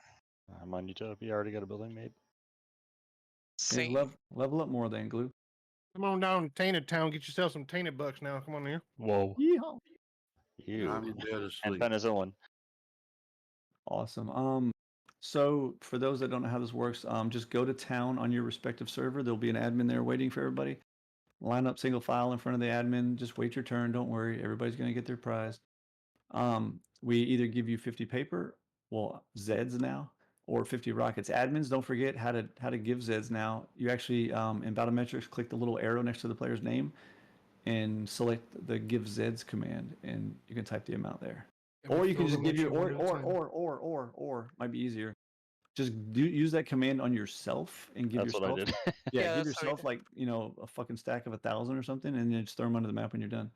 D: I'm on Utopia. Already got a building made.
A: Hey, level up more then, Glue.
C: Come on down to Tainted Town. Get yourself some Tainted Bucks now. Come on here.
D: Whoa.
A: Yeehaw.
D: You.
F: I'm dead asleep.
D: And penicillin.
A: Awesome. So for those that don't know how this works, just go to town on your respective server. There'll be an admin there waiting for everybody. Line up single file in front of the admin. Just wait your turn. Don't worry. Everybody's going to get their prize. We either give you 50 paper, well, Zeds now, or 50 rockets. Admins, don't forget how to give Zeds now. You actually, in Battlemetrics, click the little arrow next to the player's name and select the give Zeds command, and you can type the amount there. Or you can just give your or might be easier. Just use that command on yourself and give yourself.
D: That's what I did.
A: Yeah, give yourself like a fucking stack of 1,000 or something, and then just throw them onto the map when you're done.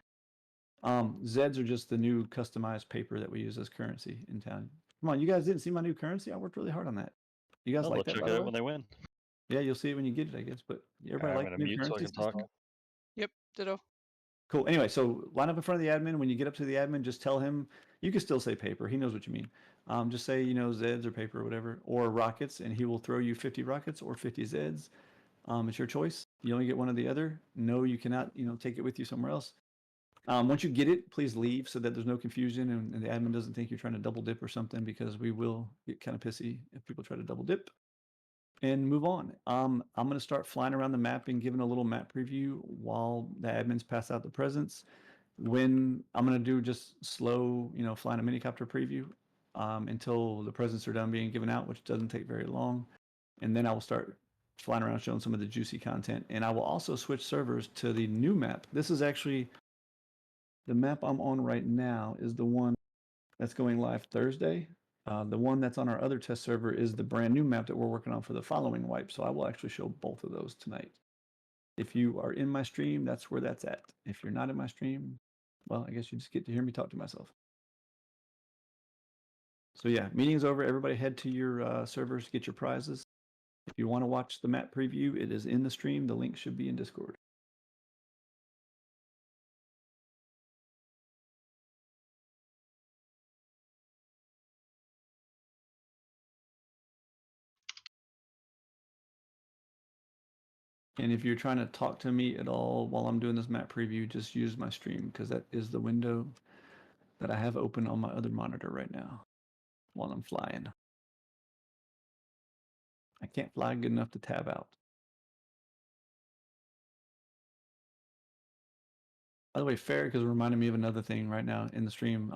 A: Zeds are just the new customized paper that we use as currency in town. Come on, you guys didn't see my new currency? I worked really hard on that. You guys like that?
D: Check
A: By
D: it
A: the
D: out
A: way?
D: when they win.
A: Yeah, you'll see it when you get it, I guess. But everybody
D: I'm
A: like
D: gonna
A: new
D: mute so I
A: currencies
D: can
A: and
D: talk.
A: stuff?
O: Yep, ditto.
A: Cool. Anyway, so line up in front of the admin. When you get up to the admin, just tell him. You can still say paper. He knows what you mean. Just say Zeds or paper or whatever, or rockets, and he will throw you 50 rockets or 50 Zeds. It's your choice. You only get one or the other. No, you cannot. Take it with you somewhere else. Once you get it, please leave so that there's no confusion and the admin doesn't think you're trying to double dip or something, because we will get kind of pissy if people try to double dip. And move on. I'm going to start flying around the map and giving a little map preview while the admins pass out the presents. When I'm going to do just slow, flying a minicopter preview until the presents are done being given out, which doesn't take very long. And then I will start flying around showing some of the juicy content. And I will also switch servers to the new map. This is actually the map I'm on right now is the one that's going live Thursday. The one that's on our other test server is the brand new map that we're working on for the following wipe. So I will actually show both of those tonight. If you are in my stream, that's where that's at. If you're not in my stream, well, I guess you just get to hear me talk to myself. So yeah, meeting's over. Everybody head to your servers to get your prizes. If you want to watch the map preview, it is in the stream. The link should be in Discord. And if you're trying to talk to me at all while I'm doing this map preview, just use my stream, because that is the window that I have open on my other monitor right now while I'm flying. I can't fly good enough to tab out. By the way, Farrakh is reminding me of another thing right now in the stream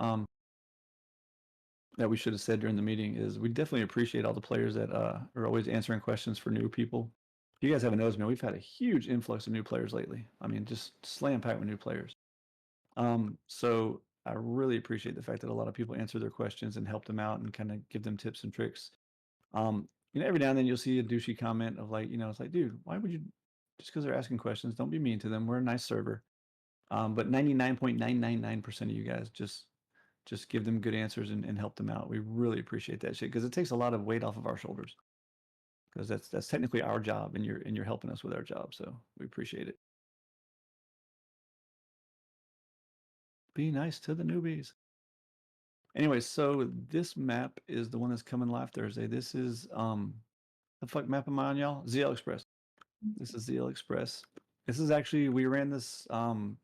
A: that we should have said during the meeting is we definitely appreciate all the players that are always answering questions for new people. If you guys haven't noticed, man, we've had a huge influx of new players lately. I mean, just slam packed with new players. So I really appreciate the fact that a lot of people answer their questions and help them out and kind of give them tips and tricks. Every now and then you'll see a douchey comment of like, it's like, dude, why would you, just because they're asking questions, don't be mean to them. We're a nice server. But 99.999% of you guys just give them good answers and help them out. We really appreciate that shit, because it takes a lot of weight off of our shoulders. Because that's technically our job, and you're helping us with our job, so we appreciate it. Be nice to the newbies. Anyway, so this map is the one that's coming live Thursday. This is the fuck map am I on, y'all? ZL Express. This is ZL Express. This is actually, we ran this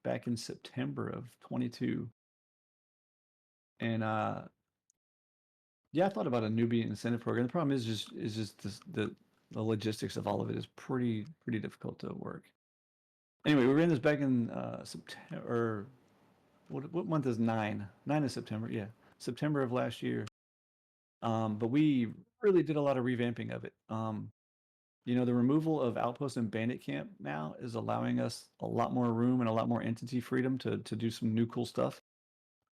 A: back in September of 22. And yeah, I thought about a newbie incentive program. The problem is just the logistics of all of it is pretty difficult to work. Anyway, we ran this back in September. What month is 9? 9 is September. Yeah, September of last year. But we really did a lot of revamping of it. You know, the removal of Outpost and Bandit Camp now is allowing us a lot more room and a lot more entity freedom to do some new cool stuff.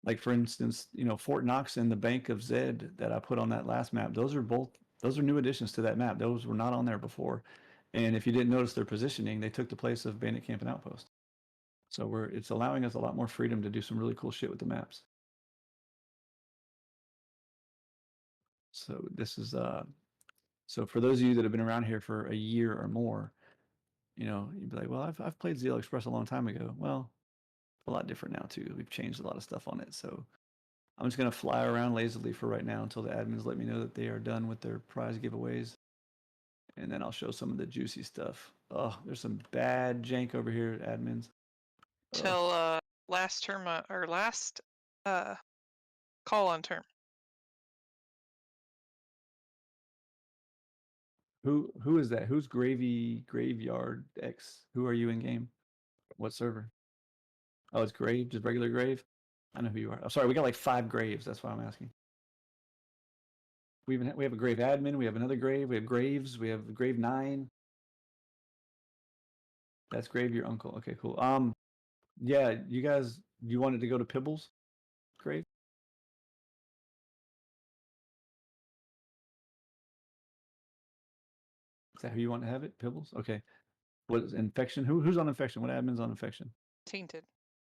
A: Like for instance, you know, Fort Knox and the Bank of Zed that I put on that last map, those are new additions to that map. Those were not on there before. And if you didn't notice their positioning, they took the place of Bandit Camp and Outpost. So it's allowing us a lot more freedom to do some really cool shit with the maps. So this is so for those of you that have been around here for a year or more, you know, you'd be like, well, I've played ZL Express a long time ago. Well, a lot different now too. We've changed a lot of stuff on it. So I'm just gonna fly around lazily for right now until the admins let me know that they are done with their prize giveaways. And then I'll show some of the juicy stuff. Oh, there's some bad jank over here, admins.
O: Till last term or last call on term.
A: Who is that? Who's Graveyard X? Who are you in game? What server? Oh, it's Grave, just regular Grave. I know who you are. I'm sorry, we got like 5 Graves. That's why I'm asking. We have a Grave admin. We have another Grave. We have Graves. We have Grave 9. That's Grave, your uncle. Okay, cool. Yeah, you guys, you wanted to go to Pibbles, Grave? Is that who you want to have it? Pibbles? Okay. What is infection? Who's on infection? What admin's on infection?
O: Tainted.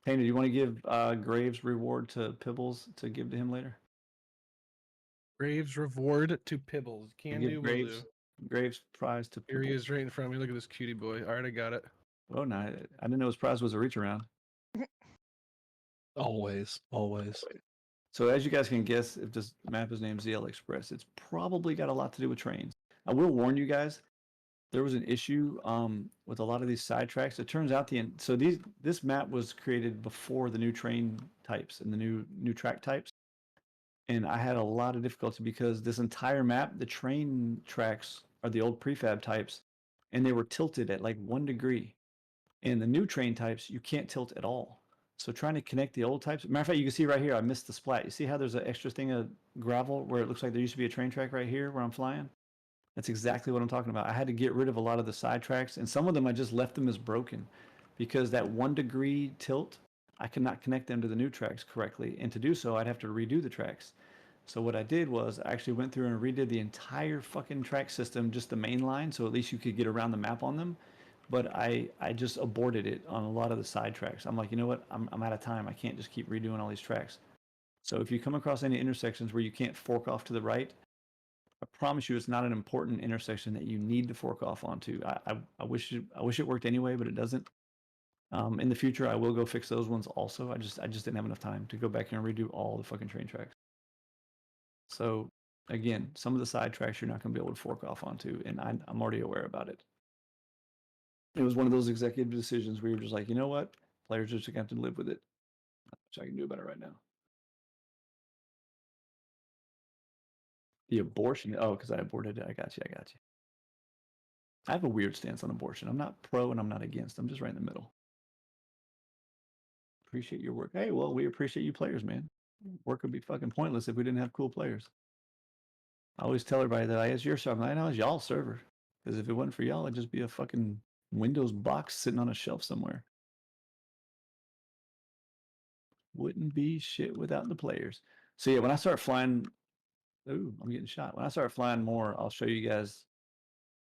A: Tainted, you want to give Graves reward to Pibbles to give to him later?
C: Graves reward to Pibbles. Can
A: Give
C: do, will
A: Graves,
C: do.
A: Graves prize to
C: Here he
A: Pibbles.
C: is right in front of me. Look at this cutie boy. All right, I got it.
A: Oh, no, I didn't know his prize was a reach around.
H: Always.
A: So as you guys can guess, if this map is named ZL Express, it's probably got a lot to do with trains. I will warn you guys, there was an issue with a lot of these sidetracks. It turns out this map was created before the new train types and the new track types. And I had a lot of difficulty because this entire map, the train tracks are the old prefab types, and they were tilted at like 1 degree. And the new train types, you can't tilt at all. So trying to connect the old types. Matter of fact, you can see right here, I missed the splat. You see how there's an extra thing of gravel where it looks like there used to be a train track right here where I'm flying? That's exactly what I'm talking about. I had to get rid of a lot of the side tracks, and some of them I just left them as broken because that 1 degree tilt, I could not connect them to the new tracks correctly. And to do so, I'd have to redo the tracks. So what I did was I actually went through and redid the entire fucking track system, just the main line, so at least you could get around the map on them. But I just aborted it on a lot of the side tracks. I'm like, you know what? I'm out of time. I can't just keep redoing all these tracks. So if you come across any intersections where you can't fork off to the right, I promise you it's not an important intersection that you need to fork off onto. I wish it worked anyway, but it doesn't. In the future, I will go fix those ones also. I just didn't have enough time to go back and redo all the fucking train tracks. So again, some of the side tracks you're not going to be able to fork off onto, and I'm already aware about it. It was one of those executive decisions where you're just like, you know what? Players just have to live with it. Not much I can do about it right now. The abortion. Oh, because I aborted it. I got you. I have a weird stance on abortion. I'm not pro and I'm not against. I'm just right in the middle. Appreciate your work. Hey, well, we appreciate you players, man. Work would be fucking pointless if we didn't have cool players. I always tell everybody that it's your server. I know it's y'all's server. Because if it wasn't for y'all, it'd just be a fucking Windows box sitting on a shelf somewhere. Wouldn't be shit without the players. So yeah, when I start flying, ooh, I'm getting shot. When I start flying more, I'll show you guys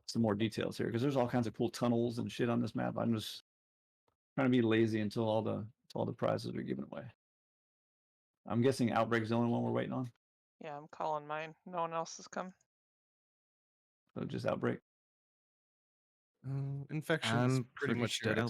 A: some more details here because there's all kinds of cool tunnels and shit on this map. I'm just trying to be lazy until all the prizes are given away. I'm guessing Outbreak's the only one we're waiting on.
O: Yeah, I'm calling mine. No one else has come.
A: So just Outbreak.
C: Infection's pretty much dead at